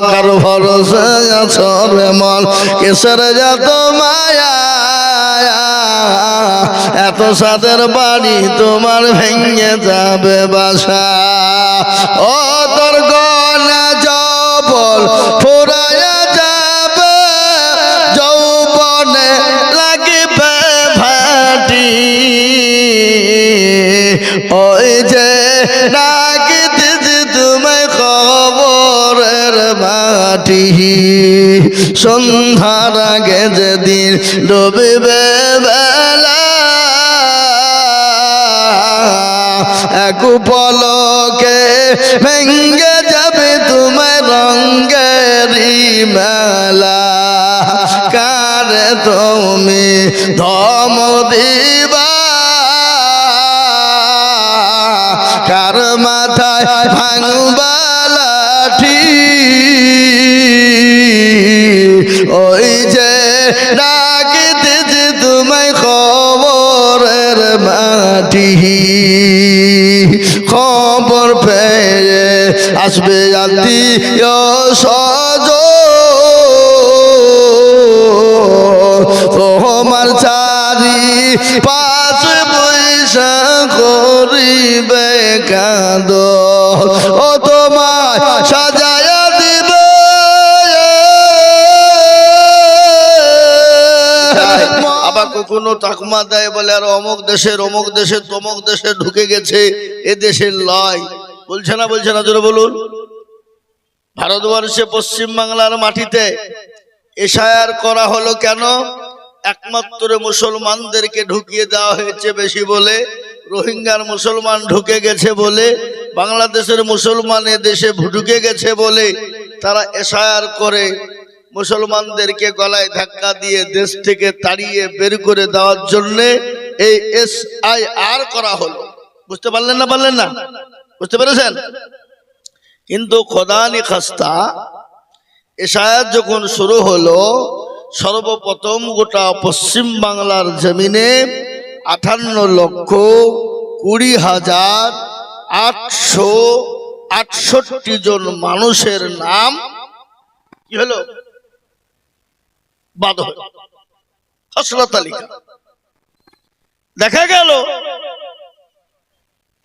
কার ভরসা আছো রে মন কিসের যত মায়া এত সাদের বাড়ি তোমার ভেঙে যাবে বাসা ও তোর গনা জবল ফুরায়া যাবে যৌবনে লাগবে ভাটি ওই যে রাখিতেছি তোমায় খবরের মাটি সন্ধ্যার আগে যেদিন ডুবিবে বেলা এক পলকে ভেঙ্গে যাবে তোমার রঙ্গেরি মেলা কারে তুমি ধম দিবা কার মাথায় ভাঙবা লাঠি ওই যে ডাকিতেছি তোমায় খবরের মাটি খবর পেয়ে আসবে আত্মীয় স্বজন তোমার চারি পাশে পয়সা করিবে কাঁদন ও তোমায় সাজায়া দিবে আবার কখনো তাকমা দেয় বলে আর অমুক দেশে তমুক দেশে ঢুকে গেছে এ দেশের লয় বলছে না জোরে বলুন ভারতবর্ষে পশ্চিম বাংলার মাটিতে এশায়ার করা হলো কেন একমাত্র মুসলমানদেরকে ঢুকিয়ে দেওয়া হয়েছে বেশি বলে রোহিঙ্গার মুসলমান ঢুকে গেছে বলে বাংলাদেশের মুসলমান দেশে ঢুকে গেছে বলে তারা এশায়ার করে মুসলমানদেরকে গলায় ধাক্কা দিয়ে দেশ থেকে তাড়িয়ে বের করে দেওয়ার জন্য এই SIR করা হলো বুঝতে পারলেন না বুঝতে পেরেছেন কিন্তু খোদানি খাস্তা এশায়াত যখন শুরু হলো সর্বপ্রথম গোটা পশ্চিম বাংলার জমিনে 58,20,868 জন মানুষের নাম কি হলো বাদ হলো খসড়া তালিকা দেখা গেল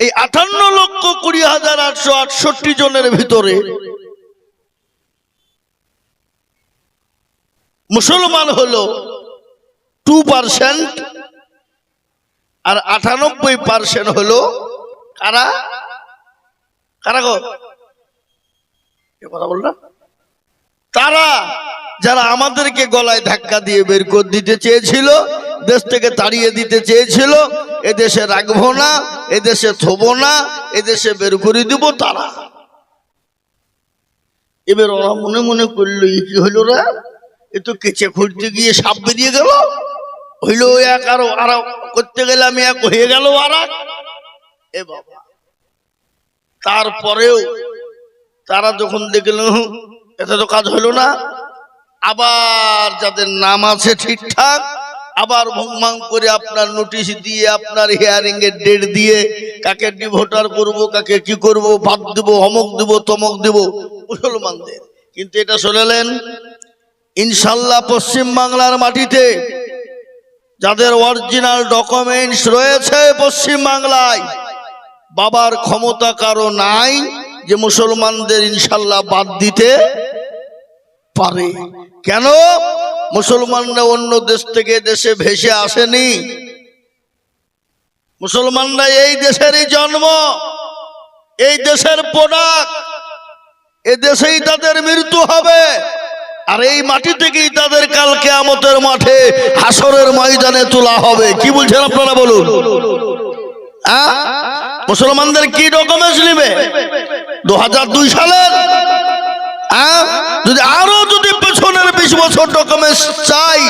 এই 58,20,868 জনের ভিতরে মুসলমান হলো 2% আর 98% হলো কারা গো কথা বল না তারা যারা আমাদেরকে গলায় ধাক্কা দিয়ে বের করে দিতে চেয়েছিল দেশ থেকে তাড়িয়ে দিতে চেয়েছিল এদেশে রাখবো না এদেশে থবো না এদেশে বের করে দিব তারা এবার ওরা মনে মনে করলো কি হইল রে এ তো কেচে খুঁড়তে গিয়ে সাপ বেরিয়ে গেল হইল এক আরো করতে গেলে আমি এক হয়ে গেল আর এ বাবা তারপরেও তারা যখন দেখল এটা তো কাজ হইল না আবার যাদের নাম আছে ঠিকঠাক আবার ভংমাং করে আপনার নোটিশ দিয়ে আপনার হিয়ারিং এর ডেট দিয়ে কাকে ডিভোটার করব কাকে কি করব বাদ দেব অমুক দেব তমক দেব মুসলমানদের কিন্তু এটা শুনলেন ইনশাল্লাহ পশ্চিম বাংলার মাটিতে যাদের অরিজিনাল ডকুমেন্টস রয়েছে পশ্চিম বাংলায় বাবার ক্ষমতা কারো নাই যে মুসলমানদের ইনশাল্লাহ বাদ দিতে পারে কেন মুসলমানরা অন্য দেশ থেকে দেশে ভেসে আসেনি মুসলমানরা এই দেশেরই জন্ম এই দেশের প্রোডাক্ট এই দেশেই তাদের মৃত্যু হবে আর এই মাটি থেকেই তাদের কাল কিয়ামতের মাঠে হাসরের ময়দানে তোলা হবে কি বলছেন আপনারা বলুন মুসলমানদের কি ডকুমেন্টস নেবে 2002 সালের যদি আরো যদি পেছনের 20 বছর ডকুমেন্টস চাই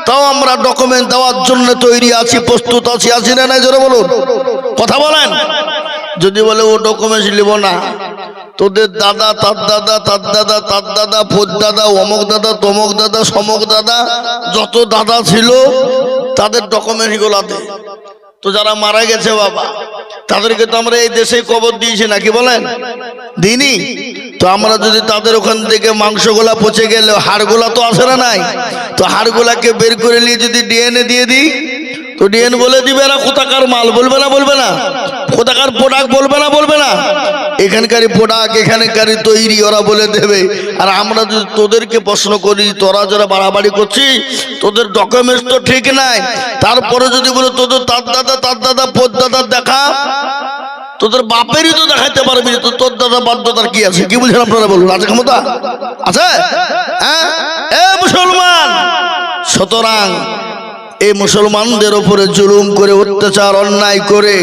তাও আমরা ডকুমেন্ট দেওয়ার জন্য তৈরি আছি প্রস্তুত আছি না নাই জোরে বলুন কথা বলেন যদি বলে ও ডকুমেন্টস নিব না তোদের দাদা তার দাদা তার দাদা তার দাদা ফোর দাদা অমুক দাদা তমক দাদা সমক দাদা যত দাদা ছিল তাদের ডকুমেন্ট গুলো দে তো যারা মারা গেছে বাবা তাদেরকে তো আমরা এই দেশে কবর দিয়েছি নাকি বলেন, দিইনি? তো আমরা যদি তাদের ওখান থেকে মাংসগুলা পচে গেলে হাড়গুলা তো আসে না, নাই? তো হাড়গুলাকে বের করে নিয়ে যদি ডিএনএ দিয়ে দিই, তো ডিএনএ বলে দিবে এরা কোথাকার মাল, বলবে না? বলবে না? কোথাকার প্রোডাক্ট, বলবে না? বলবে না? এখানকারই প্রোডাক্ট, এখানকারই তৈরি, ওরা বলে দেবে। আর আমরা যদি তোদেরকে প্রশ্ন করি, তোরা যারা বাড়াবাড়ি করছিস, তোদের ডকুমেন্টস তো ঠিক নাই, তারপরে যদি বলে তোদের তার দাদা পদ্দাদা দেখা, তোদের বাপেরই তো দেখাইতে পারবি, তো তোর দাদা বাধ্যতার কি আছে? কি বুঝলেন আপনারা বলুন, আছে ক্ষমতা আছে? হ্যাঁ, এ মুসলমান, সুতরাং এই মুসলমানদের উপরে জুলুম করে, অত্যাচার অন্যায় করে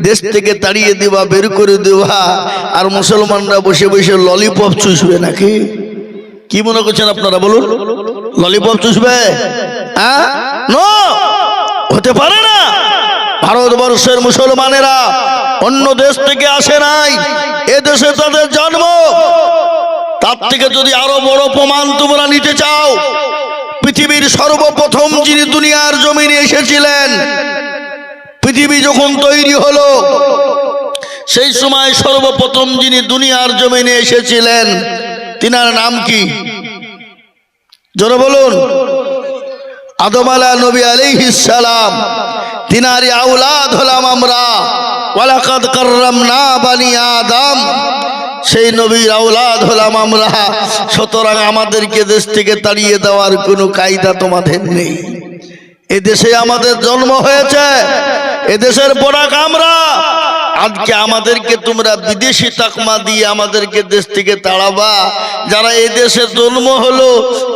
দেশ থেকে তাড়িয়ে দেওয়া, বের করে দেওয়া, আর মুসলমানরা বসে বসে ললিপপ চুষবে নাকি? কি মনে করছেন আপনারা বলুন? ললিপপ চুষবে? হ্যাঁ, নো, হতে পারে না। ভারতবর্ষের মুসলমানেরা অন্য দেশ থেকে আসে নাই, এ দেশে তাদের জন্ম। তার থেকে যদি আরো বড় প্রমাণ তোমরা নিতে চাও, পৃথিবীর সর্বপ্রথম যিনি দুনিয়ার জমিনে এসেছিলেন, পৃথিবী যখন তৈরি হলো সেই সময় সর্বপ্রথম যিনি দুনিয়ার জমিনে এসেছিলেন, তিনার নাম কি? জোরে বলুন। আদম নবী আলাইহিস সালাম, তিনারই আওলাদ হলাম আমরা। ওয়ালাকাদ কাররামনা বানি আদম, সেই নবীর আওলাদ হলাম আমরা। সুতরাং আমাদেরকে দেশ থেকে তাড়িয়ে দেওয়ার কোনো কায়দা তোমাদের নেই। এদেশে আমাদের জন্ম হয়েছে, এদেশের পোড়াক আমরা। আজকে আমাদেরকে তোমরা বিদেশি তাকমা দিয়ে আমাদেরকে দেশ থেকে তাড়াবা। যারা এই দেশে জন্ম হলো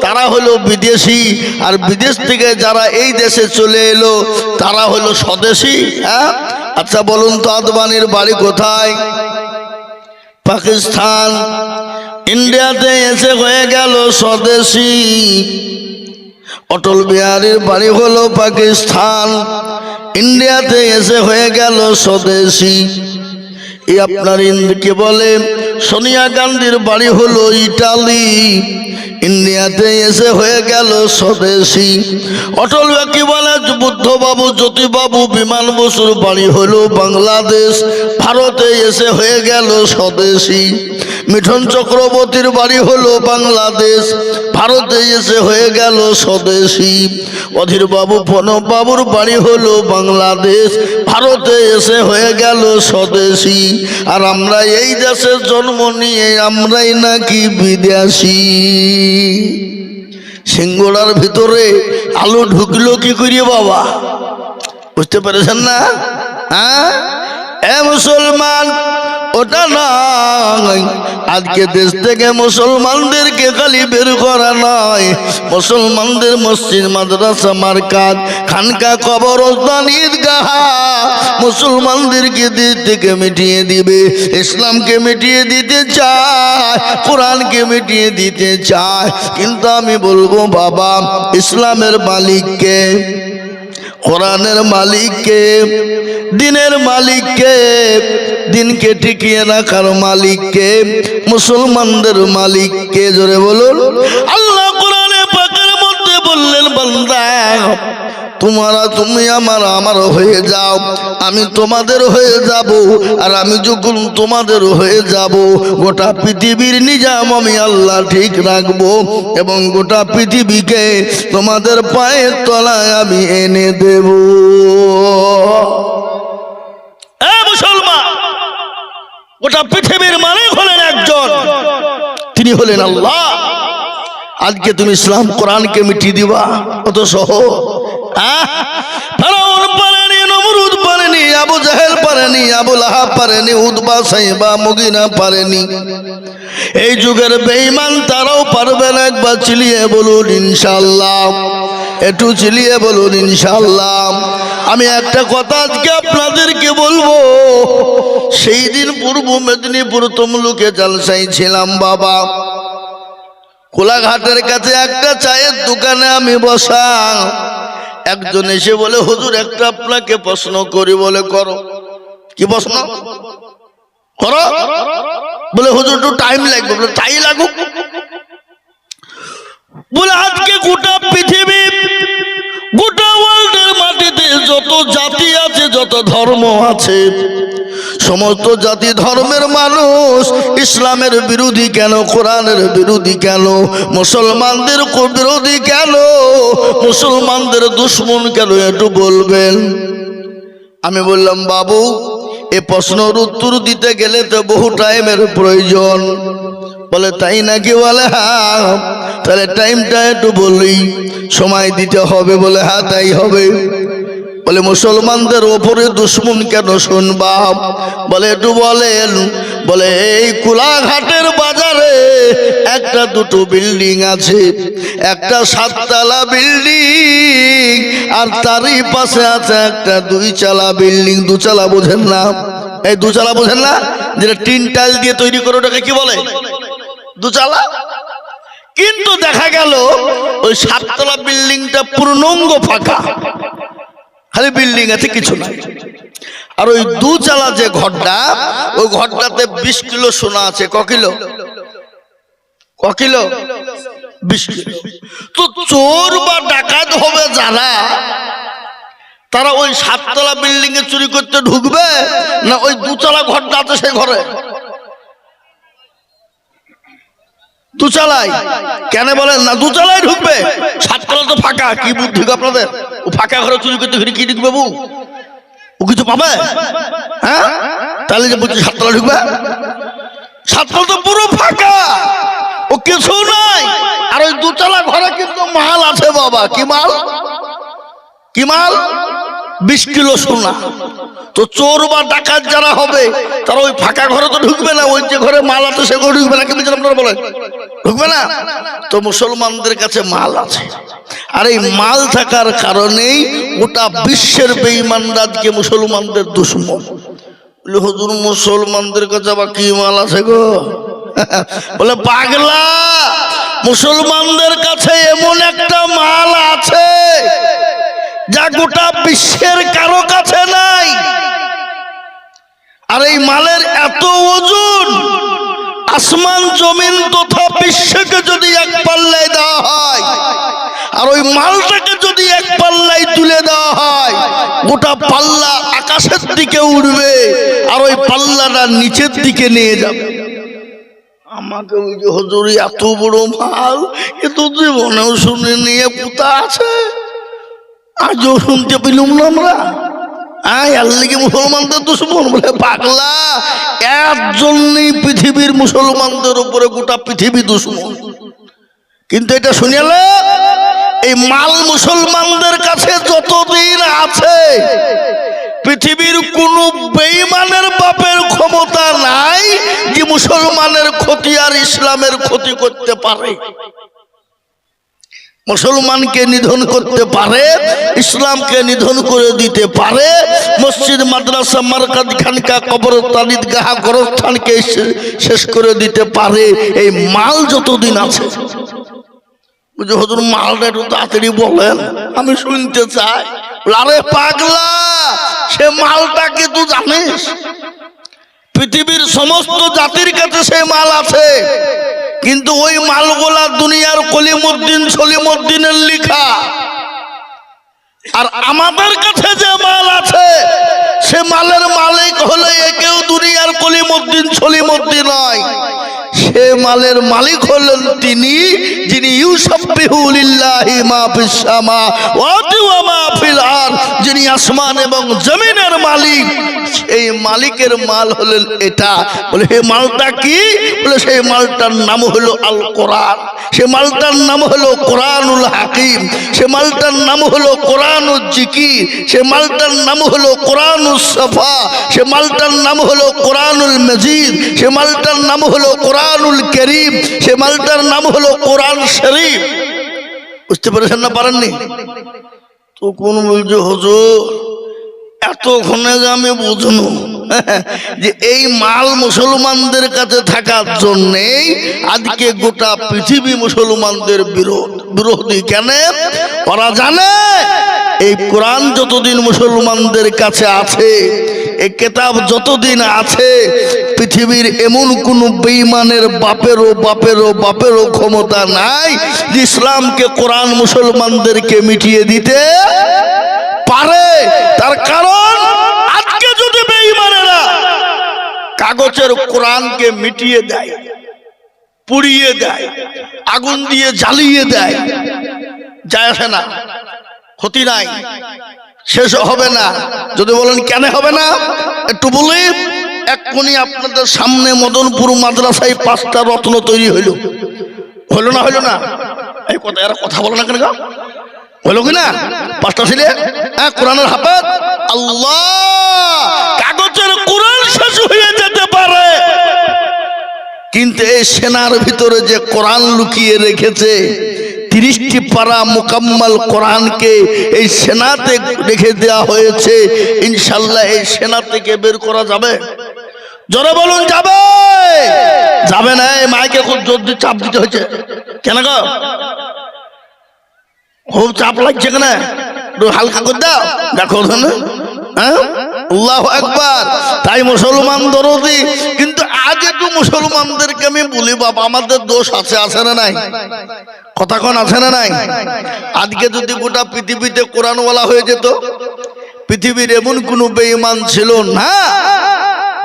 তারা হলো বিদেশি, আর বিদেশ থেকে যারা এই দেশে চলে এলো তারা হলো স্বদেশি। হ্যাঁ, আচ্ছা বলুন তো, আদবানির বাড়ি কোথায়? পাকিস্তান। ইন্ডিয়াতে এসে হয়ে গেল স্বদেশি। অটল বিহারীর বাড়ি হলো পাকিস্তান, ইন্ডিয়াতে এসে হয়ে গেল স্বদেশি। এই আপনার কি বলে, সোনিয়া গান্ধীর বাড়ি হলো ইটালি, ইন্ডিয়াতে এসে হয়ে গেল স্বদেশি। অটল কি বলে, বুদ্ধবাবু, জ্যোতিবাবু, বিমান বসুর বাড়ি হলো বাংলাদেশ, ভারতে এসে হয়ে গেল স্বদেশি। মিঠুন চক্রবর্তীর বাড়ি হলো বাংলাদেশ, ভারতে এসে হয়ে গেল স্বদেশি। অধীর বাবু, প্রণব বাবুর বাড়ি হলো বাংলাদেশ, ভারতে এসে হয়ে গেল স্বদেশি। আর আমরা এই দেশে জন্ম নিয়ে আমরাই নাকি বিদেশি। সিঙ্গুড়ার ভিতরে আলু ঢুকলো কি করিয়ে বাবা, বুঝতে পেরেছেন না? হ্যাঁ, এ মুসলমান, ওটা নয়। আজকে দেশ থেকে মুসলমানদেরকে খালি বের করা নয়, মুসলমানদের মসজিদ, মাদ্রাসা, মারকাত, খানকা, কবরস্থান, ঈদগাহ মুসলমানদেরকে দিক থেকে মিটিয়ে দিবে। ইসলামকে মিটিয়ে দিতে চায়, কোরআনকে মিটিয়ে দিতে চায়। কিন্তু আমি বলবো বাবা, ইসলামের মালিককে, কোরআনের মালিককে, দিনের মালিককে, দিনকে টিকিয়ে রাখার মালিককে, মুসলমানদের মালিককে। জোরে বলুন। আল্লাহ কোরআনে পাকের মধ্যে বললেন, বান্দা তুমি আমার হয়ে যাও, আমি তোমাদের হয়ে যাব। আর আমি যখন তোমাদের হয়ে যাব, গোটা পৃথিবীর নিজাম আমি আল্লাহ ঠিক রাখবো, এবং গোটা পৃথিবীকে তোমাদের পায়ের তলায় আমি এনে দেব। মুসলমান, গোটা পৃথিবীর মালিক হলেন একজন, তিনি হলেন আল্লাহ। আজকে তুমি ইসলাম কোরআনকে মিটিয়ে দিবা, কত সহজ। ফেরাউন পারেনি, নমরুদ পারেনি, আবু জাহেল পারেনি, আবু লাহাব পারেনি, উতবা, সাইবা, মুগিনা পারেনি। এই যুগের বেঈমান তারাও পারবে না। একবার চিলিয়ে বলুন ইনশাআল্লাহ, একটু চিলিয়ে বলুন ইনশাআল্লাহ। আমি একটা কথা আজকে আপনাদেরকে বলবো। সেই দিন পূর্ব মেদিনীপুর তমলুকে জলসায় ছিলাম বাবা। কোলাঘাটের কাছে একটা চায়ের দোকানে আমি বসা। একজন এসে বলে, হুজুর একটা আপনাকে প্রশ্ন করি। বলে, করো। কি প্রশ্ন? করো। বলে, হুজুর একটু টাইম লাগবে। বলে, তাই লাগুক। বলে, আজকে গোটা পৃথিবী, গোটা ওয়ার্ল্ডের মাটিতে যত জাতি আছে, যত ধর্ম আছে, সমস্ত জাতি ধর্মের মানুষ ইসলামের বিরোধী কেন, কোরআনের বিরোধী কেন, মুসলমানদের বিরোধী কেন, মুসলমানদের দুশ্মন কেন, একটু বলবেন। আমি বললাম বাবু এই প্রশ্নের উত্তর দিতে গেলে তো বহু টাইমের প্রয়োজন। বলে তাই নাকি? বলে হ্যাঁ। তাহলে টাইমটা একটু বলি, সময় দিতে হবে। বলে হ্যাঁ তাই হবে। বলে মুসলমানদের ওপরে দুশ্মন কেন শুনবা? বলে একটু বলেন। বলে এই কোলাঘাটের বাজারে একটা দুটো বিল্ডিং আছে, একটা 7 তলা বিল্ডিং আর তারই পাশে আছে একটা 2 চালা বিল্ডিং। 2 চালা বোঝেন না? এই 2 চালা বোঝেন না? যেটা টিন টাইল দিয়ে তৈরি করে ওটাকে কি বলে? 2 চালা। কিন্তু দেখা গেল ওই 7 তলা বিল্ডিংটা পূর্ণাঙ্গ ফাঁকা, খালি বিল্ডিং আছে, কিছু নাই। আর ওই 2 চালা যে ঘরটা, ওই ঘরটাতে 20 কিলো সোনা আছে। ক কিলো? 20 কিলো। তো চোর বা ডাকাত হবে যারা, তারা ওই 7 তলা বিল্ডিং এ চুরি করতে ঢুকবে না ওই 2 চালা ঘরটা আছে সেই ঘরে? 2 চালায়। কেন বলেন না? 2 চালায় ঢুকবে। 7 তলা তো ফাঁকা। কি বুদ্ধি আপনাদের? ও ফাঁকা ঘরে চুরি করতে ঘুরে কি ঢুকবে? ও কিছু পাবে? হ্যাঁ, তাহলে যে বলছি 7 তলা ঢুকবে। 7 তলা তো পুরো ফাঁকা, ও কিছু নাই। আর ওই 2 চালা ঘরে কিন্তু মাল আছে বাবা। কি মাল? কি মাল? 20 কিলো সোনা। তো চোর বা ডাকাত যারা হবে তারা ওই ফাঁকা ঘরে তো ঢুকবে না, ওই যে ঘরে মাল আছে সে ঘরে ঢুকবে না। কি বলছেন আপনারা? বলেন ঢুকবে না। তো মুসলমানদের কাছে মাল আছে, আর এই মাল থাকার কারণেই গোটা বিশ্বের বেঈমানরা আজকে মুসলমানদের দুশমন। বলে হুজুর মুসলমানদের কাছে আবার কি মাল আছে গো? বলে পাগলা, মুসলমানদের কাছে এমন একটা মাল আছে যা গোটা বিশ্বের কারো কাছে নাই। আর এই মালের এত ওজন, আসমান জমিন তথা বিশ্বকে যদি এক পাল্লায় দেওয়া হয় আর ওই মালটাকে যদি এক পাল্লায় তুলে দেওয়া হয়, গোটা পাল্লা আকাশের দিকে উঠবে আর ওই পাল্লাটা নিচের দিকে নিয়ে যাবে। আমাকে ওই যে হুজুর এত বড় মাল এ তো জীবনেও শুনে নিয়ে পুতা আছে, আজও শুনতে পেলাম না আমরা। মুসলমানদের দুশমন। বলে পাগলা, এর জন্যই পৃথিবীর মুসলমানদের উপরে গোটা পৃথিবী দুশমন। কিন্তু এটা শুনিলে এই মাল মুসলমানদের কাছে যতদিন আছে, পৃথিবীর কোন বেঈমানের বাপের ক্ষমতা নাই যে মুসলমানের ক্ষতি আর ইসলামের ক্ষতি করতে পারে। মুসলমানকে নিধন করতে পারে, ইসলামকে নিধন করে দিতে পারে, মসজিদ মাদ্রাসা মারকাজ খানকা কবরস্থান ঈদগাহ গোরস্থানকে শেষ করে দিতে পারে এই মাল যতদিন আছে। বুঝে হুজুর মালটা একটু তাড়াতাড়ি বলেন, আমি শুনতে চাই। আরে পাগলা, সে মালটা কি তুই জানিস? পৃথিবীর সমস্ত জাতির কাছে সে মাল আছে, কিন্তু ওই মালগুলা দুনিয়ার কলিমুদ্দিন সলিমুদ্দিনের লেখা। আর আমাদের কাছে যে মাল আছে সে মালের মালিক হলে কেউ দুনিয়ার কলিমুদ্দিন সলিমুদ্দিন নয়, সে মালের মালিক হলেন তিনি যিনি ইউসাব্বিহু লিল্লাহি মা ফিস সামাওয়াতি ওয়া মা ফিল আরদ, যিনি আসমান এবং জমিনের মালিক। এই মালিকের মাল হলেন এটা। বলে এই মালটা কি? বলে সেই মালটার নাম হলো আল কোরআন, সে মালটার নাম হলো কোরআনুল হাকিম, সে মালটার নাম হলো কোরআনুল জিকির, সে মালটার নাম হলো কোরআনুল সাফা, সে মালটার নাম হলো কোরআনুল মজিদ, সে মালটার নাম হলো কোরআনুল করিম, সে মালটার নাম হলো কোরআন শরীফ। বুঝতে পেরেছেন না? পারেননি? তো কোন বলছে হুজুর এতক্ষণে যে আমি বুঝলো যে এই মাল মুসলমানদের কাছে থাকার জন্যেই আজকে গোটা পৃথিবী মুসলমানদের বিরোধী। কেন? ওরা জানে এই কোরআন যতদিন মুসলমানদের কাছে আছে, এই কিতাব যতদিন আছে, পৃথিবীর এমন কোন বেঈমানের বাপেরও ক্ষমতা নাই যে ইসলামকে কোরআন মুসলমানদেরকে মিটিয়ে দিতে পারে। তার কারণ আজকে যদি বেঈমানেরা কাগজের কোরআনকে মিটিয়ে দেয়, পুড়িয়ে দেয়, আগুন দিয়ে জ্বালিয়ে দেয়, যায় আসে না, ক্ষতি নাই, শেষ হবে না। যদি বলেন কেন হবে না একটু বলি। এক্ষুনি আপনাদের সামনে মদনপুর মাদ্রাসায় 5টা রত্ন তৈরি হইল, হইলো না? হইলো না? এই কথা এরা কথা বলে না কেন? হইলো কিনা? 5টা ছেলে কোরআনের হাফেজ। আল্লাহ, কাগজের কোরআন শেষ হয়ে যেতে পারে, কিন্তু এই সেনার ভিতরে যে কোরআন লুকিয়ে রেখেছে 30টি পারা মুকাম্মাল কোরআনকে এই সেনাতে রেখে দেওয়া হয়েছে। ইনশাআল্লাহ এই সেনা থেকে বের করা যাবে? জোরে বলুন যাবে? যাবে না? এই মাইকে খুব জোর দিয়ে চাপ দিতে হয়েছে কেন গো? খুব চাপ লাগছে কেন? একটু হালকা করে দাও, দেখো না। আল্লাহু আকবার। তাই মুসলমান দরদি, কিন্তু আজ একটু মুসলমানদেরকে আমি বলি বাবা, আমাদের দোষ আছে, আছে না নাই? কথা কোন আছে না নাই? আজকে যদি গোটা পৃথিবীতে কোরআনওয়ালা হয়ে যেত, পৃথিবীর এমন কোন বেঈমান ছিল না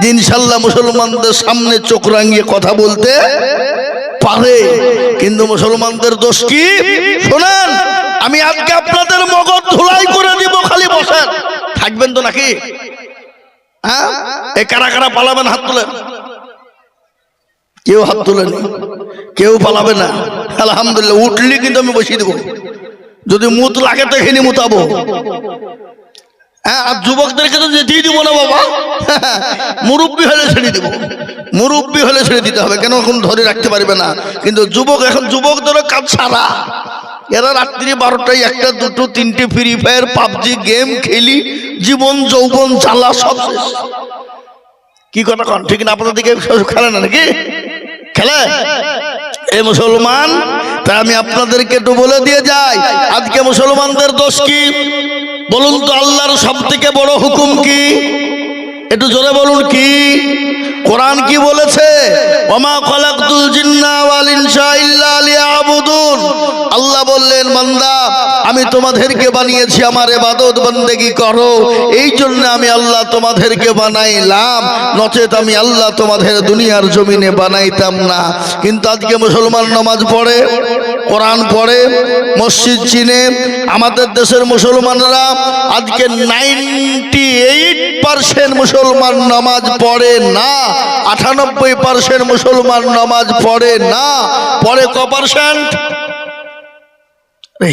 যে ইনশাআল্লাহ মুসলমানদের সামনে চোখ রাঙিয়ে কথা বলতে পারে। কিন্তু মুসলমানদের দোষ কি? শোনেন, আমি আজকে আপনাদের মগজ ধুলাই করে দিব, খালি বসেন থাকবেন তো নাকি? হ্যাঁ, এই কারা কারা পালাবেন? হাত তুলেন। কেউ হাত তুলেনি, কেউ পালাবে না। আলহামদুলিল্লাহ, উঠলি কিন্তু আমি বসিয়ে দেবো। যদি মুত লাগে তো এখানে মুতাবো। হ্যাঁ, আর যুবকদেরকে তো যেতেই দিব না বাবা, মুরব্বী হলে ছেড়ে দিব। মুরব্বী হলে ছেড়ে দিতে হবে, কেন এখন ধরে রাখতে পারবে না। কিন্তু যুবক, এখন যুবকদেরও কাজ ছাড়া, এরা রাত্রি 12টায় 1টা 2টো 3টে ফ্রি ফায়ার পাবজি গেম খেলি, জীবন যৌবন জ্বালা সব শেষ। কি কথা কন ঠিক না? আপনাদের দিকে খেলে না নাকি? খেলে এই মুসলমান। তাই আমি আপনাদেরকে একটু বলে দিয়ে যাই, আজকে মুসলমানদের দোষ কি বলুন তো? আল্লাহর সব থেকে বড় হুকুম কি? একটু জোরে বলুন কি? কোরআন কি বলেছে? ওমা খালাকতুল জিন্না ওয়াল ইনসা ইল্লা লিয়াবুদুন। আল্লাহ বললেন, বান্দা আমি তোমাদেরকে বানিয়েছি আমার ইবাদত বন্দেগী করো, এই জন্য আমি আল্লাহ তোমাদেরকে বানাইলাম, নচেত আমি আল্লাহ তোমাদের দুনিয়ার জমিনে বানাইতাম না। কিন্তু আজকে মুসলমান নামাজ পড়ে, কোরআন পড়ে, মসজিদ চিনে। আমাদের দেশের মুসলমানরা আজকে 98% মুসলমান নামাজ পড়ে না, 98% মুসলমান নামাজ পড়ে না। পড়ে ক পার্সেন্ট?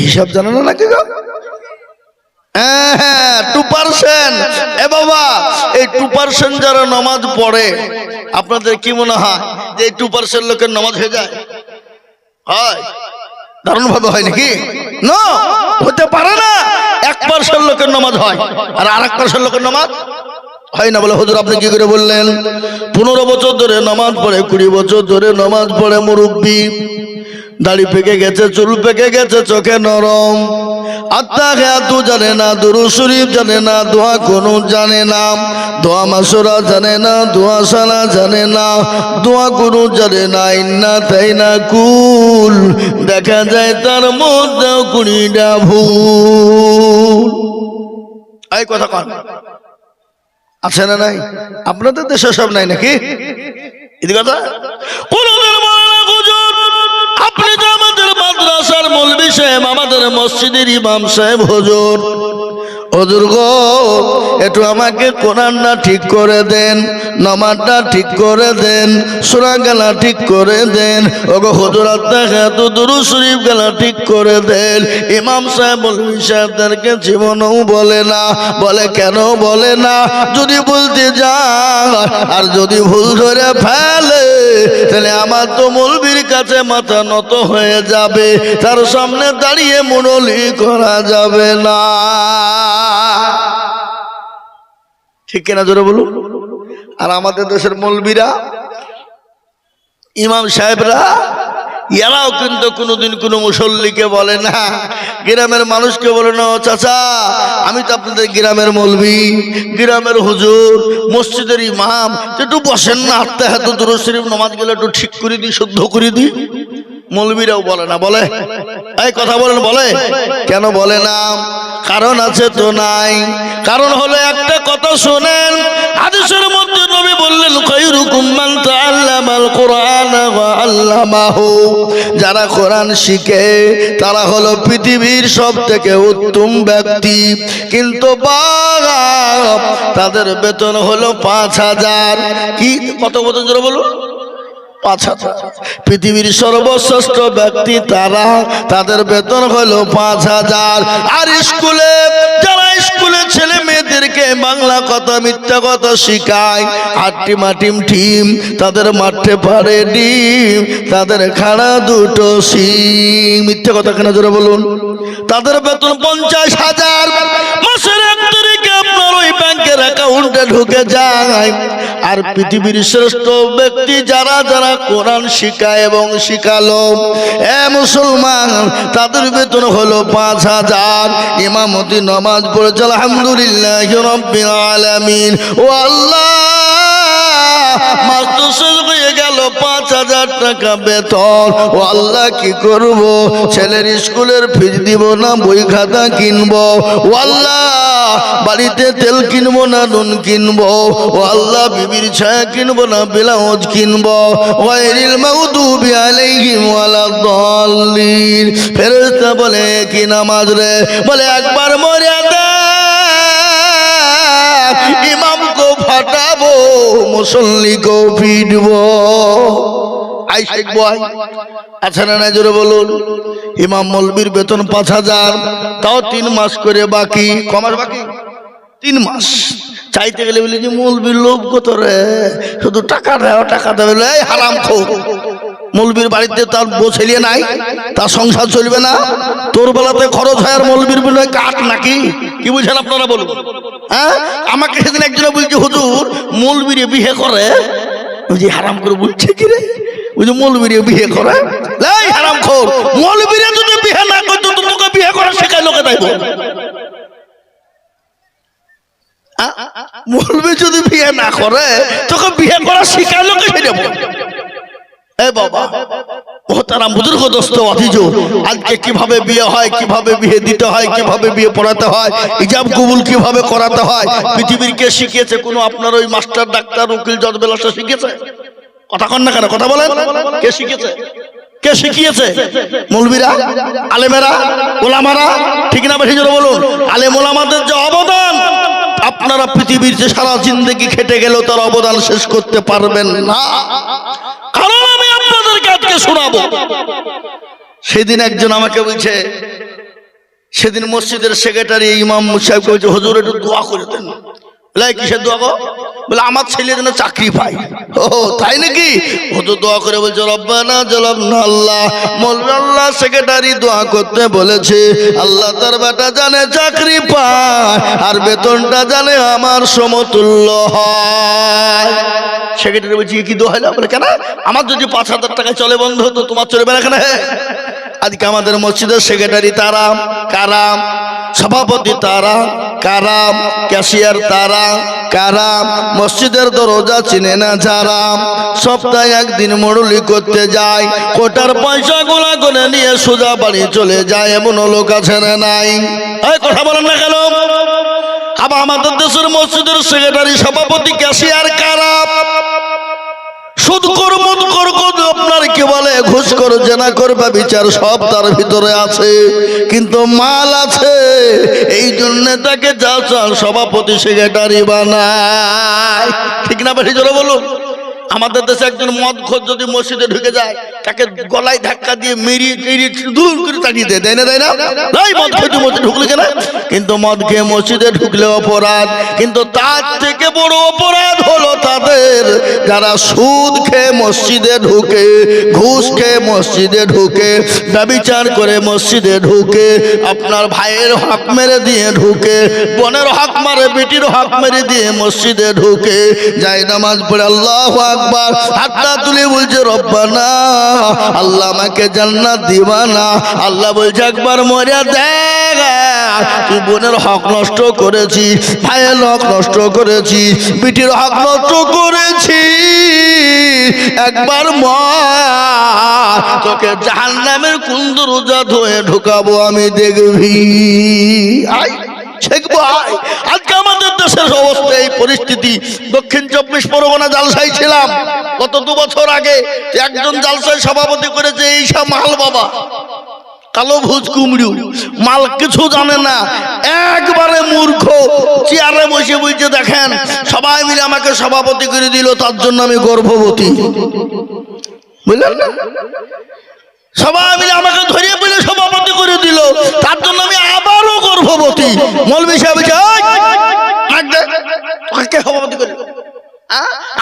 হিসাব জানে না নাকি গো? 2%। এ বাবা, এই 2% যারা নামাজ পড়ে, আপনাদের কি মনে হয় যে এই 2% লোকের নামাজ হয়ে যায়? হয়? দারুণ ভাবে হয় নাকি? না, হতে পারে না। 1% লোকের নামাজ হয়, আর 1% লোকের নামাজ হয় না। বলে হুজুর আপনি কি করে বললেন? 15 বছর ধরে নামাজ পড়ে, 20 বছর ধরে নামাজ পড়ে মুরব্বী, দাড়ি পেকে গেছে, চুল পেকে গেছে, চোখে নরম, আত্মা জানে না, দুরূদ শরীফ জানে না, দোয়া কোনো জানে না, দোয়া মাসুরা জানে না, দোয়া সালা জানে না, দোয়া কোনো জানে না, ইন্না তাইনা কুল। দেখা যায় তার মধ্যে 20টা ভুল। এই কথা কন আছে না নাই? আপনাদের দেশে সব নাই নাকি? এই কথা আপনি তো আমাদের মাদ্রাসার মৌলভী সাহেব, আমাদের মসজিদের ইমাম সাহেব, হুজুর হুজুর গো একটু আমাকে কোরআনটা ঠিক করে দেন, নামাজটা ঠিক করে দেন, সূরা গালা ঠিক করে দেন। ওগো হুজুর আত্মাঘাত দুরূদ শরীফ গালা ঠিক করে দেন। ইমাম সাহেব মৌলভী সাহেবদেরকে জীবনেও বলে না। বলে কেন বলে না? যদি বলতে যায় আর যদি ভুল ধরে ফেলে, তাহলে আমার তো মৌলভীর কাছে মাথা নত হয়ে যাবে, তার সামনে দাঁড়িয়ে মুরলি করা যাবে না। ঠিক কিনা জোরে বলুন? আর আমাদের দেশের মৌলবীরা, ইমাম সাহেবরা, এরাও কিন্তু কোনোদিন কোনো মুসল্লিকে বলে না, গ্রামের মানুষকে বলে না, চাচা আমি তো আপনাদের গ্রামের মৌলবী, গ্রামের হুজুর, মসজিদের ইমাম, একটু বসেন না, আত্মা দুরূদ শরীফ নামাজ গেলে একটু ঠিক করে দিই, শুদ্ধ করে দিই। মৌলবীরাও বলে না। বলে এই কথা বলেন, বলে কেন বলে না? কারণ আছে তো নাই। কারণ হলো একটা কথা শোনেন, হাদিসের মধ্যে নবী বললেন খায়রুকুম মান তাআল্লামাল কুরআন ওয়া আল্লামাহু, যারা কোরআন শিখে তারা হলো পৃথিবীর সবথেকে উত্তম ব্যক্তি। কিন্তু বাপ তাদের বেতন হলো ৫,০০০। কি কত বেতন জোরে বলুন? ৫,০০০। পৃথিবীর সর্বশ্রেষ্ঠ ব্যক্তি তারা, তাদের বেতন হলো ৫,০০০। আর স্কুলে যারা স্কুলে ছেলে মেয়েদেরকে বাংলা কথা মিথ্যা কথা শিখায়, আটটি মাটিম টিম, তাদের মাঠে পারে ডিম, তাদের খাড়া দুটো সিং। মিথ্যা কথা কেন জোরে বলুন? তাদের বেতন ৫০,০০০। মাসের ১ তারিখে আপনার ওই ব্যাংকের অ্যাকাউন্টে ঢুকে যায়। আর পৃথিবীর শ্রেষ্ঠ ব্যক্তি যারা যারা কোরআন শিখায় এবং শিখালো, এ মুসলমান, তাদের বেতন হলো ৫,০০০। ইমামতি নামাজ পড়েছে আলহামদুলিল্লাহি রাব্বিল আলামিন। ও আল্লাহ, মাস তো শেষ হয়ে গেল, ৫,০০০ টাকা বেতন। ও আল্লাহ, কি করব? ছেলের স্কুলের ফিস দিব না বই খাতা কিনবো? ও আল্লাহ, বাড়িতে তেল কিনবো না নুন কিনবো? ও আল্লাহ, বিবির ছায়া কিনবো না ব্লাউজ কিনবো? গায়রিল মাগদুবি আলাইহিম ওয়ালাদ-দাল্লিন। ফেরেশতা বলে কি নামাজ রে? বলে একবার মরে দে, ইমামকে ফাটাবো, মুসল্লিকে পিটবো। আই শিখবো আই। আচ্ছা না, জোরে বলুন। ইমাম মৌলবীর বেতন ৫,০০০, তাও ৩ মাস করে বাকি। ক মাস বাকি? 3 মাস। চাইতে গেলে বলি যে মৌলবীর লোভ কত রে, শুধু টাকা দেয় টাকা দেবে। এই হারামখোর, মৌলবীর বাড়িতে তার বউ ছেলে নাই, তার সংসার চলবে না, তোর বেলাতে খরচ হয় আর মৌলবীর বেলায় কাট নাকি? কি বুঝেন আপনারা বলুন? হ্যাঁ, আমাকে সেদিন একজন বলছে হুজুর মৌলবীর বিয়ে করে। বুঝি হারাম করে বলছে কি রে? বুঝি মৌলবীর বিয়ে করে? এই হারামখোর, মৌলবীর যদি বিয়ে না করতো তো তোকে বিয়ে করা শেখায় লোকে তাই বল। মৌলবী যদি বিয়ে না করে তোকে বিয়ে করা শিখায় লোকে সেটা বল। এ বাবা, মোহতারাম বুজুর্গ দোস্ত আজিজ, আজকে কিভাবে বিয়ে হয়, কিভাবে বিয়ে দিতে হয়, কিভাবে বিয়ে পড়াতে হয়, ইজাব কবুল কিভাবে করাতে হয়, পৃথিবীর কে শিখিয়েছে? কোনো আপনার ওই মাস্টার ডাক্তার উকিল জজ বেলাসা শিখিয়েছে? কথা কন না কেন? কথা বলেন, কে শিখিয়েছে? কে শিখিয়েছে? মৌলবীরা, আলেমেরা, ওলামারা। ঠিক না বেশি জোরে বলুন? আলেম ওলামাদের যে অবদান, আপনারা পৃথিবীর যে সারা জিন্দেগি খেটে গেল তার অবদান শেষ করতে পারবেন না। কারণ আমি আপনাদেরকে আজকে শোনাবো। সেদিন একজন আমাকে বলছে, সেদিন মসজিদের সেক্রেটারি ইমাম সাহেবকে বলছে হুজুর একটু দোয়া করে দেন। বলে কিসের দোয়া গো? বলে আমার ছেলে যেন চাকরি পায়। ও তাই নাকি? হুজুর দোয়া করে বলছে রব্বানা জালামনা। আল্লাহ, মৌলানা আল্লাহ সেক্রেটারি দোয়া করতে বলেছে, আল্লাহ তার বেটা জানে চাকরি পায় আর বেতনটা জানে আমার সমতুল্য হয়। সেক্রেটারি বলছি কি দোয়া হলো? বলে কেন, আমার যদি ৫,০০০ টাকা চলে বন্ধ হতো, তোমার চলবে না কেন? আজকে আমাদের মসজিদের সেক্রেটারি তারা, কারাম, সভাপতি তারা, কারাম, ক্যাশিয়ার তারা, কারাম, মসজিদের দরজা চিনে না যারা, সপ্তাহে একদিন মরুলি করতে যায়, কোটার পয়সা গোলা করে নিয়ে সোজা বাড়ি চলে যায়, এমন লোক আছে না নাই? এই কথা বলেন না কেন? আবার আমাদের দেশের মসজিদের সেক্রেটারি, সভাপতি, ক্যাশিয়ার, কারাম, সুদখোর, মুদখোর, আপনার কি বলে ঘুষখোর, জেনাখোর, ব্যভিচার সব তার ভিতরে আছে, কিন্তু মাল আছে, এই জন্য তাকে যা চান সভাপতি সেক্রেটারি বানায়। ঠিক না বেশি জোরে বলুন? আমাদের দেশে একজন মদখোর যদি মসজিদে ঢুকে যায়, তাকে গলায় ধাক্কা দিয়ে মেরিয়ে দূর করে তাড়িয়ে দেয়, দেয় না? দেয় না? এই মদ খেয়ে মসজিদে ঢুকলে কেন? কিন্তু মদ খেয়ে মসজিদে ঢুকলে অপরাধ, কিন্তু তার থেকে বড় অপরাধ হলো তাদের যারা সুদ খেয়ে মসজিদে ঢুকে, ঘুষ খেয়ে মসজিদে ঢুকে, ব্যভিচার করে মসজিদে ঢুকে, আপনার ভাইয়ের হক মেরে দিয়ে ঢুকে, বোনের হক মারে, বেটির হক মেরে দিয়ে মসজিদে ঢুকে, যায় নামাজ পড়ে আল্লাহু আকবার, হাতটা তুলে বলছে রব্বানা, আল্লাহ আমাকে জান্নাত দিবা না। আল্লাহ বলছে একবার মরে দেখ, তুই বোনের হক নষ্ট করেছি, ভাইয়ের হক নষ্ট করেছি, বেটির হক নষ্ট করেছি, একবার মর, তোকে জাহান্নামের কোন দরজা ধুয়ে ঢুকাবো আমি দেখবি। আই শেখ ভাই, আজকে আমাদের দেশের অবস্থা এই পরিস্থিতি। দক্ষিণ 24 পরগনা জালসায় ছিলাম গত 2 বছর আগে। একজন জালসায় সভাপতি করেছে এই সব মাল বাবা, কালো ভুজ কুমড়ু, মাল কিছু জানে না, একবারে মূর্খ। চেয়ারে বসে বসে দেখেন সবাই মিলে আমাকে সভাপতি করে দিল, তার জন্য আমি গর্ভবতী। বুঝলেন না? সবাই মিলে আমাকে ধরিয়ে বলে সভাপতি করে দিল, তার জন্য আমি আবারও গর্ভবতী। মৌলভী সাহেব কে সভাপতি করে?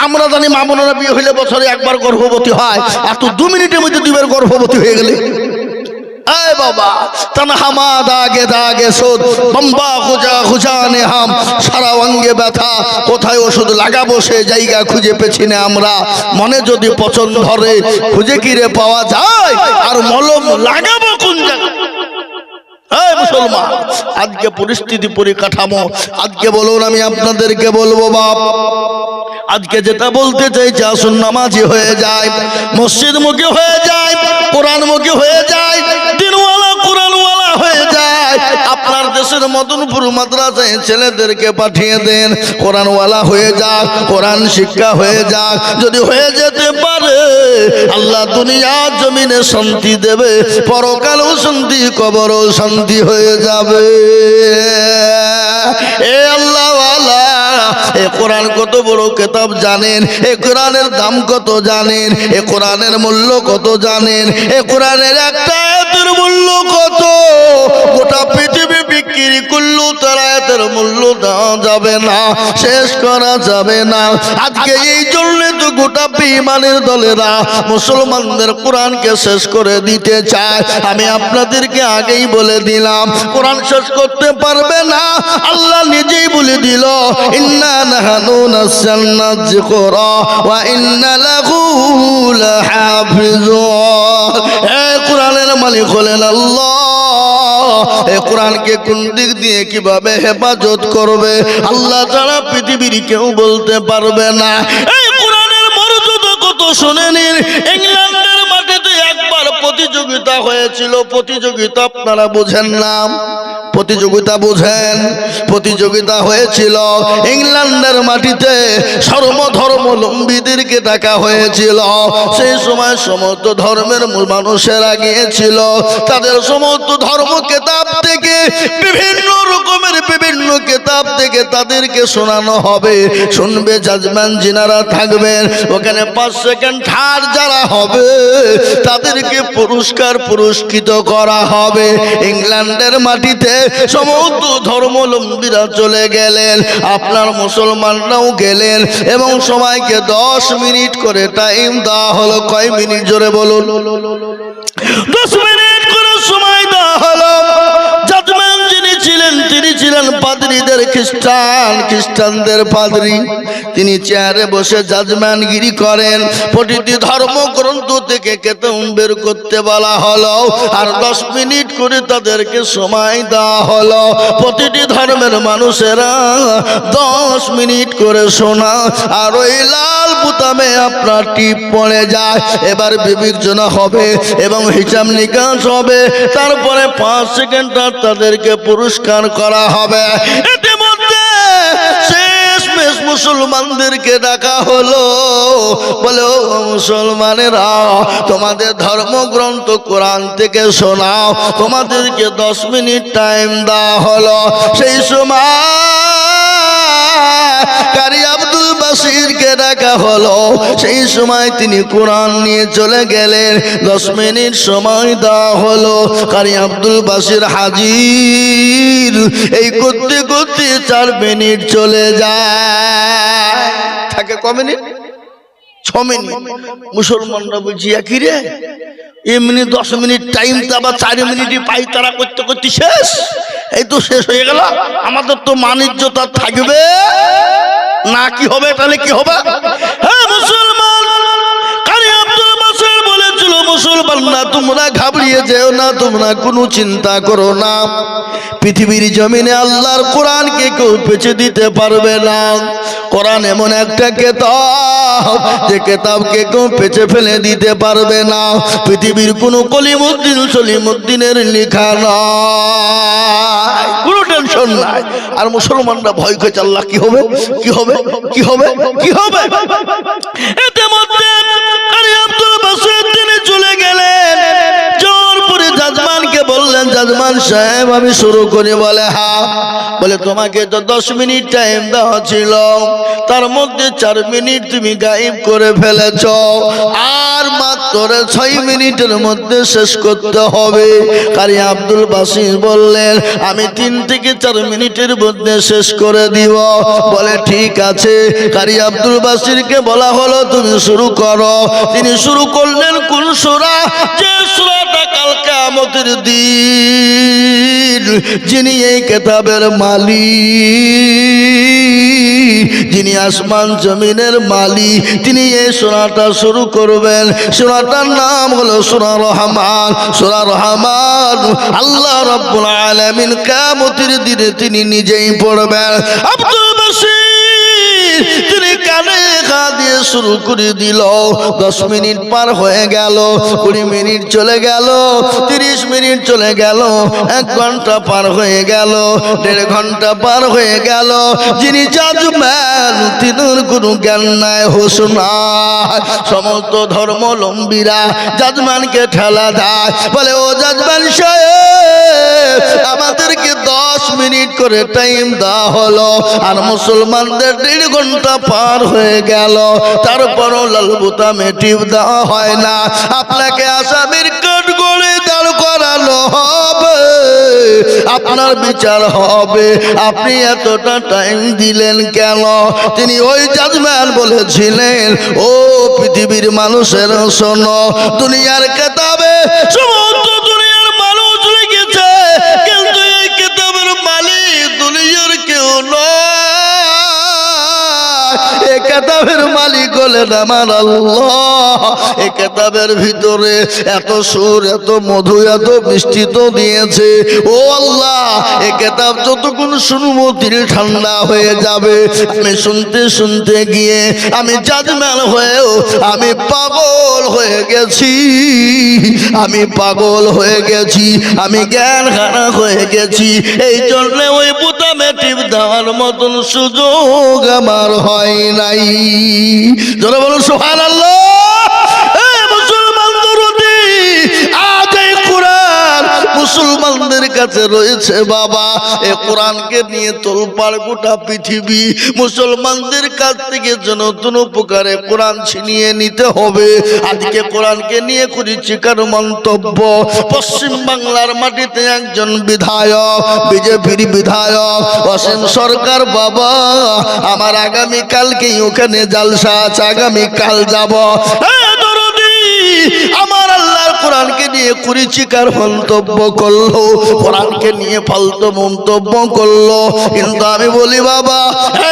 আমরা জানি মা বোনেরা বিয়ে হইলে বছরে একবার গর্ভবতী হয়, আর তুই 2 মিনিটের মধ্যে 2 বার গর্ভবতী হয়ে গেলে। এই বাবা, তনহামা দাগে দাগে সুদ, বম্বা খুজা খুজানে হাম, সারা অঙ্গে ব্যথা, কোথায় ওষুধ লাগাবো সে জায়গা খুঁজে পেছি না আমরা। মনে যদি পছন্দ ধরে খুঁজে কিরে পাওয়া যায়, আর মলম লাগাবো কোন জায়গায়? এই মুসলমান, আজকে পরিস্থিতি পরিকাঠামো, আজকে বলুন, আমি আপনাদেরকে বলবো বাপ, আজকে যেটা বলতে চাইছি, আসুন নামাজি হয়ে যায়, মসজিদ মুখী হয়ে যায়, কোরআন মুখী হয়ে যায়, দিনওয়ালা কোরআনওয়ালা হয়ে যায়। আপনার দেশের মদনপুর মাদ্রাসায় ছেলেদেরকে পাঠিয়ে দেন, কোরআনওয়ালা হয়ে যাক, কোরআন শিক্ষা হয়ে যাক। যদি হয়ে যেতে পারে, আল্লাহ দুনিয়া জমিনে শান্তি দেবে, পরকালেও শান্তি, কবরও শান্তি হয়ে যাবে। এ আল্লাহওয়ালা, এ কোরআন কত বড় কিতাব জানেন? এ কোরআনের দাম কত জানেন? এ কোরআনের মূল্য কত জানেন? এ কোরআনের একটা আয়াতের মূল্য কত? গোটা পৃথিবী বিক্রি করলেও তার আয়াতের মূল্য দেওয়া যাবে না, শেষ করা যাবে না। আজকে এই জন্য তো গোটা বেঈমানের দলেরা মুসলমানদের কোরআনকে শেষ করে দিতে চায়। আমি আপনাদেরকে আগেই বলে দিলাম, কোরআন শেষ করতে পারবে না। আল্লাহ নিজেই বলে দিল, ইন্না নাহনু নাযালনা যিকরা ওয়া ইন্না লাহু লাহাফিজুন। এই কোরআনের মালিক হলেন আল্লাহ। এই কোরআনকে কোন দিক দিয়ে কিভাবে হেফাজত করবে আল্লাহ ছাড়া পৃথিবীর কেউ বলতে পারবে না। এই কোরআনের মর্যাদা কত শুনে নিন। ইংল্যান্ডের মাটিতে একবার প্রতিযোগিতা হয়েছিল। প্রতিযোগিতা আপনারা বুঝেন না? প্রতিযোগিতা বুঝেন? প্রতিযোগিতা হয়েছিল ইংল্যান্ডের মাটিতে, সর্বধর্মাবলম্বীদেরকে ডাকা হয়েছিল। সেই সময় সমস্ত ধর্মের মানুষেরা গিয়েছিল, তাদের সমস্ত ধর্ম কিতাব থেকে, বিভিন্ন রকমের বিভিন্ন কিতাব থেকে তাদেরকে শোনানো হবে। শুনবে জাজম্যান যিনারা থাকবেন ওখানে, 5 সেকেন্ড থার্ড যারা হবে তাদেরকে পুরস্কৃত করা হবে। ইংল্যান্ডের মাটিতে সমস্ত ধর্মাবলম্বীরা চলে গেলেন, আপনার মুসলমানরাও গেলেন, এবং সবাইকে 10 মিনিট করে টাইম দেওয়া হলো। কয় মিনিট? জোরে বলুন। 10 মিনিট করে সময় দেওয়া হলো। জাজম্যান যিনি ছিলেন তিনি ছিলেন পাদ্রীদের খ্রিস্টানদের পাদ্রী। তিনি চেয়ারে বসে জাজম্যানগিরি করেন। প্রতিটি ধর্মগ্রন্থ থেকে কেতাব বের করতে বলা হলো, আর 10 মিনিট করে তাদেরকে সময় দেওয়া হলো। প্রতিটি ধর্মের মানুষেরা 10 মিনিট করে শোনা, আর ওই লাল বুতামে আপনার টিপ পড়ে যায়। এবার বিবেচনা হবে এবং হিসাব নিকাশ হবে, তারপরে 5 সেকেন্ড তাদেরকে পুরস্কার করা হবে। ইতিমধ্যে শেষমেশ মুসলমানদেরকে ডাকা হলো, বলে ও মুসলমানেরা, তোমাদের ধর্মগ্রন্থ কোরআন থেকে শোনাও। তোমাদেরকে 10 মিনিট টাইম দেওয়া হলো। সেই সময় কারি আব্দুল বাসিরকে ডাকা হলো। সেই সময় তিনি কোরআন নিয়ে চলে গেলেন। 10 মিনিট সময় দেওয়া হলো। কারি আব্দুল বাসির হাজির। এই করতে করতে 4 মিনিট চলে যায়। থাকে ক মিনিট? 6 মিনিট। মুসলমানরা বলছি একই রে, এমনি 10 মিনিট টাইম, তো আবার 4 মিনিটই পাই, তারা করতে করতে শেষ। এই তো শেষ হয়ে গেল। আমাদের তো মানিজ্যতা থাকবে না, কি হবে? তাহলে কি হবে? হ্যাঁ মুসলমান, কারি আব্দুল বাসির বলেছিল, মুসলমান না, তোমরা ঘাবড়িয়ে যেও না, তোমরা কোনো চিন্তা করো না। পৃথিবীর জমিনে আল্লাহর কোরআনকে কেউ পেছে দিতে পারবে না। কোরআন এমন একটা কিতাব, যে কিতাবকে কেউ পেছে ফেলে দিতে পারবে না। পৃথিবীর কোনো কলিমুদ্দিন সলিমুদ্দিনের লেখা নয়, কোনো টেনশন নাই। আর মুসলমানরা ভয় খেয়েছে, আল্লাহ কি হবে, কি হবে, কি হবে, কি হবে। এতে মধ্যে কারি আব্দুল বাসির তিনি চলে গেলেন। জোর করে জাজমানকে বললেন, জাজমান সাহেব আমি শুরু করি। বলে হ্যাঁ। বলে তোমাকে তো 10 মিনিট টাইম দেওয়া ছিল, তার মধ্যে 4 মিনিট তুমি গায়েব করে ফেলেছ, আর মাত্র 6 মিনিটের মধ্যে শেষ করতে হবে। কারি আব্দুল বাসির বললেন, আমি 3 থেকে 4 মিনিটের মধ্যে শেষ করে দিব। বলে ঠিক আছে। কারি আব্দুল বাসিরকে বলা হলো তুমি শুরু করো। তিনি শুরু করলেন কোন সূরা? যে সূরাটা কাল কিয়ামতের দিন যিনি এই কিতাবের মালিক, যিনি আসমান জমিনের মালিক, তিনি এই সূরাটা শুরু করবেন। সূরাটার নাম হলো সূরা রহমান। সূরা রহমান আল্লাহ রাব্বুল আলামিন কিয়ামতের দিনে তিনি নিজেই পড়বেন। আব্দুল বাসির তিনি কানে গা দিয়ে শুরু করে দিল। 10 মিনিট পার হয়ে গেল, 20 মিনিট চলে গেল, 30 মিনিট চলে গেল, 1 ঘন্টা পার হয়ে গেল, 1.5 ঘন্টা পার হয়ে গেল। যিনি জাজম্যান তিনুর কোনো জ্ঞান নাই, হুঁশ নাই। সমস্ত ধর্মলম্বীরা জাজম্যানকে ঠেলা দেয়, বলে ও জাজম্যান সাহেব আমাদেরকে 10 মিনিট করে টাইম দেওয়া হলো, আর মুসলমানদের 1.5 ঘন্টা পার হয়ে গেল, তারপরও লাল বোতামে টিপ দেওয়া হয় না। আপনাকে আসামির কাঠগড়ে দাঁড় করানো হবে, আপনার বিচার হবে। আপনি এতটা টাইম দিলেন কেন? তিনি ওই জাজম্যান বলেছিলেন, ও পৃথিবীর মানুষের শোনো, দুনিয়ার কিতাবে সমস্ত দুনিয়ার মানুষ লিখেছে, কিন্তু এই কিতাবের মালিক দুনিয়ার কেউ নয়। এই কিতাবের মালিক হলেন আমার আল্লাহ। এই কিতাবের ভিতরে এত সুর, এত মধু, এত মিষ্টি তো দিয়েছে। ও আল্লাহ, এই কিতাব যতক্ষণ শুনবো দিল ঠান্ডা হয়ে যাবে। আমি শুনতে শুনতে গিয়ে আমি জাজম্যান হয়েও আমি পাগল হয়ে গেছি, আমি পাগল হয়ে গেছি, আমি জ্ঞান হারা হয়ে গেছি। এই জন্য ওই বোতামে টিপ দেওয়ার মতন সুযোগ আমার হয় নাই। যারা বলো সুবহানাল্লাহ। মুসলমানদের কাছে রয়েছে বাবা এই কোরআনকে নিয়ে তোলপাড় গোটা পৃথিবী। মুসলমানদের কাছ থেকে যেন কোনো প্রকারে কোরআন ছিনিয়ে নিতে হবে। আজকে কোরআনকে নিয়ে করেছি কার মন্তব্য। পশ্চিম বাংলার মাটিতে একজন বিধায়ক, বিজেপির বিধায়ক অসীম সরকার বাবা, আমার আগামীকালকেই ওখানে জালসা আছে, আগামীকাল যাব। আমার আল্লাহর কোরআনকে নিয়ে কুরুচিকার মন্তব্য করলো, কোরআনকে নিয়ে ফালতু মন্তব্য করলো। কিন্তু আমি বলি বাবা,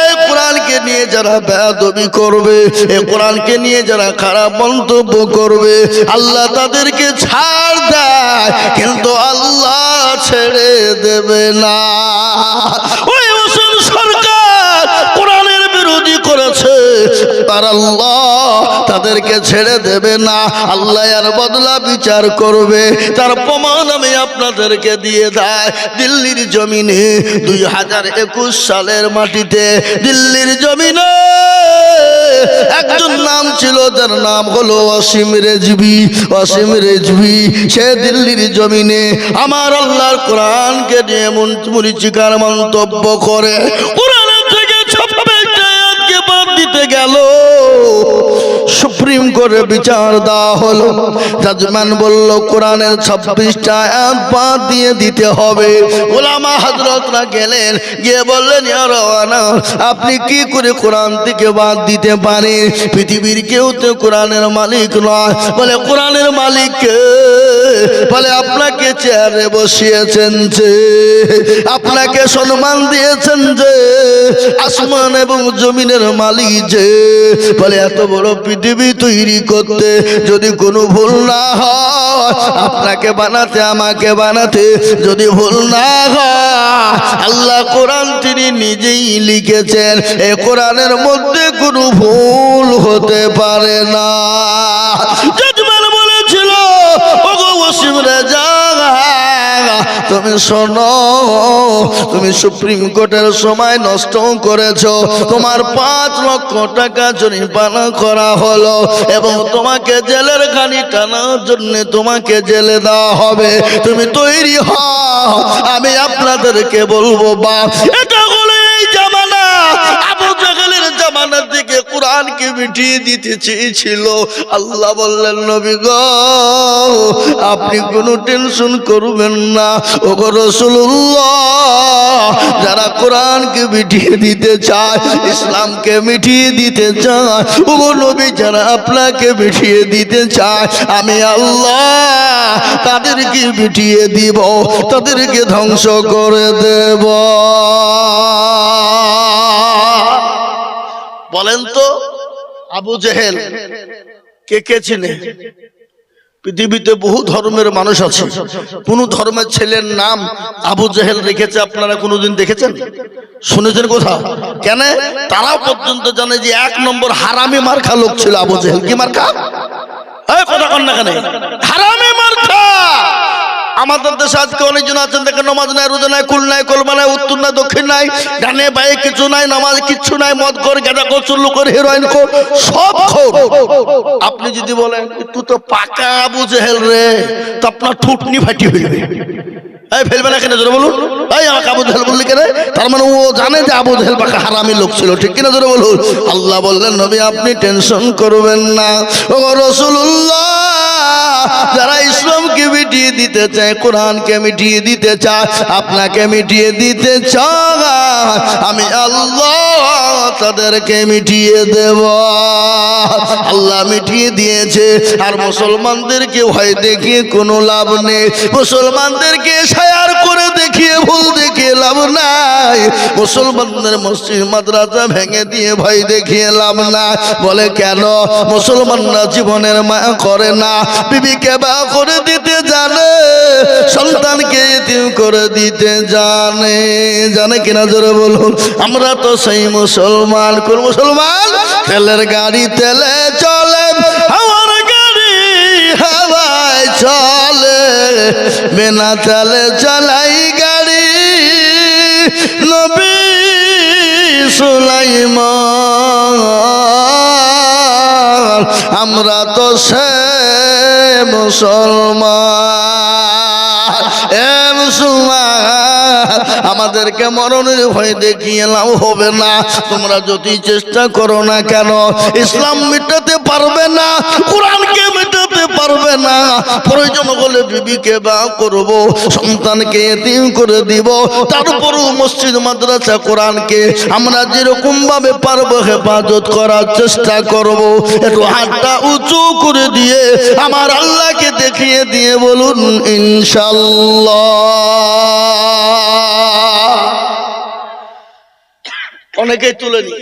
এই কোরআনকে নিয়ে যারা বেয়াদবি করবে, এই কোরআনকে নিয়ে যারা খারাপ মন্তব্য করবে, আল্লাহ তাদেরকে ছাড় দেয়, কিন্তু আল্লাহ ছেড়ে দেবে না। ওই মুসলিম সরকার কোরআনের বিরোধী করেছে, আর আল্লাহ তাদেরকে ছেড়ে দেবে না। আল্লাহ আর বদলা বিচার করবে। তার প্রমাণ আমি আপনাদেরকে দিয়ে দেয়। দিল্লির জমিনে 2021 সালের মাটিতে দিল্লির জমিনে একজন নাম ছিল, যার নাম হলো অসীম রেজভি। অসীম রেজভি সে দিল্লির জমিনে আমার আল্লাহর কোরআনকে নিয়ে মরিচিকার মন্তব্য করে কোরআনের থেকে ছাপাকে বাদ দিতে গেল। সুপ্রিম কোর্টে বিচার দেওয়া হলো। জাজম্যান বলল কোরআনের 26টা আয়াত বাদ দিয়ে দিতে হবে। ওলামা হযরতরা গেলেন, গিয়ে বললেন ইয়া রাওয়ানা, আপনি কি করে কোরআন থেকে বাদ দিতে পারেন? পৃথিবীর কেউ তো কোরআনের মালিক নয়। বলে কোরআনের মালিক কে? বলে আপনাকে চেয়ারে বসিয়েছেন যে, আপনাকে সম্মান দিয়েছেন যে, আসমান এবং জমিনের মালিক যে, বলে এত বড় পৃথিবী তৈরি করতে যদি কোনো ভুল না হয়, আপনাকে বানাতে আমাকে বানাতে যদি ভুল না হয়, আল্লাহ কোরআন তিনি নিজেই লিখেছেন, এই কোরআনের মধ্যে কোনো ভুল হতে পারে না। জজমান বলেছিল, ওগো ওসিম রেজা, তুমি শোনো, তুমি সুপ্রিম কোর্টের সময় নষ্ট করেছো, তোমার 5 লক্ষ টাকা জরিমানা করা হলো এবং তোমাকে জেলের খানি টানার জন্য তোমাকে জেলে দেওয়া হবে। তুমি তৈরি হও, আমি আপনাদেরকে বলবো বাপ, এটা হলো এই জামানা। আবু জাহেলের জামানার দিকে কোরআনকে মিটিয়ে দিতে চেয়েছিল। আল্লাহ বললেন, নবী গো আপনি কোনো টেনশন করবেন না। ওগো রাসূলুল্লাহ, যারা কোরআনকে মিটিয়ে দিতে চায়, ইসলামকে মিটিয়ে দিতে চায়, ওগো নবী যারা আপনাকে মিটিয়ে দিতে চায়, আমি আল্লাহ তাদেরকে মিটিয়ে দিব, তাদেরকে ধ্বংস করে দেব। বলেন তো আবু জেহেল কে কে চিনে? পৃথিবীতে বহু ধর্মের মানুষ আছে, কোন ধর্মের ছেলের নাম আবু জেহেল রেখেছে আপনারা কোনোদিন দেখেছেন, শুনেছেন কোথাও? কেন? তারাও পর্যন্ত জানে যে 1 নম্বর হারামি মার্কা লোক ছিল আবু জেহেল। কি মার্কা? এই কথা কন না কেন? হারামি মার্কা। আমাদের দেশে আজকে অনেকজন আছেন দেখেন, নামাজ নাই, রোজা নাই, কুল নাই, কলমা নাই, উত্তর নাই, দক্ষিণ নাই, ডানে বায়ে কিছু নাই, নামাজ কিচ্ছু নাই, মদ কর, গাঁজা কর, চুল্লু কর, হেরোইন কর, সব খোর। আপনি যদি বলেন তুই তো পাকা আবু জেহেল রে, তো আপনার ঠুটনি ফাটি হইবে। এই ফেলবে না কেন জোরে বলুন? এই আমাকে আবু জেহেল বললি কেন? তার মানে ও জানে যে আবু জেহেল পাকা হারামি লোক ছিল, ঠিক কিনা জোরে বলুন? আল্লাহ বললেন, নবী আপনি টেনশন করবেন না। ও রাসূলুল্লাহ, যারা ইসলামকে মিটিয়ে দিতে চায়, কোরআনকে মিটিয়ে দিতে চায়, আপনাকে মিটিয়ে দিতে চায়, আমি আল্লাহ তাদেরকে মিটিয়ে দেব। আল্লাহ মিটিয়ে দিয়েছে। আর মুসলমানদেরকে ভয় দেখিয়ে কোনো লাভ নেই, মুসলমানদেরকে শায়ার করে দেখিয়ে ভুল দেখিয়ে লাভ নাই, মুসলমানদের মসজিদ মাদ্রাসা ভেঙে দিয়ে ভয় দেখিয়ে লাভ না। বলে কেন? মুসলমানরা জীবনের মায়া করে না, বিবিকে বা করে দিতে জানে, সন্তানকে ইতিম করে দিতে জানে। জানে কিনা জোরে বলুন? আমরা তো সেই মুসলমান। কোন মুসলমান? তেলের গাড়ি তেলে চলে, আমার গাড়ি হাওয়ায় চলে, বিনা তেলে চালাই গাড়ি নবী সুলাইমান। আমরা তো সে মুসলমান। এ মুসলমান, আমাদেরকে মরণের ভয় দেখিয়ে লাভ হবে না। তোমরা যদি চেষ্টা করো না কেন, ইসলাম মেটাতে পারবে না, কোরআনকে মেটাতে পারবে না। প্রয়োজন হলে বিবিকে বা করব, সন্তানকে এতিম করে দিব, তারপরও মসজিদ মাদ্রাসা কোরআনকে আমরা যেরকম ভাবে পারবো হেফাজত করার চেষ্টা করব। একটু হাতটা উঁচু করে দিয়ে আমার আল্লাহকে দেখিয়ে দিয়ে বলুন ইনশাআল্লাহ। অনেকেই তুলে নি,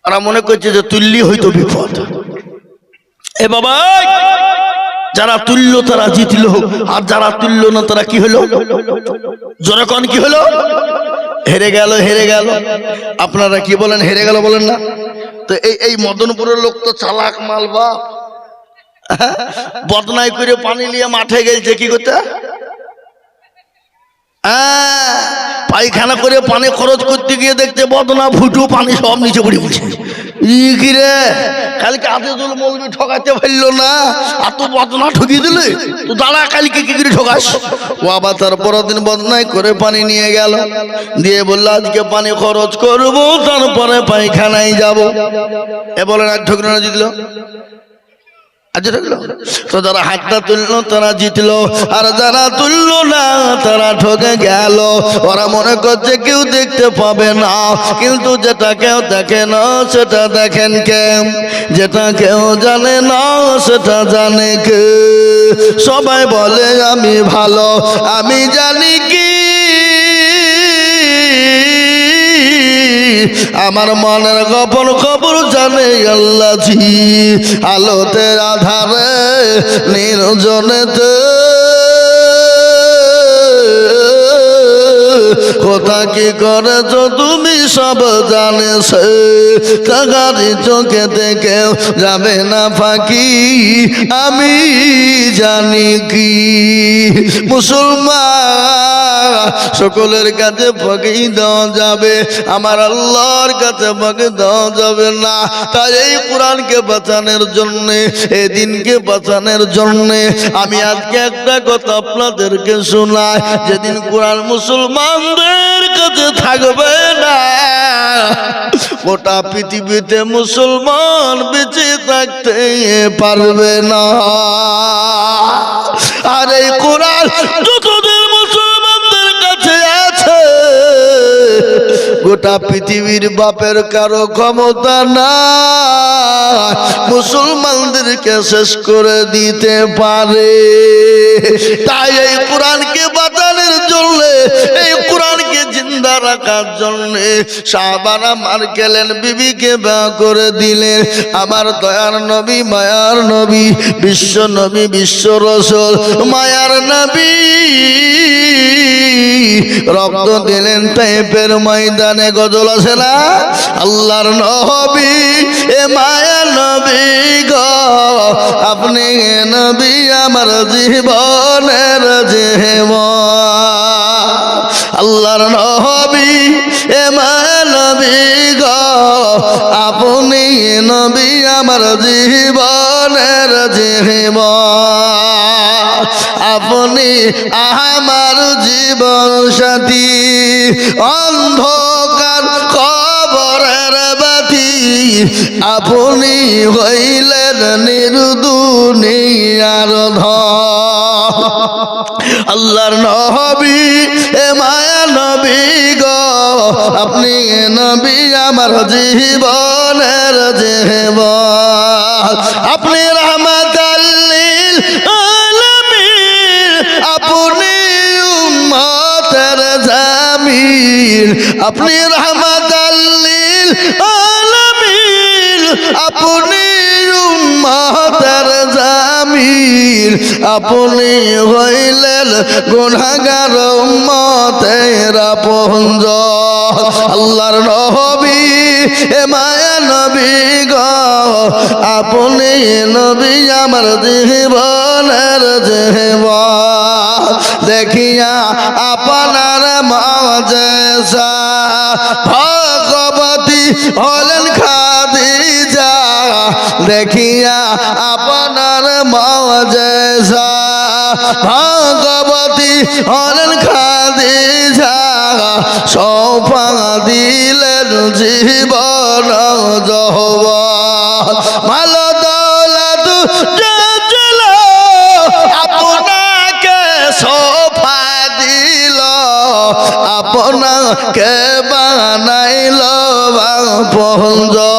আর মনে করছে যে তুললি হয়তো বিপদ। এ বাবা, যারা তুললো তারা জিতলো, আর যারা তুললো না তারা কি হলো? জোরে কোন কি হলো? হেরে গেল, হেরে গেল। আপনারা কি বলেন? হেরে গেল বলেন না? তো এই মদনপুরের লোক তো চালাক মাল বা, বদনাই করে পানি নিয়ে মাঠে গেছে কি করতে? পায়খানা করে পানি খরচ করতে গিয়ে দেখতে বদনা ফুটু পানি সব নিচে পড়ে গেছে। কি রে, কালকে আদেজুল মৌলবি ঠকাতে পারলো না, আর তো বদনা ঠকিয়ে দিলে তো দাঁড়া, কালকে কি করে ঠকাস? ও আবার তারপর দিন বদনাই করে পানি নিয়ে গেল, দিয়ে বললো আজকে পানি খরচ করবো, তারপরে পায়খানায় যাব। এ বলেন এক ঠকনা জিতল। আজ রাখলো তো যারা হাতটা তুললো তারা জিতলো, আর যারা তুললো না তারা ঠকে গেল। ওরা মনে করছে কেউ দেখতে পাবে না, কিন্তু যেটা কেউ দেখে না সেটা দেখেন কে, যেটা কেউ জানে না সেটা জানে কে। সবাই বলে আমি ভালো, আমি জানি কি আমার মনের গোপন খবর জানে আল্লাহ জি। আলোতে আধারে নির্জনেতে কোথা কি করেছো তুমি সব জানেছ, তাগারি চোখে দেখেও যাবে না ফাঁকি, আমি জানি কি। মুসলমান সকলের কাছে ফাঁকি দেওয়া যাবে, আমার আল্লাহর কাছে ফাঁকি দেওয়া যাবে না। তাই এই কোরআনকে বাঁচানোর জন্যে, এই দিনকে বাঁচানোর জন্যে আমি আজকে একটা কথা আপনাদেরকে শোনাই। যেদিন কোরআন মুসলমানদের কাছে থাকবে না, গোটা পৃথিবীতে মুসলমান বেঁচে থাকতে পারবে না। আর এই কোরআন যতদিন মুসলমানদের কাছে আছে, গোটা পৃথিবীর বাপের কারো ক্ষমতা না মুসলমানদেরকে শেষ করে দিতে পারে। তাই এই কোরআনকে বাঁচানোর জন্য, এই কোরআনকে জিন্দা রাখার জন্য সাহাবারা মার গেলেন, বিবিকে বিয়ে করে দিলেন। আমার দয়ার নবী, মায়ার নবী, বিশ্ব নবী, বিশ্ব রাসূল, মায়ার নবী রক্ত দিলেন তাইফের ময়দানে। গজল আছে না, আল্লাহর নবী এ মায়ার নবী গো, আপনি নবী আমার জীবনের জীবন। আল্লাহর নবী এ মায়ার নবী গো, আপনি নবী আমার জীবনের জীবন। আপনি আমার জীবন সাথী, অন্ধকার কবরের বাতি, আপনি হইলেন নির্দুনিয়ার ধন। আল্লাহর নবী এ মায়া নবী গো, আপনি নবী আমার জীবনের জীবন। আপনি রাহমাতাল লিল আলামিন, আপনি উম্মতের জামিল। আপনি রাহমাতাল লিল আলামিন, আপনি উম্মতের জামিল। আপনি হইলেন গুনাহগার উম্মতের আপনজন। আল্লাহর নবী এ মায়া নবী গো, আপনি নবী আমার জীবনের জীবন। দেখিয়া আপনার মুআজিজা, ভগবতী হলেন খাদিজা। দেখিয়া আপনার মুআজিজা, ভগবতী হলেন খাদিজা। সৌফা দিলেন জীবন যৌবন। ভালো দৌলত ছিল আপনাকে সৌফা দিল, আপনাকে বানাইল আপনজন।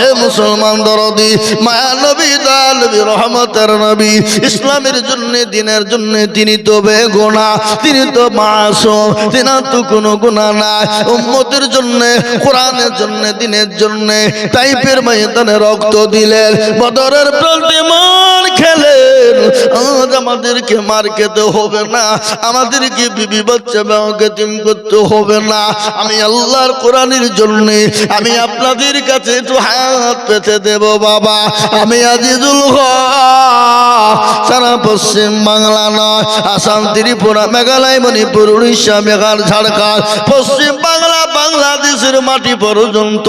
এ মুসলমান দরদি মায়া নবী, দয়াল নবী, রহমতের নবী, ইসলামের জন্য, দিনের জন্য তিনি তো বেগুনাহ, তিনি তো মাসুম, তিনি তো কোনো গুনাহ নাই। উম্মতের জন্য, কোরআনের জন্য, দিনের জন্য তাইফের ময়দানে রক্ত দিলেন, বদরের প্রান্তে মার খেলেন। আজ আমাদেরকে মার খেতে হবে না, আমাদেরকে বিবি বাচ্চা বেয়াতিম করতে হবে না। আমি আল্লাহর কোরআনের জন্য আমি আপনাদের কাছে একটু হাত পেতে দেব বাবা। আমি আজিজুল হক, সারা পশ্চিম বাংলা নয়, আসাম, ত্রিপুরা, মেঘালয়, মণিপুর, উড়িষ্যা, বিহার, ঝাড়খণ্ড, পশ্চিম বাংলা, বাংলাদেশের মাটি পর্যন্ত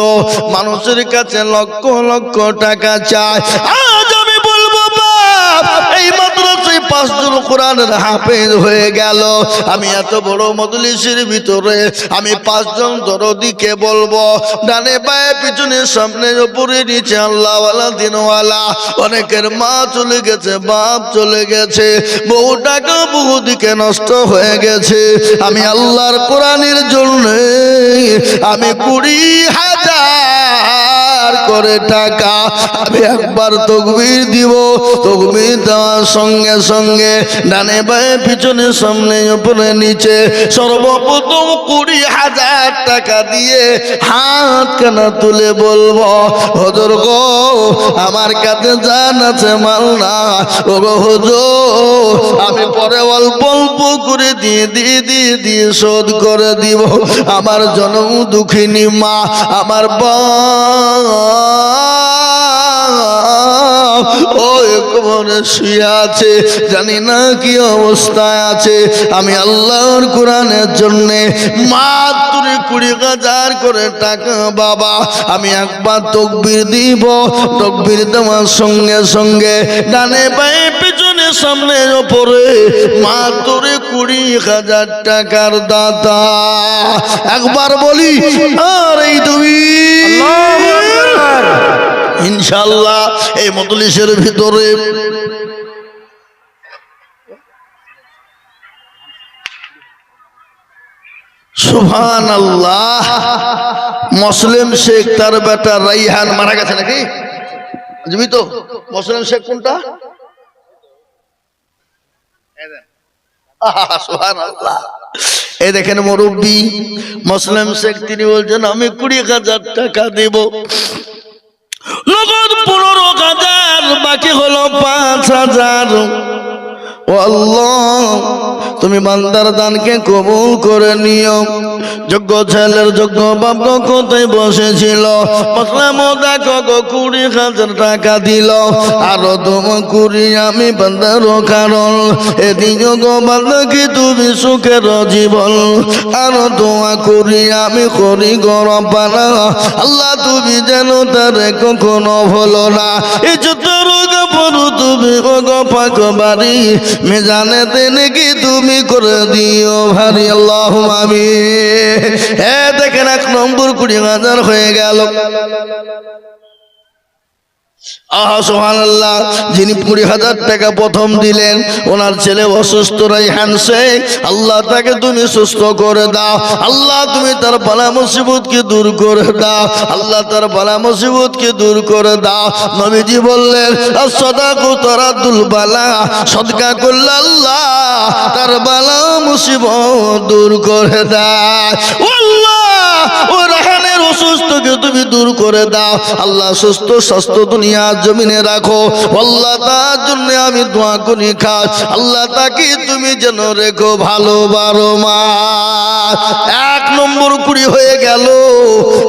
মানুষের কাছে লক্ষ লক্ষ টাকা চায়। আজ আমি বলবো বাপ, এই মাদ্রাসায় 5 জন কোরআন কোরআনের হাফেজ হয়ে গেল। আমি এত বড় মজলিসের ভিতরে আমি 5 জন দরদিকে বলবো, ডানে বায়ে পিছনে সামনে উপরে নিচে, আল্লাহওয়ালা দিনওয়ালা। অনেকের মা চলে গেছে, বাপ চলে গেছে, বহু টাকা বহু দিকে নষ্ট হয়ে গেছে। আমি আল্লাহর কোরআনের জন্য আমি 20,000 করে টাকা আমি একবার তাকবীর দিব। তাকবীর দেওয়ার সঙ্গে সঙ্গে ডানে বায়ে পিছনে সামনে উপরে নিচে সর্বপ্রথম 20,000 টাকা দিয়ে হাত কানা তুলে বলবো, হুজুর গো আমার কাছে জান আছে মাল না, ও গো হুজুর আমি পরে অল্প অল্প করে দিয়ে শোধ করে দিব। আমার জনম দুঃখিনী মা, আমার কবরে শুয়ে আছে, জানি না কি অবস্থায় আছে। আমি আল্লাহর কোরআনের জন্য মাত্র 20,000 করে টাকা বাবা আমি একবার তাকবীর দিব। তাকবীর দেওয়ার সঙ্গে সঙ্গে ডানে বায়ে পিছনে সামনে উপরে মাত্র 20,000 টাকার দাতা। একবার বলি আর এই তুমি ইনশাআল্লাহ এই মজলিসের ভিতরে সুবহানাল্লাহ মুসলিম শেখ তার বেটা রাইহান মারা গেছে নাকি? জীবিত? মুসলিম শেখ কোনটা? সুবহানাল্লাহ। এই দেখেন মুরব্বি মুসলিম শেখ, তিনি বলছেন আমি 20,000 টাকা দেব। নগদ 15,000, বাকি হলো 5,000। ও আল্লাহ তুমি বান্দার দানকে কবুল করে নিও। যোগ্য ছেলের যোগ্য বাপ কোথায় বসেছিল, দেখো 20,000 টাকা দিল। আরো তোমার 20 আমি বান্দার কারণ এদিকে গো বান্দা কি তুমি সুখের জীবন। আরো তোমার 20 আমি করি গরম পানা, আল্লাহ তুমি যেন তার কখনো হলো না। এই যতর পড়ু তুমি গো পাক বাড়ি মেজানে দেনে কি তুমি করে দিও ভারী আল্লাহ আমিন। দেখেন 1 নম্বর 20,000 হয়ে গেল। আহা সুবহানাল্লাহ। যিনি 20,000 টাকা প্রথম দিলেন ওনার ছেলে অসুস্থ রাইহান শেখ, আল্লাহ তাকে তুমি সুস্থ করে দাও। আল্লাহ তুমি তার বালা মুসিবতকে দূর করে দাও। আল্লাহ তার বালা মুসিবতকে দূর করে দাও। নবীজি বললেন as-সাদাকু তারাদুল বালা, সদকা করলে আল্লাহ তার বালা মুসিবত দূর করে দেয়। আল্লাহ ও রাহানের অসুস্থকে তুমি দূর করে দাও। আল্লাহ সুস্থ স্বাস্থ্য দুনিয়া জমিনে রাখো। আল্লাহ তার জন্য আমি দোয়া করি খাস, আল্লাহ তাকে তুমি যেন রেখো ভালো 12 মাস। 1 নম্বর 20 হয়ে গেল।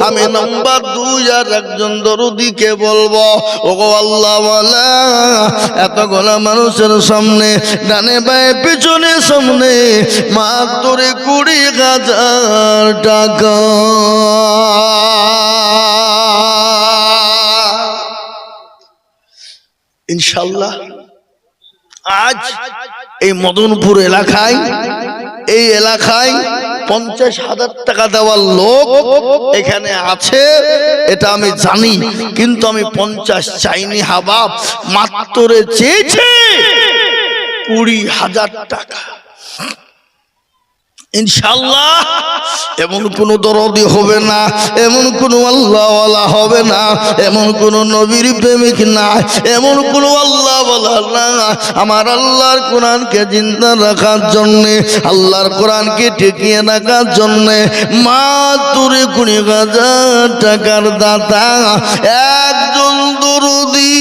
আমি নাম্বার 2 আর একজন দরদিকে বলবো, ওগো আল্লাহ ওয়ালা এতগুলা মানুষের সামনে ডানে বায়ে পিছনে সামনে মাত্র 20,000 টাকা ইনশাআল্লাহ আজ এই মদনপুর এলাকায় 50,000 টাকা দেওয়ার লোক এখানে আছে, এটা আমি জানি। কিন্তু আমি 50 চাইনি হাবাব, মাত্র চেয়েছে 20,000 টাকা। ইনশাআল্লাহ এমন কোন দরদি হবে না, এমন কোন আল্লাহওয়ালা হবে না, এমন কোন নবীর প্রেমিক না, এমন কোন আল্লাহওয়ালা না। আমার আল্লাহর কোরআনকে জিন্দা রাখার জন্য, আল্লাহর কোরআনকে টিকিয়ে রাখার জন্য মাত্র 20,000 টাকার দাতা একজন দরদি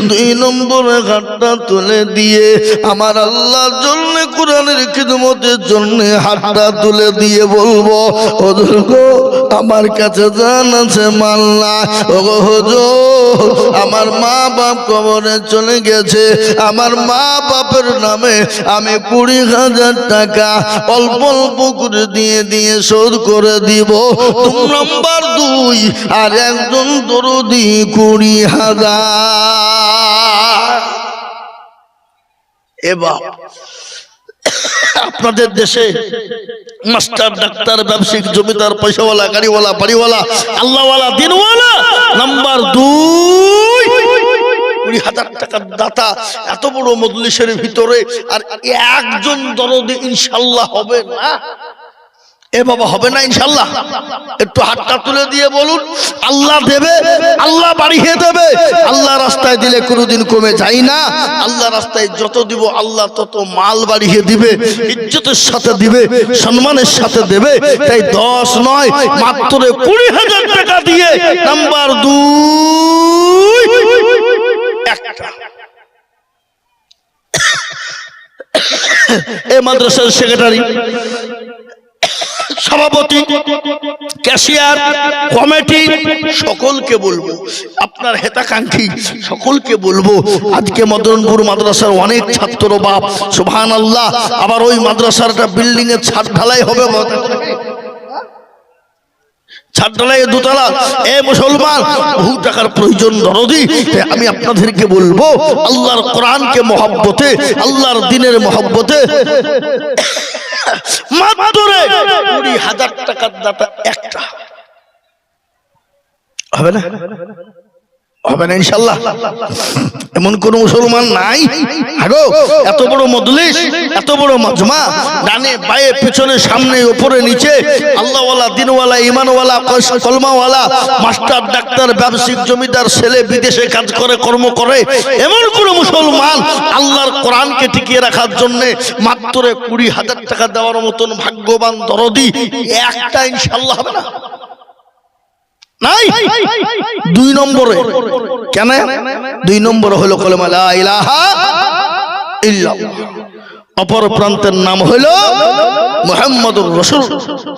2 নম্বরে হাতটা তুলে দিয়ে আমার আল্লাহর জন্য কোরআনের খিদমতের জন্য হাতটা তুলে দিয়ে বলবো, হুজুর গো আমার কাছে জান আছে মাল না। ওগো হুজুর আমার মা বাপ কবরে চলে গেছে, আমার মা বাপের নামে আমি 20,000 টাকা অল্প অল্প করে দিয়ে শোধ করে দিব। 2 নম্বর 2 আর একজন দরদি 20,000। এবার আপনাদের দেশে মাস্টার, ডাক্তার, ব্যবসায়িক, জমিদার, পয়সাওয়ালা, গাড়িওয়ালা, বাড়িওয়ালা, আল্লাহওয়ালা, দিনওয়ালা, নাম্বার 2 20,000 টাকার দাতা এত বড় মজলিসের ভিতরে আর একজন দরদি ইনশাআল্লাহ হবে না? এ বাবা হবে না ইনশাআল্লাহ? একটু হাতটা তুলে দিয়ে বলুন আল্লাহ দেবে, আল্লাহ বাড়িয়ে দেবে। আল্লাহ রাস্তায় দিলে কোনোদিন কমে যায় না। আল্লাহ রাস্তায় যত দিব আল্লাহ তত মাল বাড়িয়ে দিবে, ইজ্জতের সাথে দিবে, সম্মানের সাথে দেবে। তাই 10 নয় মাত্র 20,000 টাকা দিয়ে নাম্বার 2 একটা এই মাদ্রাসার সেক্রেটারি, সভাপতি, ক্যাশিয়ার, কমিটি সকলকে বলবো, আপনার হেতাকাঙ্ক্ষী সকলকে বলবো, আজকে মদনপুর মাদ্রাসার অনেক ছাত্র বাপ সুবহানাল্লাহ, আবার ওই মাদ্রাসারটা বিল্ডিং এর ছাদ ঢালাই হবে, ছাদ ঢালাই 2 তলা। এ মুসলমান, বহু টাকার প্রয়োজন দরদি। আমি আপনাদেরকে বলবো আল্লাহর কোরআনকে মহব্বতে, আল্লাহর দ্বীনের মহব্বতে মাত্র 20,000 টাকার দাতা একটা হবে না? হবে না ইনশাআল্লাহ? এমন কোন মুসলমান নাই? আগো এত বড় মজলিস, এত বড় মাজমা, ডানে বায়ে পিছনে সামনে উপরে নিচে আল্লাহওয়ালা, দিনওয়ালা, ঈমানওয়ালা, কলমাওয়ালা, মাস্টার, ডাক্তার, ব্যবসায়িক, জমিদার, ছেলে বিদেশে কাজ করে, কর্ম করে, এমন কোন মুসলমান আল্লাহর কোরআনকে টিকিয়ে রাখার জন্য মাত্র 20,000 টাকা দেওয়ার মতন ভাগ্যবান দরদি একটা ইনশাআল্লাহ হবে না? নাই। 2 নম্বরে কেন? 2 নম্বরে হলো কলেমা লা ইলাহা ইল্লাল্লাহ, অপর প্রান্তের নাম হলো মুহাম্মাদুর রাসূল।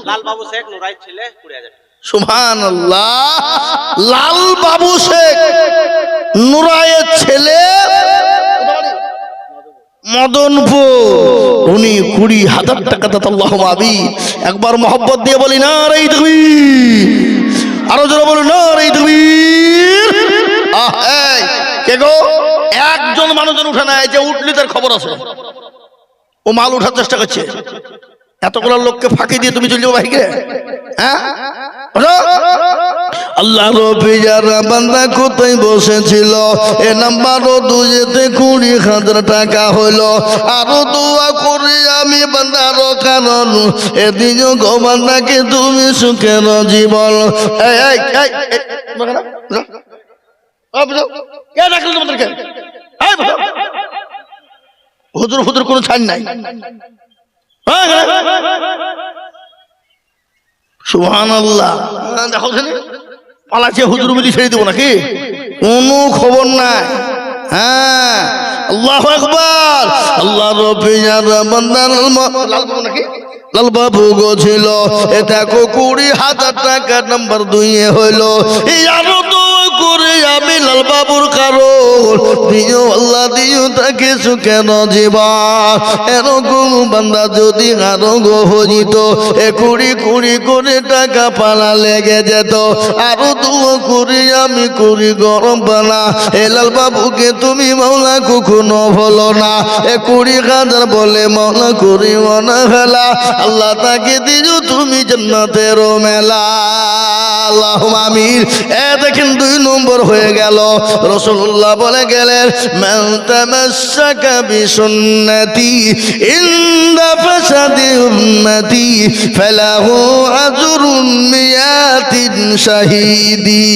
লাল বাবু শেখ নুরাইত ছেলে 20,000। সুবহানাল্লাহ, লাল বাবু শেখ নুরাইত ছেলে মদনপুর, উনি 20,000 টাকা দাতা। আল্লাহুম্মা আমিন। একবার মোহাব্বত দিয়ে বলি নারে তাকবীর, আরো জোরে বলুন নারে তাকবীর। এই কে গো? একজন মানুষজন উঠে না, যে উঠলি তার খবর আছে, ও মাল উঠার চেষ্টা করছে। এতগুলো লোককে ফাঁকি দিয়ে তুমি চলে যাও ভাইকে? হ্যাঁ, আল্লাহ রবিজারা বান্দা কোথায় বসেছিল? এ নাম্বার 2-তে 20,000 টাকা হলো। আরো দোয়া করি আমি বান্দার কারণ এদিন গো বান্দাকে তুমি সুখের জীবন। হুজুর হুজুর কোনো ছাড় নাই। সুবহানাল্লাহ, দেখো পালাচ্ছে হুজুর বলি ছেড়ে দেবো নাকি? কোনো খবর নাই। হ্যাঁ, আল্লাহু আকবার। আল্লাহ রবিজার বান্দার নাকি লাল বাবু গো ছিল, এটা 20,000 টাকা নাম্বার 2 হইলো। আরো তো করে আমি লাল বাবুর কারণ দিও আল্লাহ দিও তাকে সুখের জীবন। এরকম বান্দা যদি আরো গো হইত, 20 করে টাকা পালা লেগে যেত। আরো দোয়া করি আমি করি গরম পালা, এ লাল বাবুকে তুমি মাওলা কখনো ভুলো না। 20,000 বলে মাওলা করি মনা ফেলা, আল্লাহ তাকে দিও তুমি জান্নাতের মেলা। আল্লাহুম্মা আমিন। দেখেন 2 নম্বর হয়ে গেল। রাসূলুল্লাহ বলে গেলেন মান তামাসসাকা বিসুন্নতি ইনদা ফাসাদি উম্মতি ফালাহু আজরুন মিয়াতিন শাহীদি।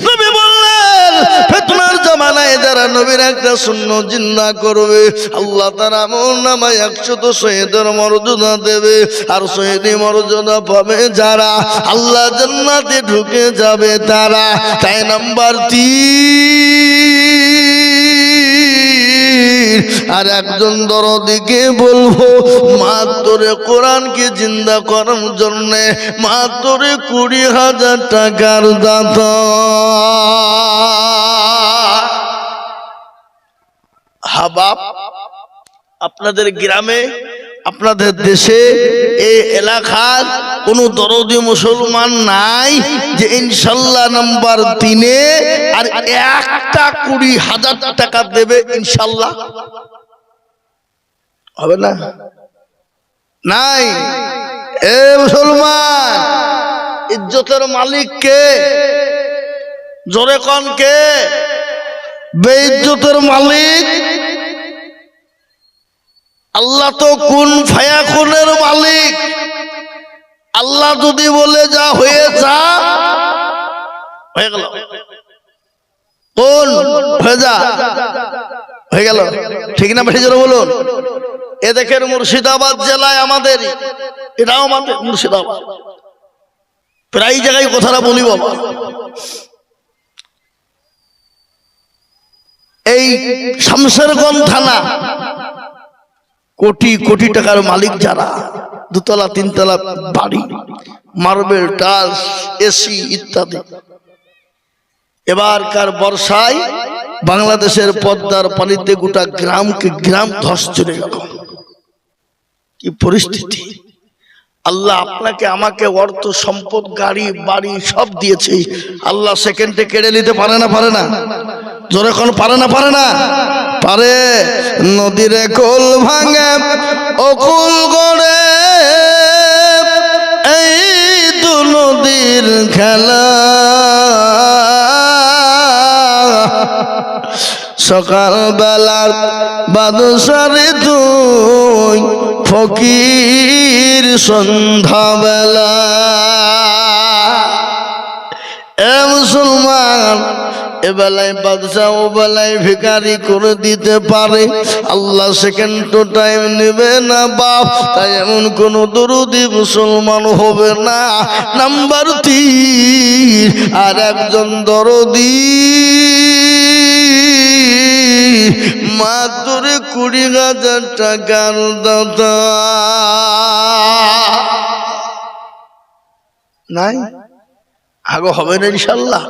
নবী বললেন ফিতনার জামানায় যারা নবীর একটা সুন্নাত জিন্দা করবে, আল্লাহ তার আমলনামায় 100 শহীদের মর্যাদা দেবে। আর শহীদি মর্যাদা পাবে যারা, আল্লাহ জান্নাতে ঢুকে যাবে তারা। তাই নাম্বার 3 আর একজন দরদিকে বলবো মাত্র কোরআনকে জিন্দা করার জন্য মাত্র 20,000 টাকার দাতা। হাবাব, আপনাদের গ্রামে, আপনাদের দেশে, এই এলাকার কোন দরদি মুসলমান নাই যে ইনশাল্লাহ নাম্বার 3 আর একটা 20,000 টাকা দেবে ইনশাল্লাহ? হবে না? নাই। এ মুসলমান, ইজ্জতের মালিক কে? জোরে কোন কে? বেইজ্জতের মালিক আল্লাহ। তো কুন ফায়াকুনের মালিক। আল্লাহ যদি বলে যা হয়ে যা, হয়ে গেল। কোন হয়ে যা, হয়ে গেল। ঠিক না ভাই? জোরে বলুন। এ দেখেন মুর্শিদাবাদ জেলায় আমাদের, এটাও আমাদের মুর্শিদাবাদ, প্রায় জায়গায় কথাটা বলি বাবা। এই শামশেরগঞ্জ থানা কোটি কোটি টাকার মালিক যারা, দুতলা তিনতলা বাড়ি, মার্বেল, টাইলস, এসি ইত্যাদি, এবারকার বর্ষায় বাংলাদেশের পদ্মার পানিতে গোটা গ্রামকে গ্রাম ধস চলে গেল। কি পরিস্থিতি! আল্লাহ আপনাকে আমাকে অর্থ সম্পদ, গাড়ি বাড়ি সব দিয়েছে। আল্লাহ সেকেন্ডে কেড়ে নিতে পারে না? পারে না? জোরে কোন পারে না? পারে না? পারে। নদীর কোল ভাঙে অকুল গড়ে, এই তো নদীর খেলা। সকাল বেলার বাদশারে তুই ফকির সন্ধ্যা বেলা। এ মুসলমান, এ বেলায় বাদশা ও বেলায় ভিখারি করে দিতে পারে। আল্লাহ সেকেন্ড তো টাইম নেবে না বাপ। তাই এমন কোন দরুদি মুসলমান হবে না। নাম্বার 3, আর একজন দরদি মাত্র 20,000 টাকার দাদা নাই। আগে হবে না ইনশাল্লাহ।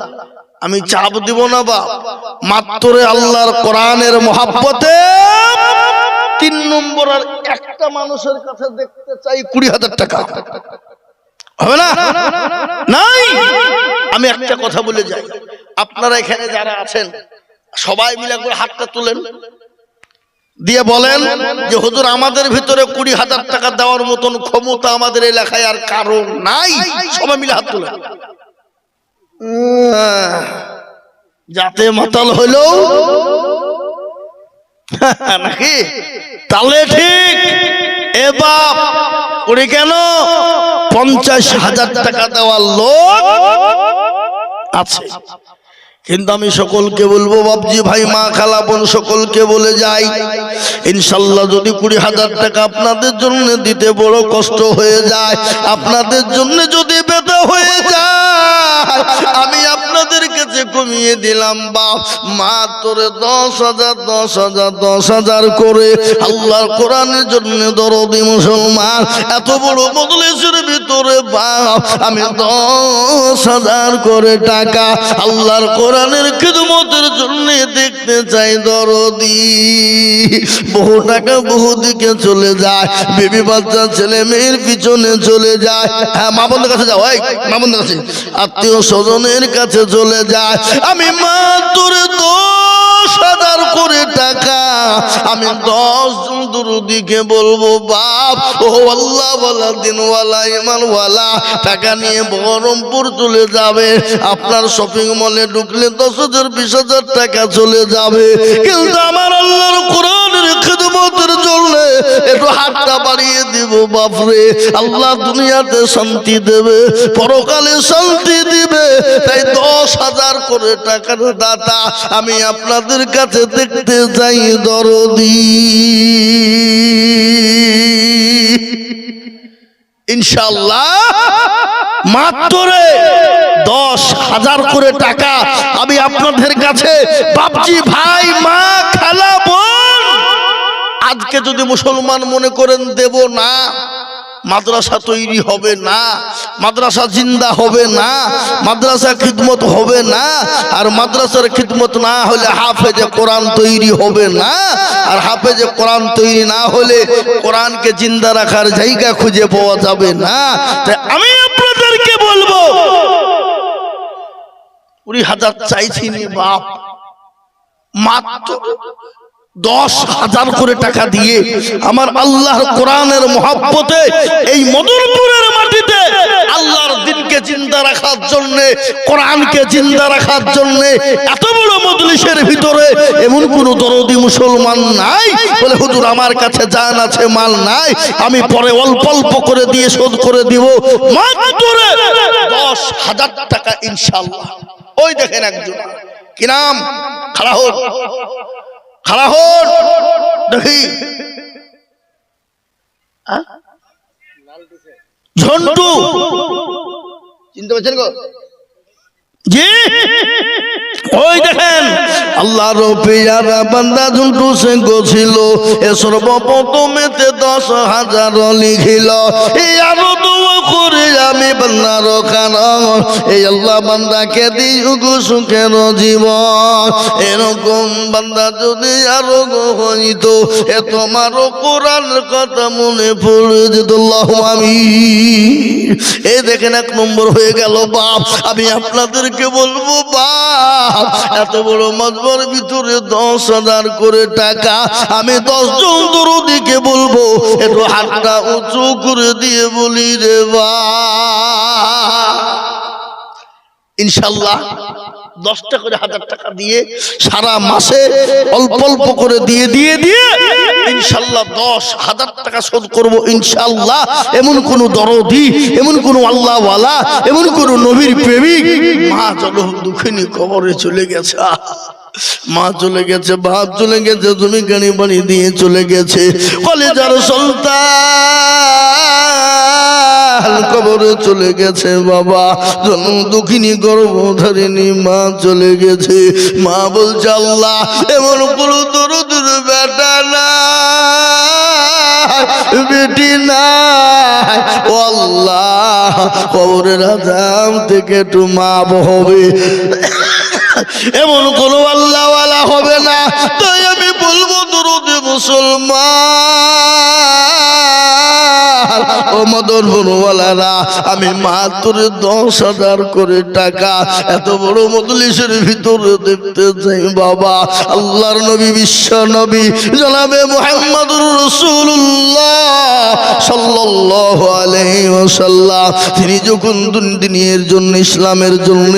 আমি চাপ দিব না বাপ। মাত্র আল্লাহর কোরআনের মহাব্বতে 3 নম্বর আর একটা মানুষের কাছে দেখতে চাই 20,000 টাকা। হবে না? নাই। আমি একটা কথা বলে যাই, আপনারা এখানে যারা আছেন সবাই মিলে করে হাতটা তুলেন, দিয়ে বলেন যে হুজুর আমাদের ভিতরে 20,000 টাকা দেওয়ার মতন ক্ষমতা আমাদের এলাকায় আর কারো নাই। সবাই মিলে হাত তুলেন। যাতে মাতাল হইল নাকি? তাহলে ঠিক। এ বাপ করি কেন? 50,000 টাকা দেওয়ার লোক আছে। কিন্তু আমি সকলকে বলবো বাপজি ভাই মা খালা বোন সকলকে বলে যাই, ইনশাল্লাহ যদি 20,000 টাকা আপনাদের জন্য দিতে বড় কষ্ট হয়ে যায়, আপনাদের জন্য যদি বেদা হয়ে যায়, আমি আপনাদের কাছে কমিয়ে দিলাম বাপ মাত্র 10,000 10,000 10,000 করে আল্লাহর কোরআনের জন্য দরদি মুসলমান। এত বড় মজলিসের ভিতরে বাপ আমি 10,000 করে টাকা আল্লাহর কোরআনের খিদমতের জন্য দেখতে চাই দরদি। বহু টাকা বহু দিকে চলে যায়, বেবি বাচ্চা ছেলে মেয়ের পিছনে চলে যায়। হ্যাঁ, মা বোনদের কাছে যাও, এই মা বোনদের কাছে, আত্মীয় স্বজনের কাছে চলে যায়। আমি মাত্র 10,000 করে টাকা আমি 10 জন দরদিকে বলবো বাপ ও আল্লাহ ওয়ালা দিনওয়ালা ইমানওয়ালা টাকা নিয়ে বহরমপুর চলে যাবে। আপনার শপিং মলে ঢুকলে 10,000 20,000 টাকা চলে যাবে, কিন্তু আমার আল্লাহর কোরআনের খিদমতের জন্য একটু হাতটা বাড়িয়ে দিব বাপরে। আল্লাহ দুনিয়াতে শান্তি দেবে, পরকালে শান্তি দিবে। তাই 10,000 করে টাকার দাতা আমি আপনাদের কাছে দেখতে যাই দরদি। ইনশাআল্লাহ মাত্র 10,000 করে টাকা আমি আপনাদের কাছে বাপজি ভাই মা খালা বোন, আজকে যদি মুসলমান মনে করেন দেব না, মাদ্রাসা তৈরি হবে না, মাদ্রাসা জিন্দা হবে না, মাদ্রাসা খিদমত হবে না। আর মাদ্রাসার খিদমত না হলে হাফেজে কোরআন তৈরি হবে না, আর হাফেজে কোরআন তৈরি না হলে কোরআনকে জিন্দা রাখার জায়গা খুঁজে পাওয়া যাবে না। তাই আমি আপনাদেরকে বলবো 20,000 চাইছি নি বাপ, মাত্র 10,000 করে টাকা দিয়ে আমার আল্লাহর কোরআনের মহব্বতে এই মদনপুরের মাটিতে আল্লাহর দ্বীনকে জিন্দা রাখার জন্য, কোরআনকে জিন্দা রাখার জন্য এত বড় মজলিসের ভিতরে এমন কোন দরদি মুসলমান নাই বলে হুজুর আমার কাছে জান আছে, মাল নাই, আমি পরে অল্প অল্প করে দিয়ে শোধ করে দিব। মাত্র 10,000 টাকা ইনশাআল্লাহ। ওই দেখেন একজন, কি নাম? খাড়া হোক, খাড়া হোক দেখি, ঝন্টু, চিনতে পারছেন গো? জি, ওই দেখেন আল্লাহর পেয়ারা বান্দা ঝন্টু সিং ছিল, এ সর্বপ্রথমেতে 10,000 লিখিল, এই আরো দোয়া করে আমি বান্দার কারণ এই আল্লাহ বান্দাকে দিউক সুখের জীবন। এরকম বান্দা যদি আরো হইত, এ তোমারও কোরআন কথা মনে পড়ে যেত। আল্লাহুম্মা আমিন। এই দেখেন 1 নম্বর হয়ে গেল বাপ। আমি আপনাদেরকে বলবো বাপ, এত বড় মজবর ভিতরে 10,000 করে টাকা, আমি 10 জন দরদিকে বলবো একটু হাতটা উঁচু করে দিয়ে বলি রে বাপ, ইনশাআল্লাহ 10টা করে 1,000 টাকা দিয়ে সারা মাসে অল্প অল্প করে দিয়ে দিয়ে দিয়ে ইনশাআল্লাহ 10,000 টাকা শোধ করব ইনশাআল্লাহ। এমন কোন দরদি, এমন কোন আল্লাহওয়ালা, এমন কোন নবীর প্রেমিক মা চলো দুঃখিনী কবরে চলে গেছে, মা চলে গেছে, বাপ চলে গেছে, তুমি গাড়ি বাড়ি দিয়ে চলে গেছে, কলেজার সন্তান কবরে চলে গেছে, বাবা জন্ম দুঃখিনী গর্ভধারিণী মা চলে গেছে। মা বলছে আল্লাহ এমন কোন দরদের বেটা না, বেটি নাই, ও আল্লাহ কবরের আযাব থেকে একটু মাপ হবে, এমন কোন আল্লাহওয়ালা হবে না। তাই আমি বলবো দরদে মুসলমান ও মদনপুরওয়ালারা, আমি মাত্র 10,000 করে টাকা এত বড় মজলিসের ভিতরে দেখতে চাই বাবা। আল্লাহর নবী, বিশ্ব নবী জনাবে মুহাম্মদুর রাসূলুল্লাহ সাল্লাল্লাহু আলাইহি ওয়াসাল্লাম, তিনি যখন দুনিয়ার জন্য, ইসলামের জন্য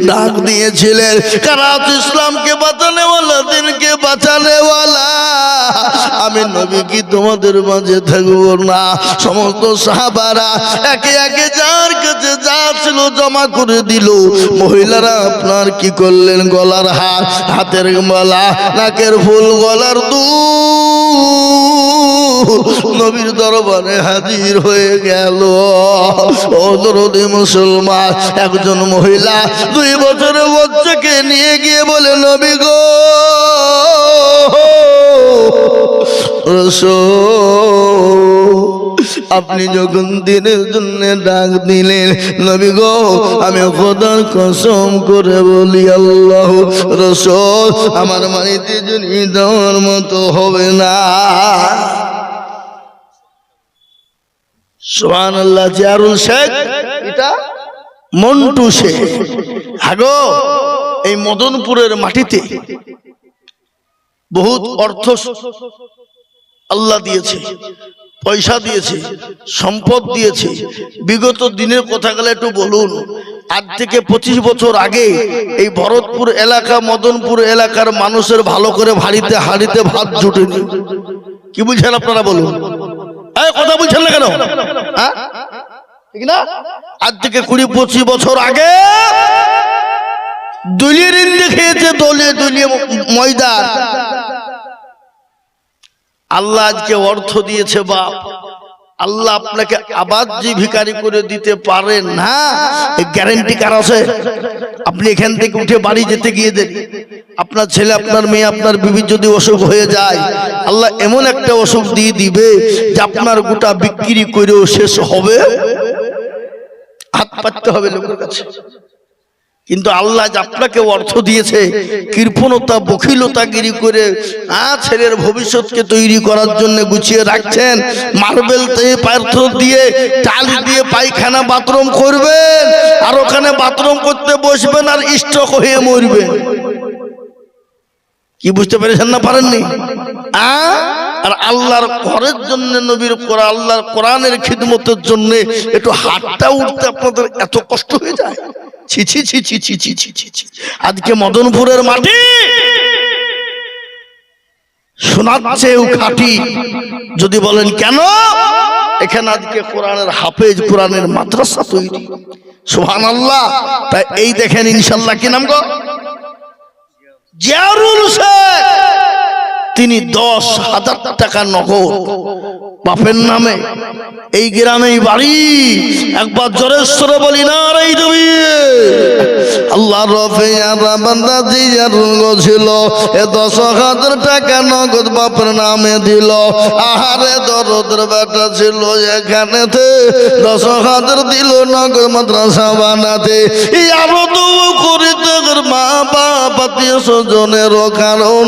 ডাক দিয়েছিলেন, কারা ইসলামকে বাঁচানেওয়ালা, দিনকে বাঁচানেওয়ালা, আমি নবী কি তোমাদের মাঝে থাকবো না? সমস্ত সাহাবারা একে একে যার কাছে যা ছিল জমা করে দিল। মহিলারা আপনার কি করলেন? গলার হার, হাতের মালা, নাকের ফুল, গলার দুল নবীর দরবারে হাজির হয়ে গেল। ও দরদি মুসলমান, একজন মহিলা 2 বছরের বাচ্চাকে নিয়ে গিয়ে বলে নবী গো আপনি যখন দিনের জন্য ডাক দিলেন নবী গো, আমি খোদার কসম করে বলি আল্লাহ রাসূল আমার বাড়িতে জনি দেওয়ার মতো হবে না। সুবহানাল্লাহ। জিয়ারুল শেখ, এটা মন্টু শেখ। হাগো এই মদনপুরের মাটিতে বহুত অর্থ আল্লাহ দিয়েছে, পয়সা দিয়েছে, সম্পদ দিয়েছে। বিগত দিনের কথা গেলে একটু বলুন। আজ থেকে 25 বছর আগে এই ভরতপুর এলাকা, মদনপুর এলাকার মানুষের ভালো করে হাড়িতে হাড়িতে ভাত জুটেনি। কি বুঝছেন আপনারা বলুন? কথা বলছেন না কেন? ঠিক না? আজ থেকে 20-25 বছর আগে দলীয় ঋণ খেয়েছে, দলীয় ময়দা। আল্লাহ আজকে অর্থ দিয়েছে বাপ, আল্লাহ আপনাকে আবার যে ভিখারি করে দিতে পারেন না, গ্যারান্টি কার আছে? আপনি এখান থেকে উঠে বাড়ি যেতে গিয়ে দেন, আপনার ছেলে, আপনার মেয়ে, আপনার বিবির যদি অসুখ হয়ে যায়, আল্লাহ এমন একটা অসুখ দিয়ে দিবে যে আপনার গোটা বিক্রি করেও শেষ হবে, হাত পাততে হবে লোকের কাছে। কিন্তু আল্লাহ আপনাকে অর্থ দিয়েছে, কৃপণতা, বখিলতাগিরি করে ছেলের ভবিষ্যৎকে তৈরি করার জন্য গুছিয়ে রাখছেন। মার্বেল পাথর দিয়ে, টালি দিয়ে পায়খানা বাথরুম করবেন, আর ওখানে বাথরুম করতে বসবেন আর স্ট্রোক হয়ে মরবেন। কি বুঝতে পেরেছেন না? পারেননি? আর আল্লাহর ঘরের জন্য, নবীর কোরআন, আল্লাহর কোরআনের খিদমতের জন্য একটু হাতটা উঠতে আপনাদের এত কষ্ট হয়ে যায়? ছি ছি ছি ছি ছি ছি ছি ছি ছি। আজকে মদনপুরের মাটি শোনাচ্ছেও খাঁটি। যদি বলেন কেন, এখানে আজকে কোরআনের হাফেজ, কোরআনের মাদ্রাসা তৈরি। সুবহানাল্লাহ। তাই এই দেখেন ইনশাআল্লাহ, কি নাম গো? জিয়ারুল শেখ। তিনি 10,000 টাকা নগদ বাপের নামে, এই গ্রামেই বাড়ি। একবার জোরে সরে বলি না রে তুমি। আল্লাহ রফিয়ারা বান্দা জিয়ারুল ছিল, এ 10,000 টাকা নগদ বাপের নামে দিল। আহারে দরদের বেটা ছিল এখানেতে, 10,000 দিল নগদ মাদ্রাসা বানাতে। আরো তো করিতে মা বাপ আত্মীয় স্বজনের কারণ,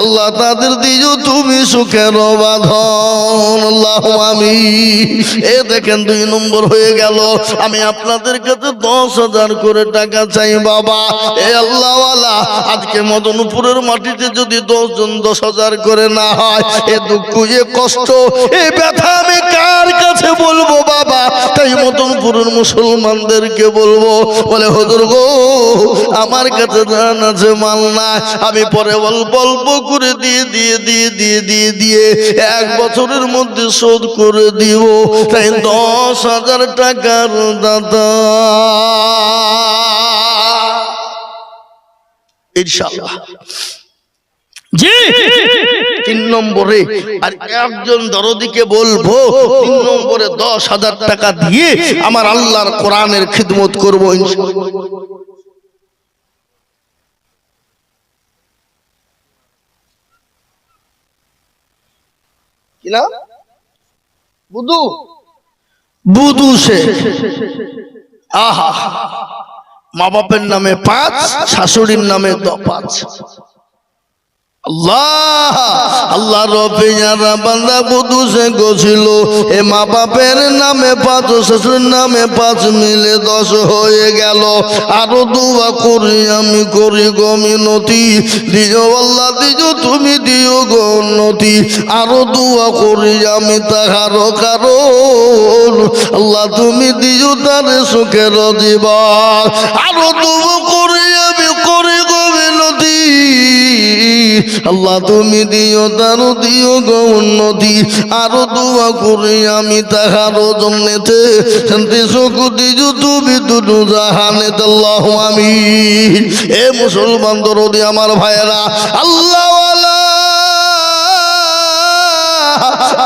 আল্লাহ তাদের দিও তুমি সুখের বাঁধন। আল্লাহ আমিন। এ দেখেন 2 নম্বর হয়ে গেল। আমি আপনাদের কাছে 10,000 করে টাকা চাই বাবা। এ আল্লাহওয়ালা, আজকে মদনপুরের মাটিতে যদি 10 জন 10,000 করে না হয়, এ দুঃখ, এ কষ্ট, এ ব্যথা আমি কার কাছে বলবো বাবা? তাই মদনপুরের মুসলমানদেরকে বলবো, বলে হুজুর গো, আমার কাছে ধান আছে, মাল না, আমি পরে অল্প অল্প করে দিয়ে 1 বছরের মধ্যে শোধ করে দিব। তাই 10,000 টাকার দাদা ইনশাআল্লাহ। জি 3 নম্বরে। আর একজন দরদিকে বলবো 3 নম্বরে 10,000 টাকা দিয়ে আমার আল্লাহর কোরআনের খিদমত করবো ইনশাআল্লাহ। কিনা বুধু বুধু শেখ। আহা, মা বাপের নামে 5, শাশুড়ির নামে 5। আল্লাহ আল্লাহ রফিয়ারা বান্দা বুধু শেখ ছিল, এ মা বাপের নামে 5, শ্বশুরের নামে 5 মিলে 10 হয়ে গেল। আরো দোয়া করি আমি, করি গো মিনতি, দিও আল্লাহ দিও তুমি দিও গো উন্নতি। আরো দোয়া করি আমি তাহার কারণ, আল্লাহ তুমি দিও তার সুখের জীবন। আরো দোয়া করি আমি, করি গো মিনতি, আল্লাহ তুমি দিও তার দিও গো উন্নতি। আরো দোয়া করি আমি তাহারও জন্যতে, শান্তি সুখ দিও তুমি দুটো জাহানেতে। আল্লাহ আমিন। এ মুসলমান দরদি আমার ভাইয়েরা, আল্লাহওয়ালা,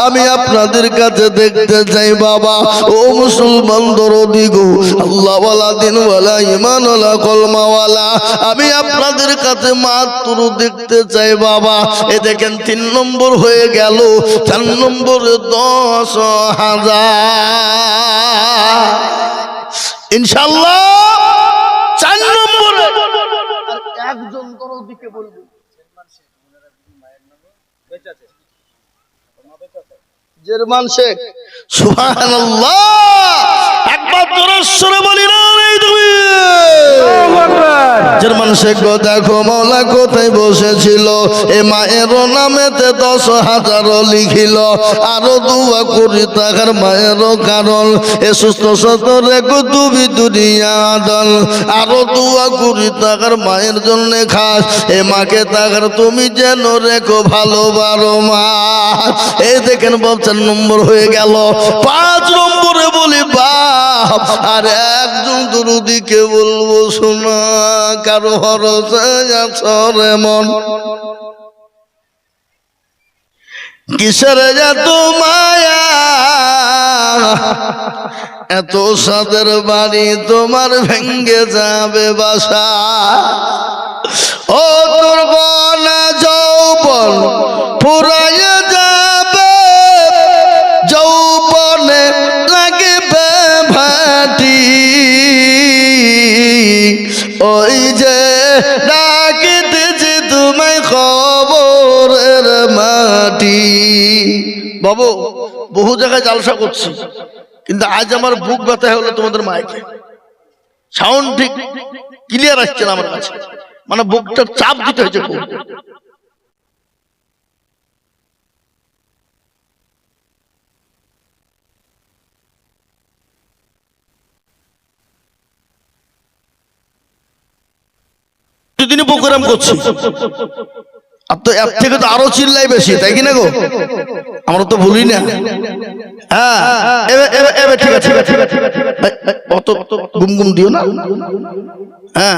আমি আপনাদের কাছে দেখতে চাই বাবা। ও মুসলমান দরদি গো, আল্লাহওয়ালা, দিনওয়ালা, ঈমানওয়ালা, কলমাওয়ালা, আমি আপনাদের কাছে মাত্র দেখতে চাই বাবা। এ দেখেন 3 নম্বর হয়ে গেল। 4 নম্বরে 10,000 ইনশাআল্লাহ। 4 নম্বরে একজন দরদিকে বলবো, জার্মান শেখ। সুবহানাল্লাহ। একবার জোরে সরে বলি না রে তুমি। জার্মান শেখ গো, দেখো মওলা কোথায় বসেছিল, এ মায়ের নামেতে 10,000 লিখিল। আরো দোয়া করি তাহার মায়ের কারণ, এ সুস্থ সত রেখো তুমি দুনিয়া দল। আরো দোয়া করি তাহার মায়ের জন্য খাস, এ মাকে তাহার তুমি যেন রেখো ভালো 12 মাস। এই দেখেন বাপ 4 নম্বর হয়ে গেল। 5 নম্বরে বলি বাপ, আর একজন দরদিকে বলবো, শোনা কারো হরসে আছে মন, কিসের এত মায়া, এত সাদের বাড়ি তোমার ভেঙ্গে যাবে বাসা। ও তোর বনা যৌবন ফুরাইয়া যাবে, যৌবনে লাগবে ভাটি, ওই যে ডাকিতেছে তোমায় খবরের মাটি। বাবু, বহু জায়গায় জালসা করছি, কিন্তু আজ আমার বুক ব্যথা হলো তোমাদের মাইকে। সাউন্ড ঠিক ক্লিয়ার আসছে না আমার কাছে, মানে বুকটা চাপ দিতে হয়েছে খুব। প্রতিদিনই প্রোগ্রাম করছি, আর তো এর থেকে তো আরো চিল্লাই বেশি, তাই কিনা গো? আমরা তো ভুলি না। হ্যাঁ, এবার ঠিক আছে, অত গুম গুম দিও না। হ্যাঁ,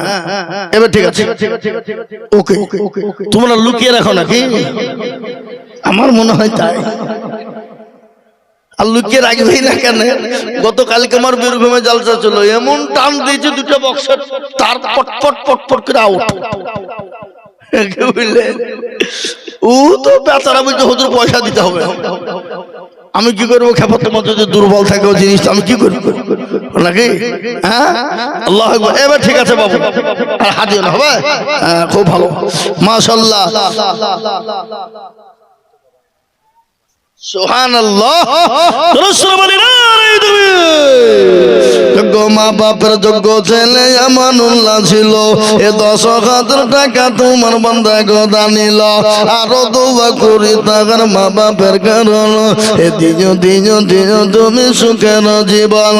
এবার ঠিক আছে, ওকে। তোমরা লুকিয়ে রাখো নাকি? আমার মনে হয় তাই। আর লুকিয়ে রাখবেই না কেন? গতকালকে আমার বীরভূমে জালসা ছিল, এমন টান দিয়েছে দুটো বক্সের তার পটপট পটপট করে আউট। ও তো বেচারা বলছে হুজুর পয়সা দিতে হবে। আমি কি করবো? খেপার মধ্যে যে দুর্বল থাকে ওই জিনিসটা আমি কি করবো নাকি? হ্যাঁ, আল্লাহ আকবার। এবার ঠিক আছে বাবু, আর হাজির হবে। হ্যাঁ, খুব ভালো, মাশাআল্লাহ, সুবহানাল্লাহ। যোগ্য মা বাপের যোগ্য ছেলে আমানুল্লাহ ছিল, এ 10,000 টাকা তোমার বান্দা গদা নিল। আরো দোয়া করি তার মা বাপের কারণ, এ দিও দিও দিও তুমি সুখের জীবন।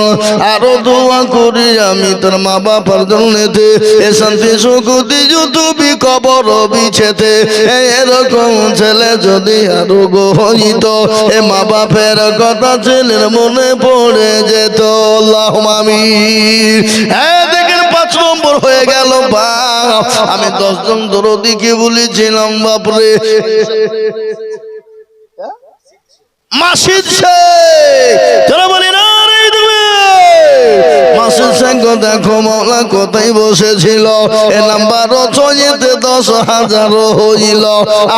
আরো দোয়া করি আমি তোর মা বাবার জন্য, এ শান্তি সুখ দিও তুমি কবর বিছেতে। এরকম ছেলে যদি আরো গো হইত, এ মা বাপের কথা ছেলের মনে পড়ে যেত। আল্লাহুম্মা আমিন। দেখেন 5 নম্বর হয়ে গেল বাপ। আমি 10 জন দরদিকে বলেছিলাম বাপরে, মাসিদ শেখ বলি না রে তুমি, মাসিদ শেখ দেখো মৌলা কোথায় বসেছিল। এ নাম্বার 6-তে 10,000 হইল।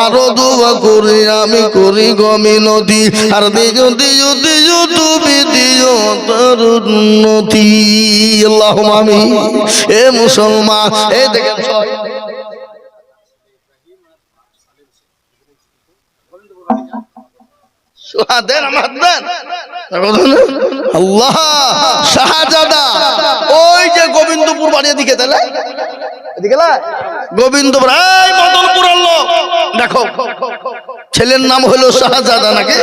আরো দোয়া করি আমি করি গো মিনতি, আর দিও দিও দিও তুমি দিও তার উন্নতি। আল্লাহুম্মা আমিন। এ মুসলমান, এই দেখেন আল্লাহ শাহজাদা, ওই যে গোবিন্দপুর বাড়ি দিকে, তাহলে গোবিন্দপুর, এই মদনপুর আল্লাহ। দেখো ছেলের নাম হলো শাহজাদা নাকি?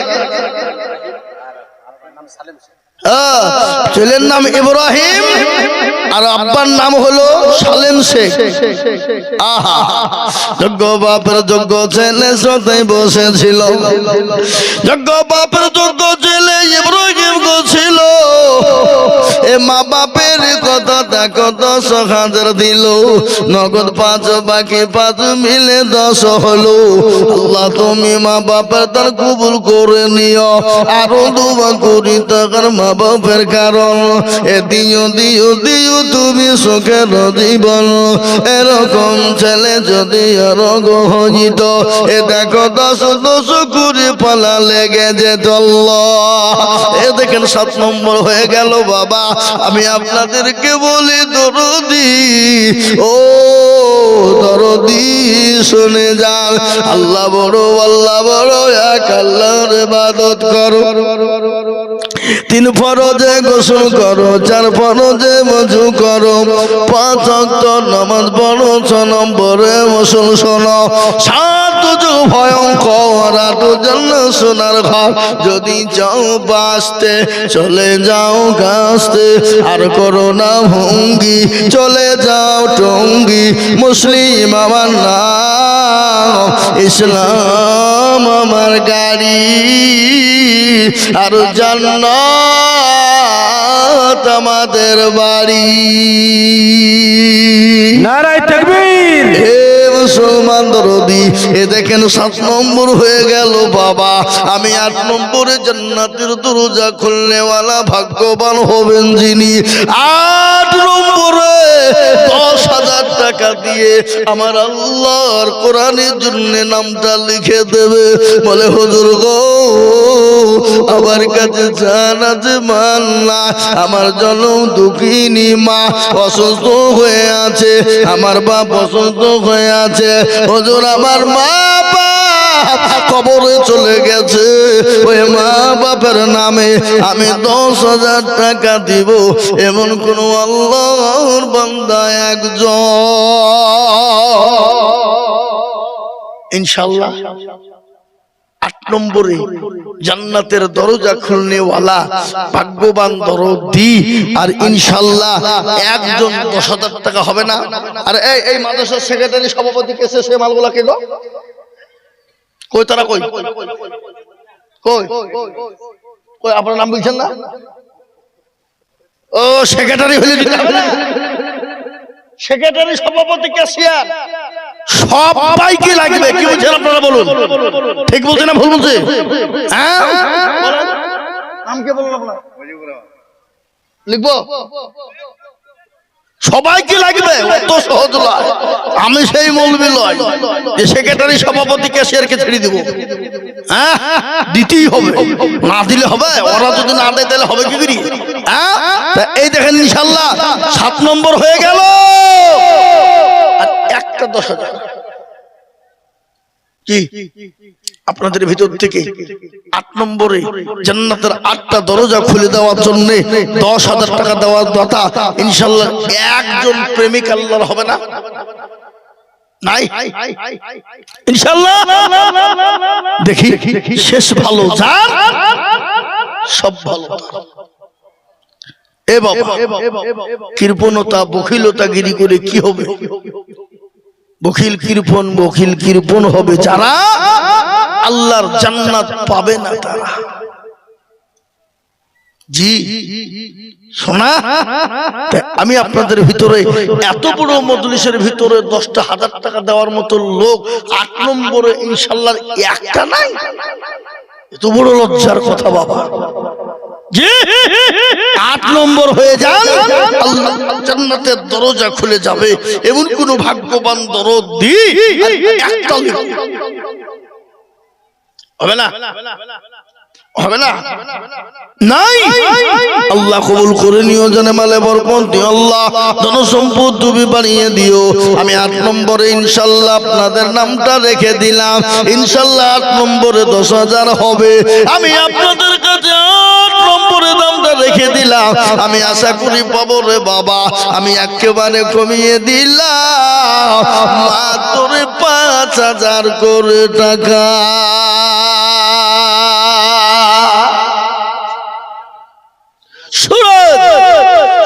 ছেলের নাম ইব্রাহিম আর আব্বার নাম হলো সালেম শেখ। আহা, যোগ্য বাপের যোগ্য ছেলে সদাই বসেছিল। যোগ্য বাপের যোগ্য ছেলে ইব্রাহিম ছিল। এ মা বাপের কথা দেখো 10,000 দিল, নগদ 5 বাকি 5 মিলে 10 হলো। আল্লাহ তুমি মা বাপের তার কবুল করে নিও। আরো দোয়া করি তার মা বাপের কারণ, এ দিও দিও দিও তুমি সুখের জীবন। এরকম ছেলে যদি আরো গহিত, এ দেখো 10 করে পালা লেগে যেত। আল্লাহ, এ দেখেন 7 নম্বর হয়ে গেল বাবা। আমি আপনাদেরকে বলি দরদি, ও দরদি শুনে যান, আল্লাহ বড়, আল্লাহ বড় এক, আল্লাহর ইবাদত করো। 3 ফরজে গোসল করো, 4 ফরজে ওযু করো, 5 ওয়াক্ত নামাজ পড়ো, 6 নম্বরে গোসল শোনো। 7 যুগ ভয়ঙ্কর, 8 জান্নাত সোনার ঘর। যদি চাও বাঁচতে চলে যাও গাছতে, আর করো না ভঙ্গি চলে যাও টঙ্গি। মুসলিম আমার নাম, ইসলাম আমার গাড়ি, আর জান্নাত আমাদের বাড়ি। নারায়ে তাকবীর। হে মুসলমান দরদি, এ দেখেন 7 নম্বর হয়ে গেল বাবা। আমি 8 নম্বরে জান্নাতের দরজা খুলনেওয়ালা ভাগ্যবান হবেন যিনি। 8 নম্বরে 10,000 টাকা দিয়ে আমার আল্লাহর কোরআনের জন্য নামটা লিখে দেবে। বলে হুজুর গো, আমার কাছে জানাতে মান না, আমার জনম দুঃখিনী মা অসুস্থ হয়ে আছে, আমার বাপ অসুস্থ হয়ে আছে। হুজুর আমার মা বাপ কবরে চলে গেছে, ওই মা বাপের নামে আমি 10,000 টাকা দিব। এমন কোন আল্লাহর বান্দা একজন ইনশাআল্লাহ 8 নম্বরে জান্নাতের দরজা খুলনেওয়ালা ভাগ্যবান দরদি, আর ইনশাআল্লাহ একজন 10,000 টাকা হবে না। আর এই মাদ্রাসার সেক্রেটারি সভাপতি কেসে সে মালগুলা কে গো? কই তারা কই কই কই আপনার নাম বলছেন না? ও সেক্রেটারি হলে সেক্রেটারি সভাপতি ক্যাশিয়ার সবাইকে লাগবে। কি বলছেন আপনারা বলুন? ঠিক বলছেন না ভুল বলছে? হ্যাঁ নাম কে বলুন আপনার? লিখবো? সবাইকে লাগবে, অত সহজ নয়। আমি সেই মৌলবি লয় যে সেক্রেটারি সভাপতি ক্যাশিয়ারকে ছেড়ে দিব। হ্যাঁ দিতেই হবে, না দিলে হবে? ওরা যদি না দেয় তাহলে হবে কি করি? হ্যাঁ এই দেখেন ইনশাআল্লাহ 7 নম্বর হয়ে গেল। আর একটা 10,000 কি আপনাদের ভিতর থেকে 8 নম্বরে জান্নাতের 8টা দরজা খুলে দেওয়ার জন্য 10,000 টাকা দেওয়ার কথা ইনশাআল্লাহ একজন প্রেমিক আল্লাহর হবে না? নাই ইনশাআল্লাহ। দেখি শেষ ভালো যার সব ভালো। এ বাবা কৃপণতা বখিলতা গিরি করে কি হবে? বখিল কৃপণ হবে যারা আল্লাহর জান্নাত পাবে না তারা। জি শোনা, আমি আপনাদের ভিতরে এত বড় মজলিসের ভিতরে 10,000 টাকা দেওয়ার মতো লোক 8 নম্বরে ইনশাআল্লাহ একটা নাই। এত বড় লজ্জার কথা বাবা। জি 8 নম্বর হয়ে যান, আল্লাহ জান্নাতের দরজা খুলে যাবে। এমন কোন ভাগ্যবান দরদি একটা হবে না? হবে না? নাই। আল্লাহ কবুল করে নিও, জানে মালে বরকত দিও, আল্লাহ ধন সম্পদ তুমি বানিয়ে দিও। আমি 8 নম্বরে ইনশাআল্লাহ আপনাদের নামটা রেখে দিলাম। ইনশাআল্লাহ 8 নম্বরে 10,000 হবে। আমি আপনাদের কাছে 8 নম্বরে দামটা রেখে দিলাম। আমি আশা করি পাবো রে বাবা। আমি একেবারে কমিয়ে দিলাম মাত্র 5,000 করে টাকা।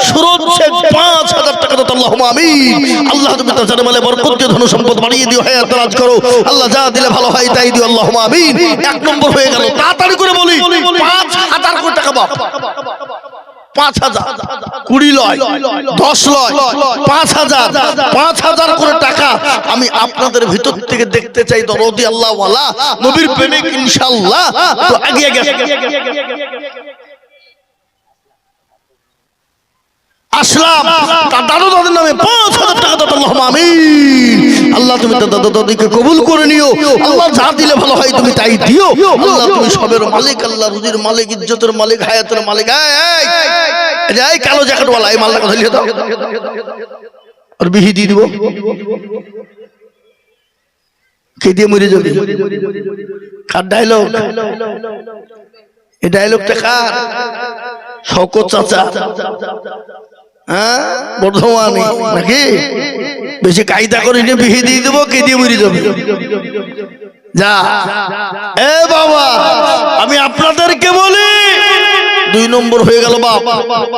সুরত শেখ 5,000 টাকা দাও। আল্লাহুম্মা আমিন। আল্লাহ তুমি তার জানে মালে বরকত দিয়ে ধন সম্পদ বাড়িয়ে দিও, হায়াত দারাজ করো। আল্লাহ যা দিলে ভালো হয় তাই দিও। আল্লাহুম্মা আমিন। 1 নম্বর হয়ে গেল। তাড়াতাড়ি করে বলি 5,000 করে টাকা বাপ। 5,000 20 লয় 10 লয় 5,000 করে টাকা আমি আপনাদের ভিতর থেকে দেখতে চাই। দরদি আল্লাহ ওয়ালা নবীর প্রেমিক ইনশাআল্লাহ তো এগিয়ে গেছে। আসলাম তার দাদু দাদির নামে 5,000 টাকা দাও। আল্লাহুম্মা আমিন। আল্লাহ তুমি তার দাদু দাদিকে কবুল করে নিও। আল্লাহ যা দিলে ভালো হয় তুমি তাই দিও। আল্লাহ তুমি সবের মালিক, আল্লাহ রুজির মালিক, ইজ্জতের মালিক, হায়াতের মালিক। এই কালো জ্যাকেটওয়ালা এই মালটা ধরিয়ে দাও আর বিহি দিয়ে দিব। কে দিয়ে মরে যাবে? কার ডায়লগ? এই ডায়লগটা কার? শওকত চাচা, হ্যাঁ বর্ধমানে নাকি? বেশি কায়দা করে নিয়ে বিহি দিয়ে দেবো, কে দিয়ে মরে যাবে? যা এ বাবা, আমি আপনাদেরকে বলি 2 নম্বর হয়ে গেল বাপ।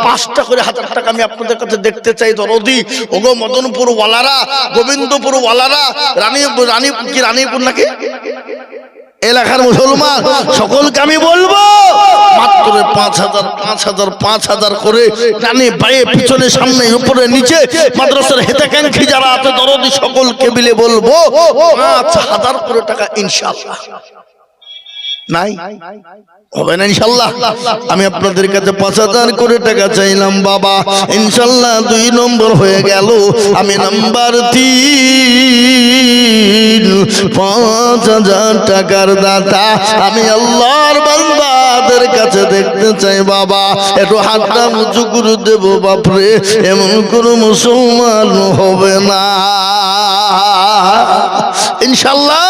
5টা করে 1,000 টাকা আমি আপনাদের কাছে দেখতে চাই। দরদি ওগো মদনপুর ওয়ালারা, গোবিন্দপুর ওয়ালারা, রানীপুর নাকি এলাকার মুসলমান সকলকে আমি বলবো মাত্র 5,000 করে জানি পায়ে পিছনে সামনে উপরে নিচে মাদ্রাসার হেতাকাঙ্ক্ষী যারা আছে দরদি সকলকে মিলে বলবো 5,000 করে টাকা ইনশাআল্লাহ। নাই হবে না ইনশাআল্লাহ। আমি আপনাদের কাছে 5,000 করে টাকা চাইলাম বাবা। ইনশাআল্লাহ 2 নম্বর হয়ে গেল। আমি নাম্বার 3 5,000 টাকার দাতা আমি আল্লাহর বান্দাদের কাছে দেখতে চাই বাবা। একটু হাতটা উঁচু করে দেব বাপরে, এমন কোন মুসলমান হবে না ইনশাআল্লাহ।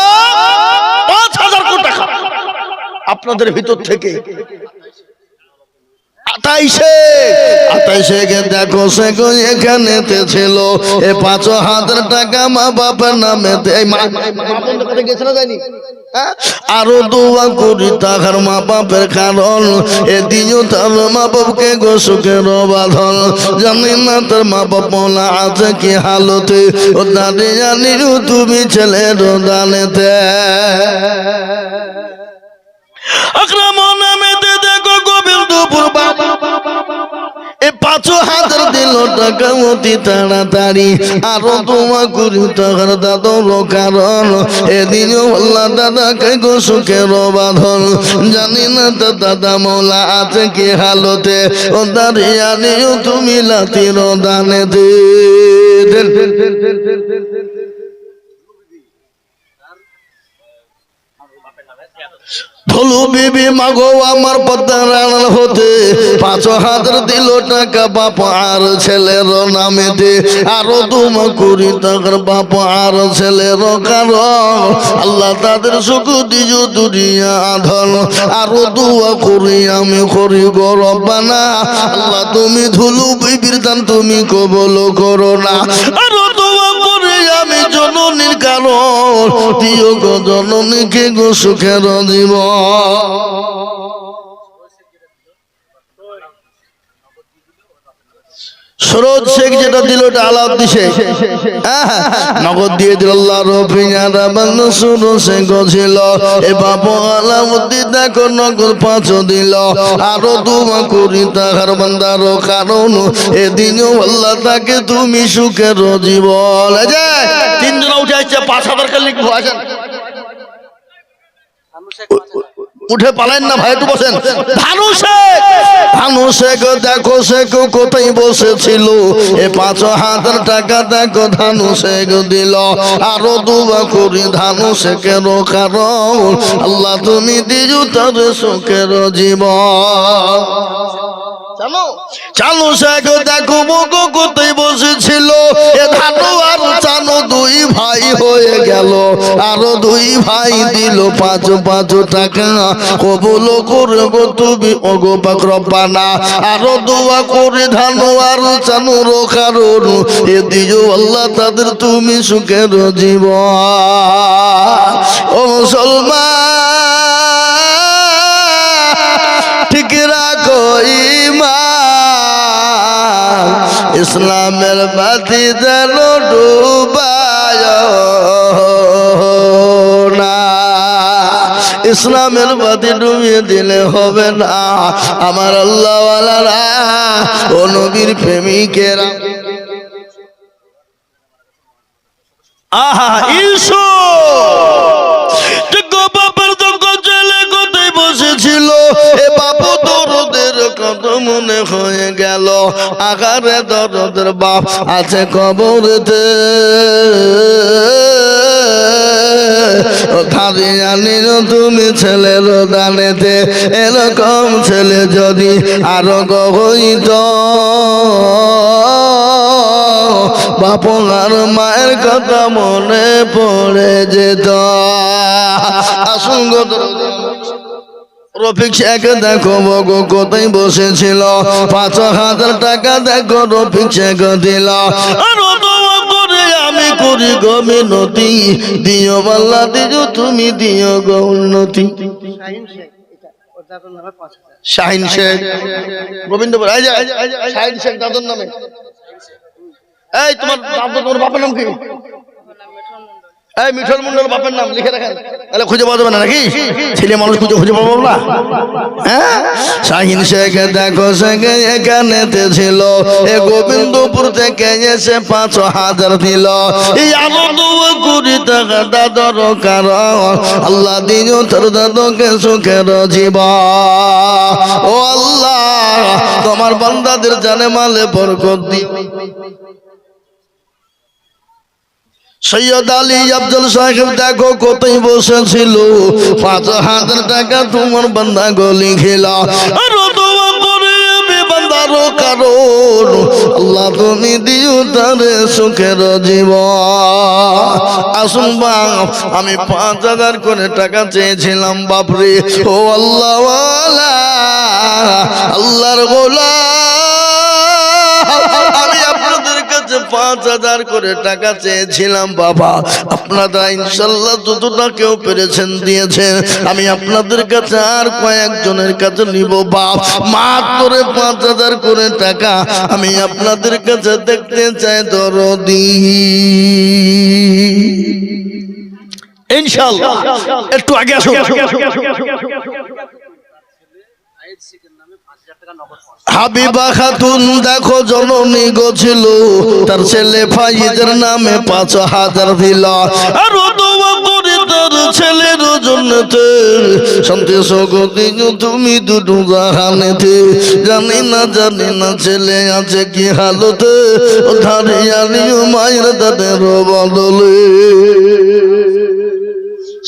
5,000 কোটি টাকা আপনাদের ভিতর থেকে 28 দেখো সে গো এখানেতে ছিল এ 5,000 টাকা মা বাবার নামে গেছে না যায়নি আরো দোয়া করি তাহার মা বাপের কারণ এ দিও তার মা বাপকে গো সুখের বাঁধন জানি না তার মা বাপ মোলা আছে কি হালতে ও দাঁড়িয়ে জানি তুমি ছেলের দানেতে আক্রমণ নামেতে দেখো গোবিন্দপুর বাবা এ 5,000 দিল টাকা অতি তাড়াতাড়ি আরো তোমা করি তাহার দাদর কারণ এদিন আল্লাহ দাদাকে গো সুখের বাঁধন জানি না তো দাদা মৌলা আছে কি হালতে ও দাঁড়িয়ে তুমি লাতির দানে দে ভুলু বিবি মাগো আমার পদ্মার আড়াল হতে 5,000 দিল টাকা বাপ আর ছেলের নামেতে আরো দুমা করি টাকার বাপ আর ছেলের কারণ আল্লাহ তাদের সুখ দিও দুনিয়া ধন আরো দোয়া করি আমি করি গো রব্বানা আল্লাহ তুমি ধুলু বিবির দান তুমি কবুল করো না আরো দোয়া করি আমি জননীর কারণ দিও গো জননীকে গো সুখের জীবন সরোজ শেখ যেটা দিল ওটা আলাপ দিছে নগদ দিয়ে দিল আল্লাহ রফিয়ারা বাংলা শুনো সে গছিল এ বাবু আলাউদ্দিন দেখো নগদ 5 দিল আরো দুমা করি তাহার বান্দার কারণ এদিনও আল্লাহ তাকে তুমি সুখের জীবন যায় 3 জন উঠে আসছে 5,000 কে লিখবো আসেন উঠে পালেন না ভাই একটু বসেন ভানু শেখ দেখো শেখ কোথায় বসেছিল এ 5,000 টাকা দেখো ধানু শেখ দিল আরো দুবা করি ধানু শেখের কারণ আল্লাহ তুমি দিও তার সুখের জীবন চালু শেখ দেখো মগো কোথায় বসেছিল এ ধানু আর চানু 2 ভাই হয়ে গেল আরো 2 ভাই দিল 5 টাকা কবুল করবো তুমি ওগো পাক রব্বানা আরো দোয়া করে ধানু আর চানুর কারণ এ দিও আল্লাহ তাদের তুমি সুখের জীবন ও মুসলমান ঠিক রাখো ঈমান ইসলামের বাতি যেন ডুবায় না ইসলামের বাতি ডুবিয়ে দিলে হবে না আমার আল্লাহ ওয়ালারা ও নবীর প্রেমিকেরা আহা ইসু দেখো বাবার যখন ছেলে কোথায় বসেছিল এ বাবু দরদের কত মনে হয়ে গেল আগারে দরদের বাপ আছে কবরেতে তুমি ছেলের দানেতে এরকম ছেলে যদি আরো গহইত বাপ আর মায়ের কথা মনে পড়ে যেত আসুন রফিক শেখ দেখো বগো কোথায় বসেছিল 5,000 টাকা দেখো রফিক শেখ দিল আমি করি গো মিনতি দিও আল্লাহ দিও তুমি দিও গো উন্নতি শাহিন শেখ গোবিন্দপুর শাহিন শেখ দাদুর নামে এই তোমার বাপের নাম কি এই মিঠল মন্ডল বাপের নাম লিখে রাখেন তাহলে খুঁজে পাওয়া যাবে না নাকি ছেলে মানুষ খুঁজে পাবো না হ্যাঁ শাহিন শেখ দেখো শেখ এখানেতে ছিল এ গোবিন্দপুর থেকে এসে 5,000 দিল এই আনন্দ করি টাকা দাদর কারণ আল্লাহ দিও তোর দাদকে সুখের জীবন ও আল্লাহ তোমার বান্দাদের জানে মালে বরকত দি সৈয়দ আলী আফজল সাহেব দেখো কোথায় বসেছিল 5,000 টাকা তোমার বান্দা গলি খেলা আরো দোয়া করে আমি বান্দার কারণ আল্লাহ তুমি দিও তারে সুখের জীবন আসুন বাপ আমি 5,000 করে টাকা চেয়েছিলাম বাপরে ও আল্লাহ ওয়ালা আল্লাহর গোলাম, আমি আপনাদের কাছে 5,000 করে টাকা চেয়েছিলাম বাবা, আপনারা ইনশাল্লাহ যতটা কেউ পেরেছেন দিয়েছেন। আমি আপনাদের কাছে আর কয়েকজনের কাছে নিব বাপ, মাত্র 5,000 করে টাকা আমি আপনাদের কাছে দেখতে চাই দরদি ইনশাআল্লাহ। একটু আগে আসো। হাবিবা খাতুন দেখো জননী গো ছিল, তার ছেলে ফাইজের নামে 5,000 দিল। আর দোয়া করে তার ছেলের জন্যতে শান্তি সুখী তুমি দুটো জাহানেতে। জানি না ছেলে আছে কি হালতে, ও ধারিয়ানি মায়ের দাদের বদলে।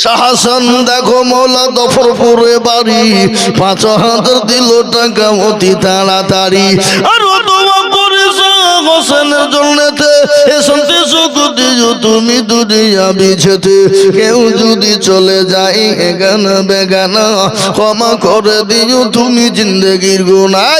শাহসান দেখো মৌলা দফরপুরে বাড়ি, 5,000 দিল টাকা অতি তাড়াতাড়ি। আর দোয়া করে হোসেনের জন্যতে শান্তি সুখ দিও তুমি দুনিয়া বিছেতে। কেউ যদি চলে যায় এগানা বেগানা, ক্ষমা করে দিও তুমি জিন্দগির গুনাহ।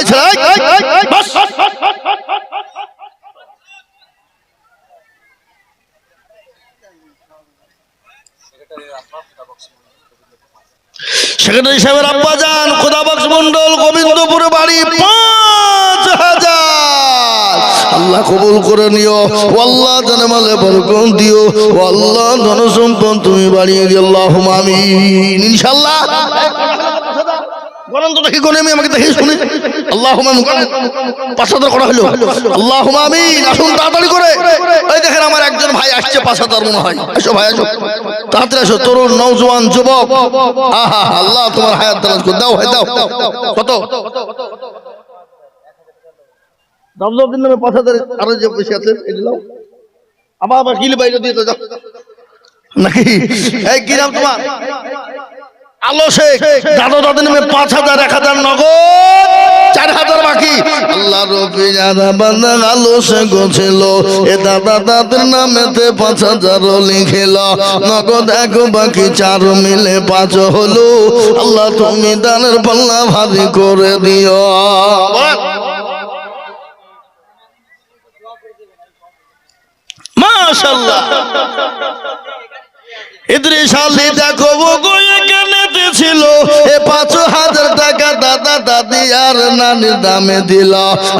সেক্রেটারি সাহেবের আব্বা যান খোদাবক্স মন্ডল গোবিন্দপুরে বাড়ি 5,000। আল্লাহ কবুল করে নিও, আল্লাহ জানে মালে বরকত দিও, আল্লাহ ধন সম্পদ তুমি বাড়িয়ে দিও, আল্লাহুম্মা আমিন ইনশাআল্লাহ। গণন তো দেখি কোনে আমি আমাকে দেখি শুনি। আল্লাহুম্মা 5,000 করা হলো, আল্লাহুম্মা আমিন। আসুন তাড়াতাড়ি করে, এই দেখেন আমার একজন ভাই আসছে 5,000 মনে হয়। আসো ভাই আসো, তাড়াতাড়ি আসো, তরুণ নওজোয়ান যুবক। আহা আল্লাহ তোমার হায়াত দারাজ করে দাও, হয় দাও। কত দামদার নামে 5,000 আর যে পয়সা আছে এই দিলাও। আবার গিল বাইরে দিয়ে যাও নাকি। এই কি নাম তোমার? আলো শেখ। দাদা দাদের নামে 5,000, 1,000 নগদ, 4,000 বাকি। আল্লাহ রবি যারা বান্দা আলো শেখ ছিল, এ দাদা দাদের নামেতে 5,000 লিখিল, নগদ 1 বাকি 4 মিলে 5 হলো। আল্লাহ তুমি দানের পাল্লা ভারী করে দিও। মাশাআল্লাহ। ইদ্রিস আলী দেখো গো এখানেতে ছিল, এ 5,000 টাকা দাদা দাদি আর নানির দামে দিল।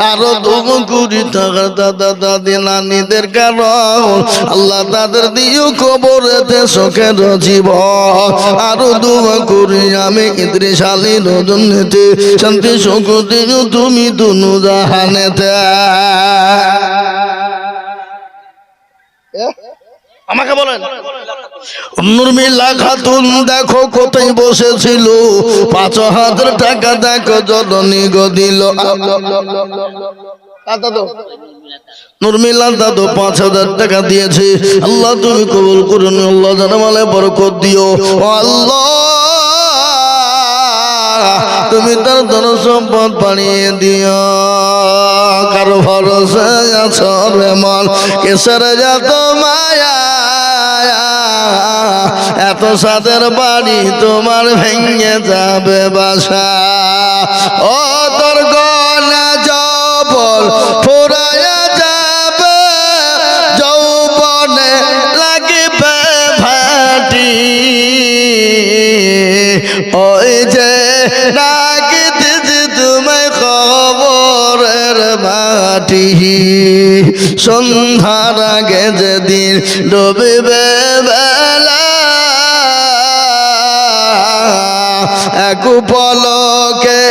আরো 2 কোটি টাকা দাদা দাদি নানিদের কারণ আল্লাহ তাদের দিও কবরেতে সুখের জীবন। আরো 2 কোটি আমি ইদ্রিস আলীর জন্যতে শান্তি সুখ দিও তুমি দুনু জাহানেতে। আমাকে বলেন। নুরমিলা খাতুন দেখো কোথায় বসেছিল, 5,000 টাকা দেখো জননী গো দিল। নুরমিলা দাদু 5,000 টাকা দিয়েছে। আল্লাহ তুমি কবুল করুন, আল্লাহ জানামালে বরকত দিও। আল্লাহ তুমি তার ধন সম্পদ বাড়িয়ে দিও। কারো ভরসা আছো রে মন, কেসর যত মায়া, এত সাদের বাড়ি তোমার ভেঙে যাবে বাসা। ও তোর গনা জবল ফুরায়া যাবে, যৌবনে লাগবে ভাটি। ওই যে রাখতেছি তোমায় খবরের মাটি, সন্ধ্যার আগে যেদিন ডুবিবে বেলা, এক পলকে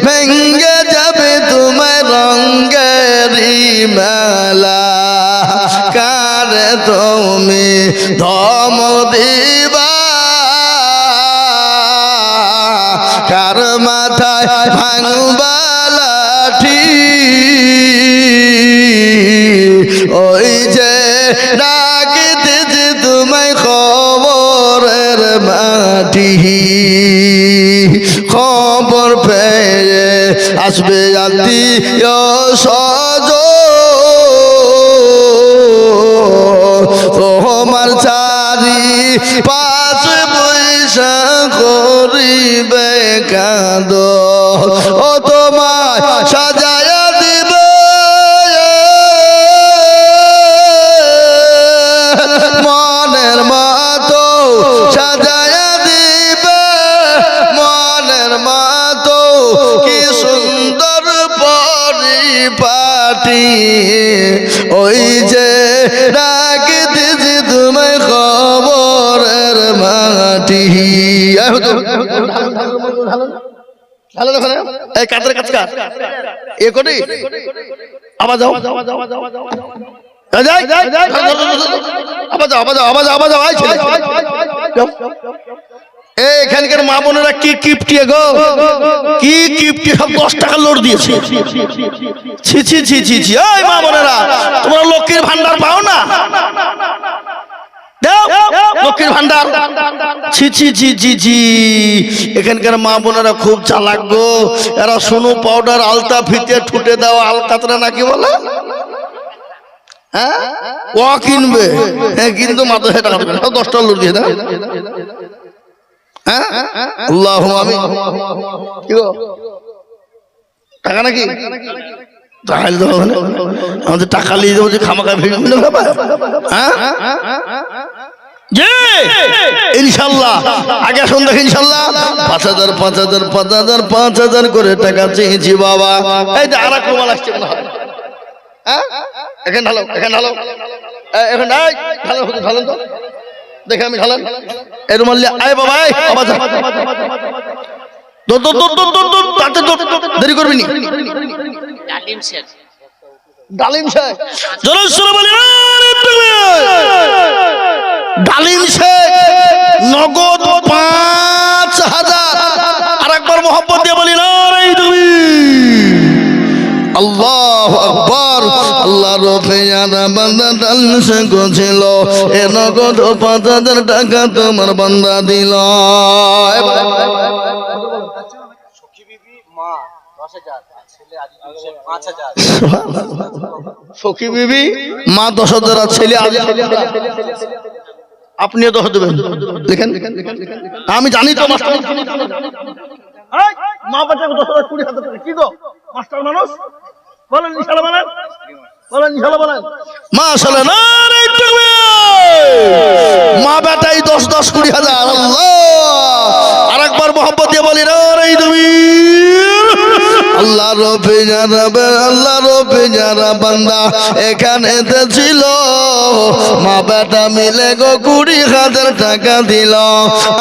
ভেঙ্গে যাবে তোমার রঙ্গেরি মেলা। কারে তুমি ধম দিবা, কার মাথায় ভাঙবা লাঠি। ওই যে ডাকিতেছে তোমায় খবরের মাটি, খবর পেয়ে আসবে আত্মীয় স্বজন, তোমার চারি পাশে বৈশা করিবে কাঁদো ও তোমায় সাজায়া দিবে মনের মতো সাজায়া দিবে মনের মতো কি সুন্দর পরিপাটি ওই যে ডাকি দিছি তোমায় খবরের মাটি এই কাদের কাজ কাজ এ করি আবার যাও এখানকার মা বোনেরা কি কিপটিয়ে গো কি কিপটি সব 10 টাকা লোড দিয়েছে ছি ছি ছি ছি ছি ওই মা বোনেরা তোমরা লক্ষ্মীর ভান্ডার পাও না লক্ষ্মীর ভান্ডার ছি ছি ছি ছি ছি এখানকার মা বোনেরা খুব চালাক গো এরা সোনু পাউডার আলতা ফিতে ঠুটে দেওয়া আলকাতরা নাকি বলে হ্যাঁ ও কিনবে হ্যাঁ কিন্তু মাথা টাকা 10 টাকা লোড দিয়ে দাও হ্যাঁ আল্লাহু আমিন কি গো টাকা নাকি তাহলে তো আমাদের টাকা নিয়ে যাবো যে খামাখা ভিড় ব্যাপার হ্যাঁ জি ইনশাআল্লাহ আগে শুন দেখ ইনশাআল্লাহ 5000 5000 5000 5000 করে টাকা চেয়েছি বাবা এই যে আরেক রুমাল আসছে মনে হয় হ্যাঁ এখন ঢালো এখন নাই ঢালেন তো দেখে আমি ঢালেন এই রুমাল নিয়ে আয় বাবা আয় বাবা যা দেরি করবি নি ডালিম শেখ ডালিম শেখ নগদ 5000 আর একবার মোহাম্মত দিয়ে বলি না আল্লাহু আকবার আল্লাহর পেয়ারা বান্দা ডালিম শেখ ছিল এ নগদ 5000 টাকা তোমার বান্দা দিল সখী বিবি মা 10,000 আর ছেলে আপনিও 10 দেবেন দেখেন আমি জানি তো মাস্টার মা বাচ্চাকে 10,000 20,000 টাকা কি গো মাস্টার মানুষ বলেন ইনশাআল্লাহ বলেন ইনশাআল্লাহ বলেন মাশাআল্লাহ নারে তাকবীর মা বেটাই 10 20,000 আল্লাহ আরেকবার মোহাম্মত দিয়ে বলি নারে তাকবীর আল্লাহ রবে যারা বান্দা এখানে ছিল মা বেটা মিলে গো 20,000 টাকা দিল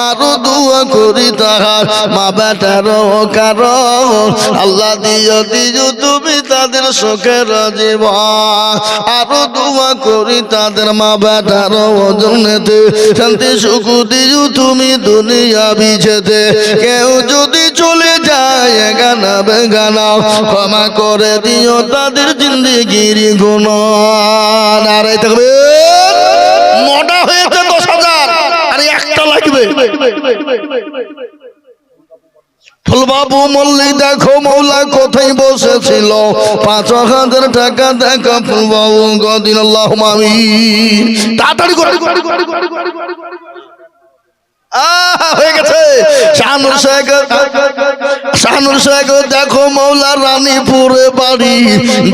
আরো দোয়া করি তাহার মা বেটারও কারণ আল্লাহ দিও তুমি তাদের সুখের জীবন আরো দোয়া করি তাদের মা বেটারও জন্নতে শান্তি সুখ দিও তুমি দুনিয়া বিছেতে কেউ যদি চলে যায় গানা বেগানা ক্ষমা করে দিও তাদের জিন্দেগির গুনাহ নারে তাকবীর মোটা হয়েছে 10,000 আর একটা লাগবে ফুলবাবু মল্লিক দেখো মৌলা কোথায় বসেছিল 5,000 টাকা দেখো ফুলবাবু গদিন আল্লাহুম্মা আমিন তাড়াতাড়ি করে হয়ে গেছে শাহানুর শেখ দেখো মৌলা রানীপুরে বাড়ি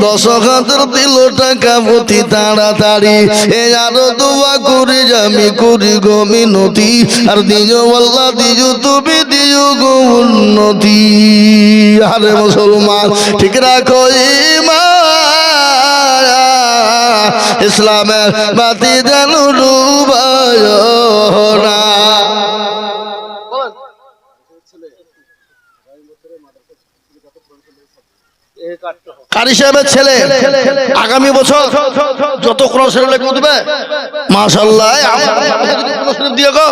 10,000 দিল টাকা প্রতি তাড়াতাড়ি এ আরো দোয়া করি আমি করি গো মিনতি আর দিও আল্লাহ দিও তুমি দিও গো উন্নতি আরে মুসলমান ঠিক রাখো ঈমান ইসলামের বাতি যেন ডুবায় না কারি সাহেবের ছেলে আগামী বছর যত কোরআন শরীফ লেখা দিবে মাশাআল্লাহ কোরআন শরীফ দিয়ে গো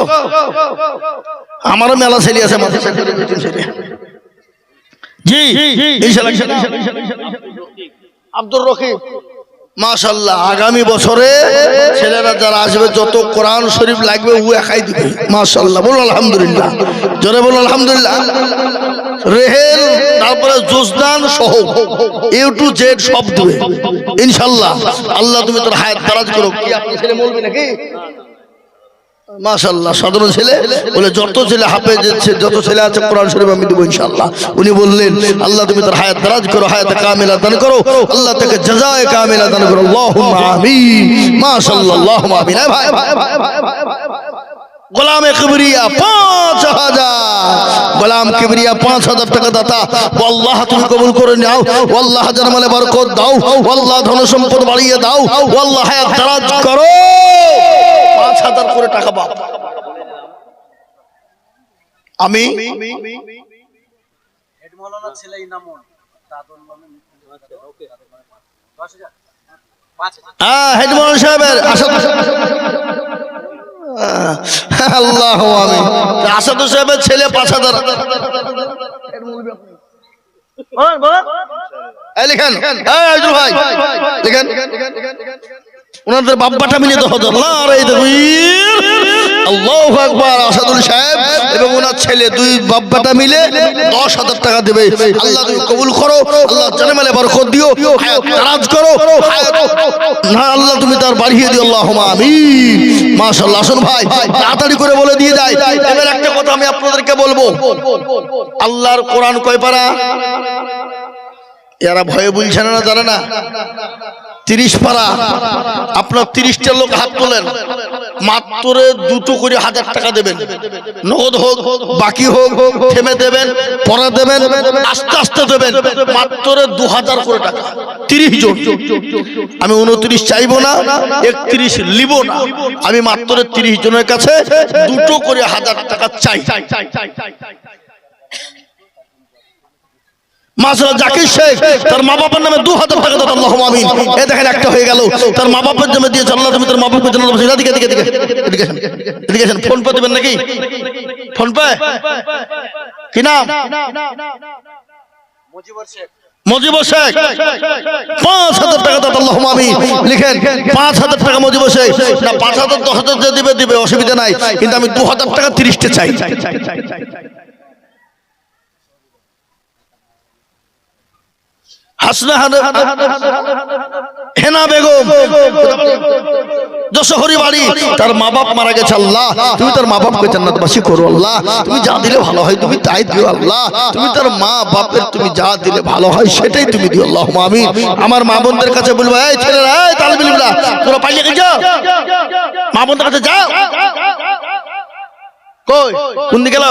আমারও মেলা ছেলে আছে মাদ্রাসা করে জি ইনশাআল্লাহ আব্দুর রকিব মাশাআল্লাহ আগামী বছরে ছেলেরা যারা আসবে যত কোরআন শরীফ লাগবে ও একাই দিবে মাশাআল্লাহ বলুন আলহামদুলিল্লাহ জোরে বলুন আলহামদুলিল্লাহ রেহেল তারপরে জুজদান সহ A to Z সব দিবে ইনশাআল্লাহ আল্লাহ তুমি তোর হায়াত দারাজ করো কি আপনি ছেলে বলবি নাকি মাশাআল্লাহ, সাধারণ ছেলে বলে যত ছেলে হাফেজ, যত ছেলে আছে কোরআন শরীফ আমি দেবো ইনশাআল্লাহ। উনি বললেন আল্লাহ তুমি তার হায়াত দারাজ করো, হায়াত কামিলা দান করো, আল্লাহ তাকে জাযায়ে কামিলা দান করো, আল্লাহুম্মা আমিন। মাশাআল্লাহ, আল্লাহুম্মা আমিন। ভাই গোলামে কিবরিয়া 5000, গোলাম কিবরিয়া 5000 টাকা দাতা। আল্লাহ তুমি কবুল করে নাও, আল্লাহ হাজার মালে বরকত দাও, আল্লাহ ধন সম্পদ বাড়িয়ে দাও, আল্লাহ হায়াত দারাজ করো। 5000 করে টাকা বাপ। আমি হেড মাওলানা ছেলে ইনামুল তাদুল মামুন 10000 হেড মাওলানা সাহেবের আল্লাহ আমিন। আসাদ সাহেবের ছেলে 5000 লিখেন, ভাই লিখেন, ওনাদের বাপ্পাটা মিলে 10,000। আল্লাহু আকবার। আসাদুল সাহেব এবং ওনার ছেলে দুই বাপ্পাটা মিলে 10,000 টাকা দেবে। আল্লাহ তুমি কবুল করো, আল্লাহ জানেমালে বরকত দিও, হায়াত দারাজ করো, আল্লাহ তুমি তার বাড়িয়ে দিও, আল্লাহুম্মা আমিন। মাশাআল্লাহ। আসুন ভাই তাড়াতাড়ি করে বলে দিয়ে যায়। এবার একটা কথা আমি আপনাদেরকে বলবো, আল্লাহর কোরআন কয় পারা? এরা ভয়ে বলছে না, জানে না? 30 পারা। আপনার 30টা লোক হাত তোলেন, মাত্র 2 করে 1000 টাকা দেবেন, নগদ হোক বাকি হোক, থেমে দেবেন, পরে দেবেন, আস্তে আস্তে দেবেন, মাত্র 2000 করে টাকা। 30 জন। আমি 29 চাইবো না, 31 লিব না, আমি মাত্র 30 জনের কাছে 2 করে 1000 টাকা চাই। মাশাআল্লাহ। জাকির শেখ তার মা বাবার নামে 2000 টাকা দাও, আল্লাহুম্মা আমিন। এই দেখেন একটা হয়ে গেল, তার মা বাবার নামে দিয়েছে, আল্লাহ তুমি তার মা বাবার জন্য এদিকে ফোন পে দিবেন নাকি? ফোন পে কি নাম? মজিবর শেখ। 5000 টাকা দাও, আল্লাহুম্মা আমিন। লিখেন 5000 টাকা মজিবর শেখ। না 5000 10,000 যে দিবে অসুবিধা নাই, কিন্তু আমি 2000 টাকা 30টা চাই। হেনা বেগম যশোহরি বাড়ি, তার মা বাপ মারা গেছে, আল্লাহ তুমি তার মা বাপকে জান্নাতবাসী করো, আল্লাহ তুমি যা দিলে ভালো হয় তুমি তাই দিও, আল্লাহ তুমি তার মা বাপের তুমি যা দিলে ভালো হয় সেটাই তুমি দিও, আল্লাহুম্মা আমিন। আমার মা বোনদের কাছে বলবো, এই ছেলেরা, এই তালিম ইলমরা, তোরা পাইলে যাও, মা বোনদের কাছে যাও। কই কোন দিকে গেল?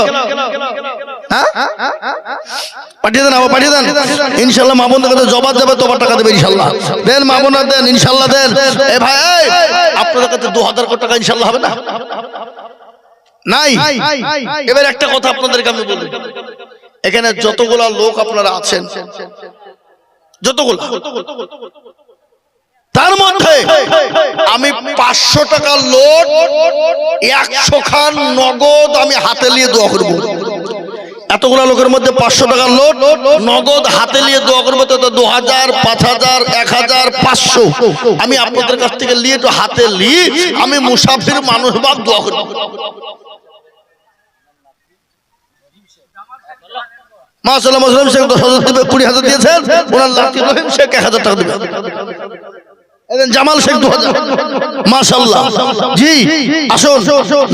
হ্যাঁ পাঠিয়ে দেন, আবার পাঠিয়ে দেন ইনশাআল্লাহ। মা বোনদের কাছে জবাব যাবে, তোমার টাকা দেবে ইনশাআল্লাহ। দেন মা বোনরা দেন ইনশাআল্লাহ দেন। এ ভাই আপনাদের কাছে 2000 কোটি টাকা ইনশাআল্লাহ হবে না? নাই। এবার একটা কথা আপনাদেরকে আমি বলি, এখানে যতগুলা লোক আপনারা আছেন, যতগুলা, তার মধ্যে আমি 500 টাকার লোট 100 খান নগদ আমি হাতে নিয়ে দোয়া করব। এতগুলা লোকের মধ্যে 500 টাকার লোট নগদ হাতে নিয়ে দোয়া করবো, তো 2000, 5000, 1000, 500 আমি আপনাদের কাছ থেকে নিয়ে তো হাতে নিয়ে আমি মুসাফির মানুষ বাপ দোয়া করব। মাশাআল্লাহ। মুসলিম শেখ 10,000 দিবে, 20,000 দিয়েছেন, ওনার লাঠি রহিম শেখ 1000 টাকা দিবে, জামাল শেখ 2000। মাশাআল্লাহ। জি আসুন,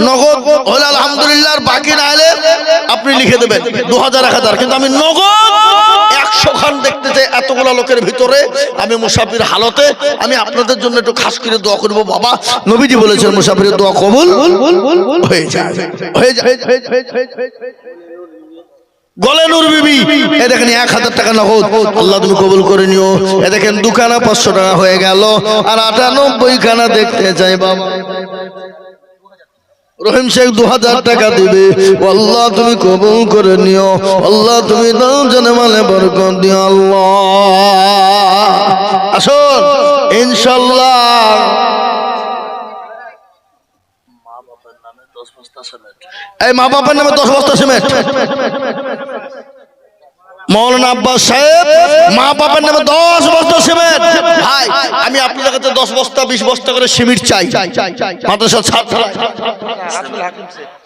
নগদ হলে আলহামদুলিল্লাহ, বাকি না হলে আপনি লিখে দেবেন 2000, 1000, কিন্তু আমি নগদ 100 খান দেখতে চাই। এতগুলা লোকের ভিতরে আমি মুসাফির হালতে আমি আপনাদের জন্য একটু খাস করে দোয়া করব। বাবা নবীজি বলেছেন মুসাফিরের দোয়া কবুল হয়ে যায়, হয়ে যায়। গলে নূর বিবি, এ দেখেন 1000 টাকা নগদ, আল্লাহ তুমি কবুল করে নিও। এ দেখেন দুখানা 500 টাকা হয়ে গেল, আর 98 খানা দেখতে চাই বাবা। রহিম শেখ 2000 টাকা দিবে, আল্লাহ তুমি কবুল করে নিও, আল্লাহ তুমি দাও জানে মালে বরকত দিও, আল্লাহ। আসুন ইনশাআল্লাহ। এই মা বাবার নামে 10 বস্তা সিমেন্ট। মৌলানা আব্বাস সাহেব মা বাবার নামে 10 বস্তা সিমেন্ট। ভাই আমি আপনাদের কাছে 10 বস্তা 20 বস্তা করে সিমেন্ট চাই। মাদ্রাসার ছাত্র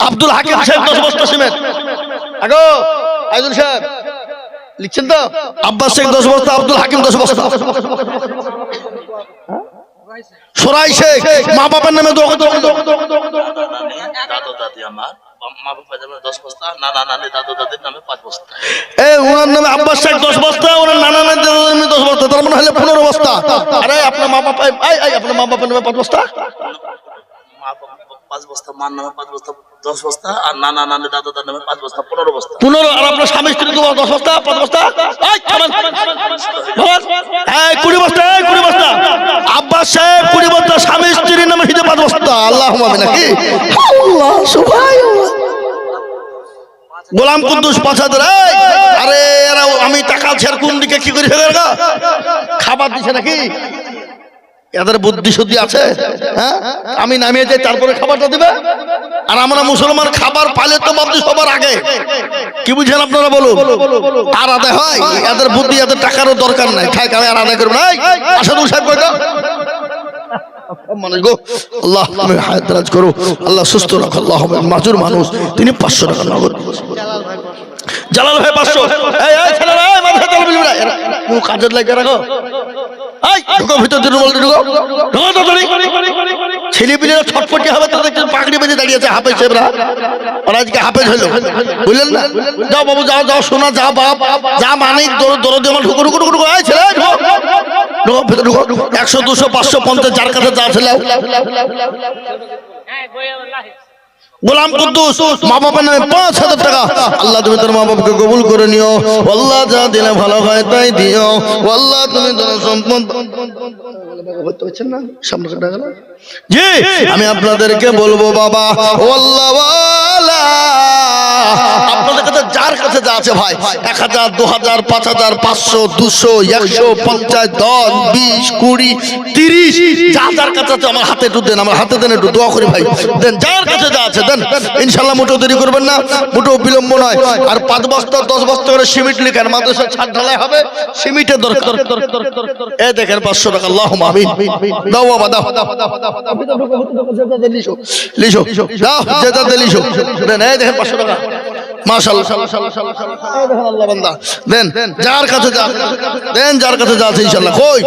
আব্দুল হাকিম সাহেব 10 বস্তা সিমেন্ট। আগো আইদুল সাহেব লিখছেন তো? আব্বাস শেখ 10 বস্তা, আব্দুল হাকিম 10 বস্তা। সরাই শেখ মা বাবার নামে দোয়া করতে হবে। দাদু দাদি আমার মা বাবার নামে 10 বস্তা, নানা নানি দাদু দাদির নামে 5 বস্তা। ওনার নামে আব্বাস শেখ 10 বস্তা, ওনার নানা নানি 10 বস্তা, তার মানে হলে 15 বস্তা। আরে আপনার মা বাবা আপনার মা বাবার নামে 5 বস্তা, মা বাবা 5 বস্তা, মার নামে 5 বস্তা 10 বস্তা, আর নানা নানি দাদু দাদির নামে 5 বস্তা 15 বস্তা। 15। আর আপনার স্বামী স্ত্রী 10 বস্তা 5 বস্তা, 20 বস্তা, 20 বস্তা। আব্বাস শেখ 20 বস্তা, স্বামী স্ত্রীর নামে হিতে 5 বস্তা। আল্লাহুম্মা আমিন। নাকি আল্লাহ সুবহানাল্লাহ। গোলাম কুদ্দুস 5000। আরে এরা আমি টাকা ছেড়ে কোন দিকে কি করে ফেলে খাবার দিছে নাকি? এদের বুদ্ধি শুদ্ধি আছে? হ্যাঁ, আমি নামিয়ে যাই তারপরে খাবারটা দিবে। আর আমরা মুসলমান খাবার পাইলে তো ভাবছি সবার আগে। কি বুঝেন আপনারা বলুন? আর আদায় হয় এদের বুদ্ধি, এদের টাকারও দরকার নাই, খায় খাবে আর আদায় করবে না। আসাদুল সাহেব কয়টা মানুষ গো, আল্লাহ তুমি হায়াত দারাজ করো, আল্লাহ সুস্থ রাখো। আল্লাহ মাজুর মানুষ, তিনি 500 টাকা নগদ। জালাল ভাই 500। এই ছেলেরা মাথা চল বলবি না, কেউ কাজের লাগে রাখো। এই ঢুকো ভিতর দিয়ে, বল ঢুকো ঢুকো তাড়াতাড়ি। ছেলেপিলেরা ছটফটি হবে, তাদের পাগড়ি বেঁধে দাঁড়িয়ে আছে হাফেজ সাহেবরা। ওরা আজকে হাফেজ হলো, বুঝলেন না? যাও বাবু যাও, যাও শোনা, যা বাপ যা মানিক দরদে আমার ঢুকো ঢুকো ঢুকো। এই ছেলে ঢুকো ঢুকো ভিতর ঢুকো। 100 200 500 50 যার কাছে যা ছিল। গোলাম কুদ্দুস মা বাবার নামে 5000 টাকা। আল্লাহ তুমি তোর মা বাবাকে কবুল করে নিও। আল্লাহ যা দিলে ভালো হয় তাই দিও। আল্লাহ তুমি তোর সম্পদ জি আমি আপনাদেরকে বলবো বাবা, আল্লাহ আপনাদের কাছে যার কাছে যা আছে ভাই, 1000 2000 5000 500 200 100 50 10 20 20 30 যা যার কাছে আছে আমার হাতে একটু দেন, আমার হাতে দেন, একটু দোয়া করি ভাই দেন। যার কাছে যা আছে দেন, ইনশাআল্লাহ মোটেও দেরি করবেন না, মোটেও বিলম্ব নয়। আর 5 বস্তা 10 বস্তা করে সিমেন্ট লিখেন, মাদ্রাসা ছাদ ঢালাই হবে, সিমেন্টের দরকার। এই দেখেন 500 টাকা। আল্লাহুম্মা আমিন। দাও বাবা দাও, লিশো দাও, যেটা লিশো দেন। এই দেখেন 500 টাকা। মাশাআল্লাহ, এই দেখেন আল্লাহ বান্দা দেন, যার কাছে যা দেন, যার কাছে যা আছে ইনশাআল্লাহ। কই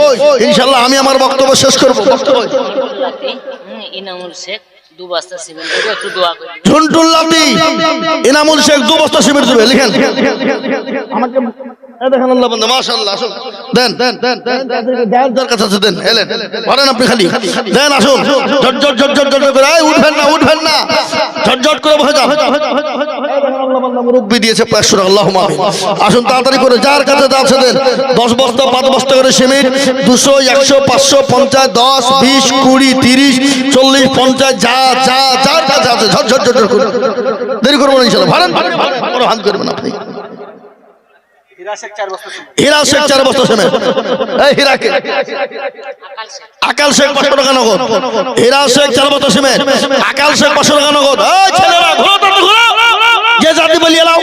ইনশাআল্লাহ আমি আমার বক্তব্য শেষ করব। ইনামুল শেখ 2 বস্তা সিমেন্ট দেবে, একটু দোয়া করে দিন। ঝুন্টুল্লাতি ইনামুল শেখ 2 বস্তা সিমেন্ট দেবে, লিখেন আমাকে। এই দেখেন আল্লাহ বান্দা মাশাআল্লাহ। আসুন দেন, যার কাছে আছে দেন। এলেন বলেন আপনি খালি দেন, আসুন ঝটঝট ঝটঝট ঝটঝট করে। এই উঠবেন না, উঠবেন না, ঝটঝট করে বসে যান। আল্লাহ বান্দা মুরব্বি দিয়েছে 500 টাকা। আল্লাহুম্মা আমিন। আসুন তাড়াতাড়ি করে, যার কাছে যা আছে দেন। 10 বস্তা 5 বস্তা করে সিমেন্ট, 200 100 500 50 10 20 20 30 40 50 যা যা যার কাছে আছে ঝটঝট ঝটঝট করে। দেরি করবো না ইনশাআল্লাহ। ভাড়ান বড় হাত করবেন আপনি। হীরা শেখ 4 বস্তা সিমেন্ট। এই হীরাকে আকাল শেখ 500 টাকা নগদ। হীরা শেখ 4 বস্তা সিমেন্ট, আকাল শেখ 500 টাকা নগদ। এই ছেলেরা ঘোরো তো ঘোরো, যে জাতি বলিয়ে নাও।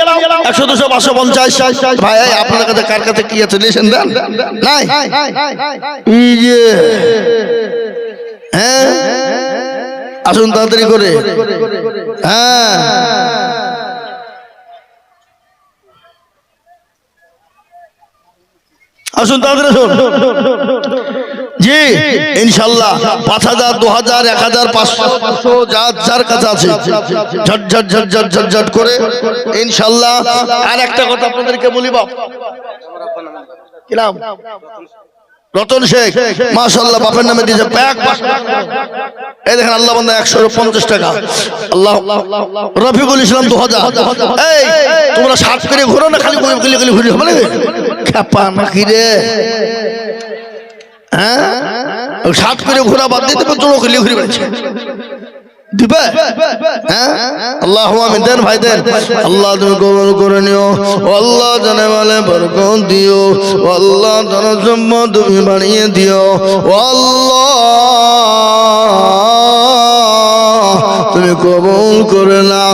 100 200 500 50 ভাই। এই আপনাদের কাছে কার কাছে কি আছে লিখেন দেন। নাই এই যে হ্যাঁ, আসুন তাড়াতাড়ি করে। হ্যাঁ আসুন তাড়াতাড়ি আসুন। জি ইনশাআল্লাহ 5000 2000 1000 500 যার কাছে আছে ঝট ঝট ঝট ঝট ঝট ঝট করে ইনশাআল্লাহ। আর একটা কথা আপনাদেরকে বলি বাপ, কি নাম? রতন শেখ মাশাআল্লাহ বাপের নামে দিয়েছে প্যাক। এই দেখেন আল্লাহ বান্দা 150 টাকা। আল্লাহ রফিকুল ইসলাম 2000। এই তোমরা 7 করে ঘোরো না, খালি গলি গলি ঘুরি হবে না খেপা নাকি রে? হ্যাঁ 7 করে ঘোরা বাদ দিতে জোড়ো গলি ঘুরি বেড়েছে দিবে। হ্যাঁ আল্লাহুম্মা আমিন। দেন ভাই দেন। আল্লাহ তুমি কবুল করে নিও। আল্লাহ জানে মালে বরকত দিও। আল্লাহ ধন সম্পদ তুমি বাড়িয়ে দিও। আল্লাহ তুমি কবুল করে নাও।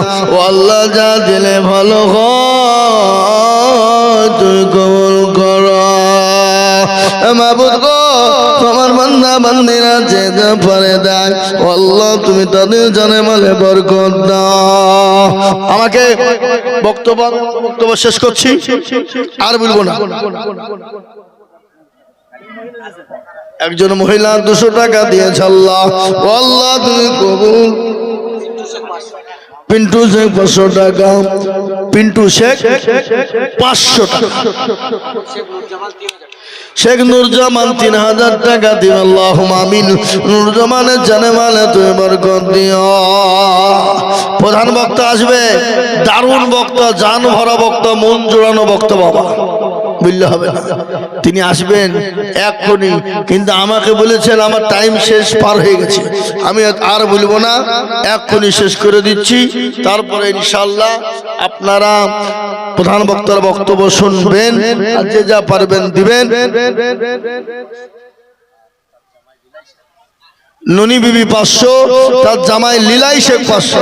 আল্লাহ যা দিলে ভালো হয় তুমি কবুল করো। মাবুদ গো তোমার বান্দা বান্দিরা যে যা পারে দেয়, আল্লাহ তুমি তাদের জানে মালে বরকত দাও। আমাকে বক্তব্য শেষ করছি, আর বলবো না। একজন মহিলা 200 টাকা দিয়েছে। আল্লাহ ও আল্লাহ তুমি কবুল। পিন্টু শেখ 500 টাকা, পিন্টু শেখ 500 টাকা, শেখ নুরজামান 3000 টাকা দিন। আল্লাহুম্মা আমিন। নুরজামানের জানে মালে তুমি বরকত দিও। প্রধান বক্তা আসবে, দারুণ বক্তা, জান ভরা বক্তা, মন জোড়ানো বক্তা বাবা, বুঝলে হবে না। তিনি আসবেন এক্ষুনি, কিন্তু আমাকে বলেছেন আমার টাইম শেষ, পার হয়ে গেছে, আমি আর বলবো না, এক্ষুনি শেষ করে দিচ্ছি। তারপরে ইনশাআল্লাহ আপনারা প্রধান বক্তার বক্তব্য শুনবেন, আর যে যা পারবেন দিবেন। ননি বিবি 500, তার জামাই লীলাই শেখ 500।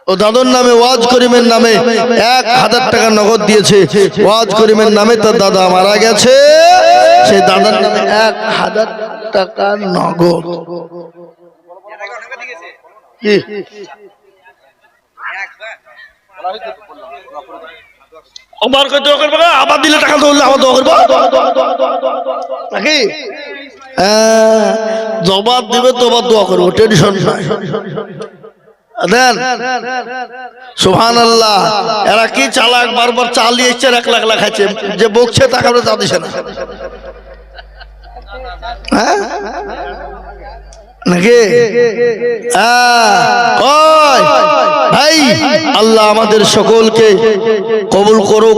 ও দাদুর নামে ওয়াজ করিমের নামে 1000 টাকা নগদ দিয়েছে। ওয়াজ করিমের নামে তার দাদা মারা গেছে, সেই দাদার নামে 1000 টাকা নগদ। কি ওবার কই দোয়া করবে না, আবার দিলে টাকা ধরলে আবার দোয়া করবো নাকি? জবাব দিবে তো আবার দোয়া করবো, টেনশন নাই। দেন সুবহানাল্লাহ। এরা কি চালাক, বারবার চালিয়ে এসছে, 1 লাখ লাখাচ্ছে, যে বকছে তাকে আমরা চা দিছে না নাকি? ভাই আল্লাহ আমাদের সকলকে কবুল করুক,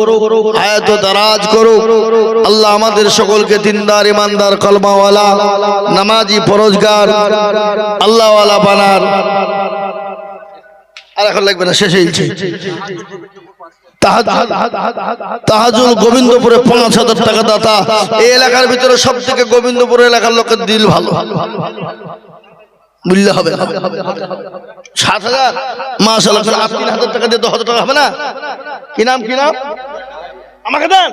হায়াত দারাজ করুক। আল্লাহ আমাদের সকলকে দিনদার, ইমানদার, কলমাওয়ালা, নামাজি, পরহেজগার, আল্লাহওয়ালা বানার। আর এখন লাগবে না, শেষ হয়েছে। তাহাজুল গোবিন্দপুরে 5000 টাকা দাতা। এই এলাকার ভিতরে সব থেকে গোবিন্দপুর এলাকার লোকের দিল ভালো, বুঝলে হবে। 7000 মাশাআল্লাহ। 3000 টাকা দিয়ে 10,000 টাকা হবে না? কি নাম, কি নাম? আমাকে দেন।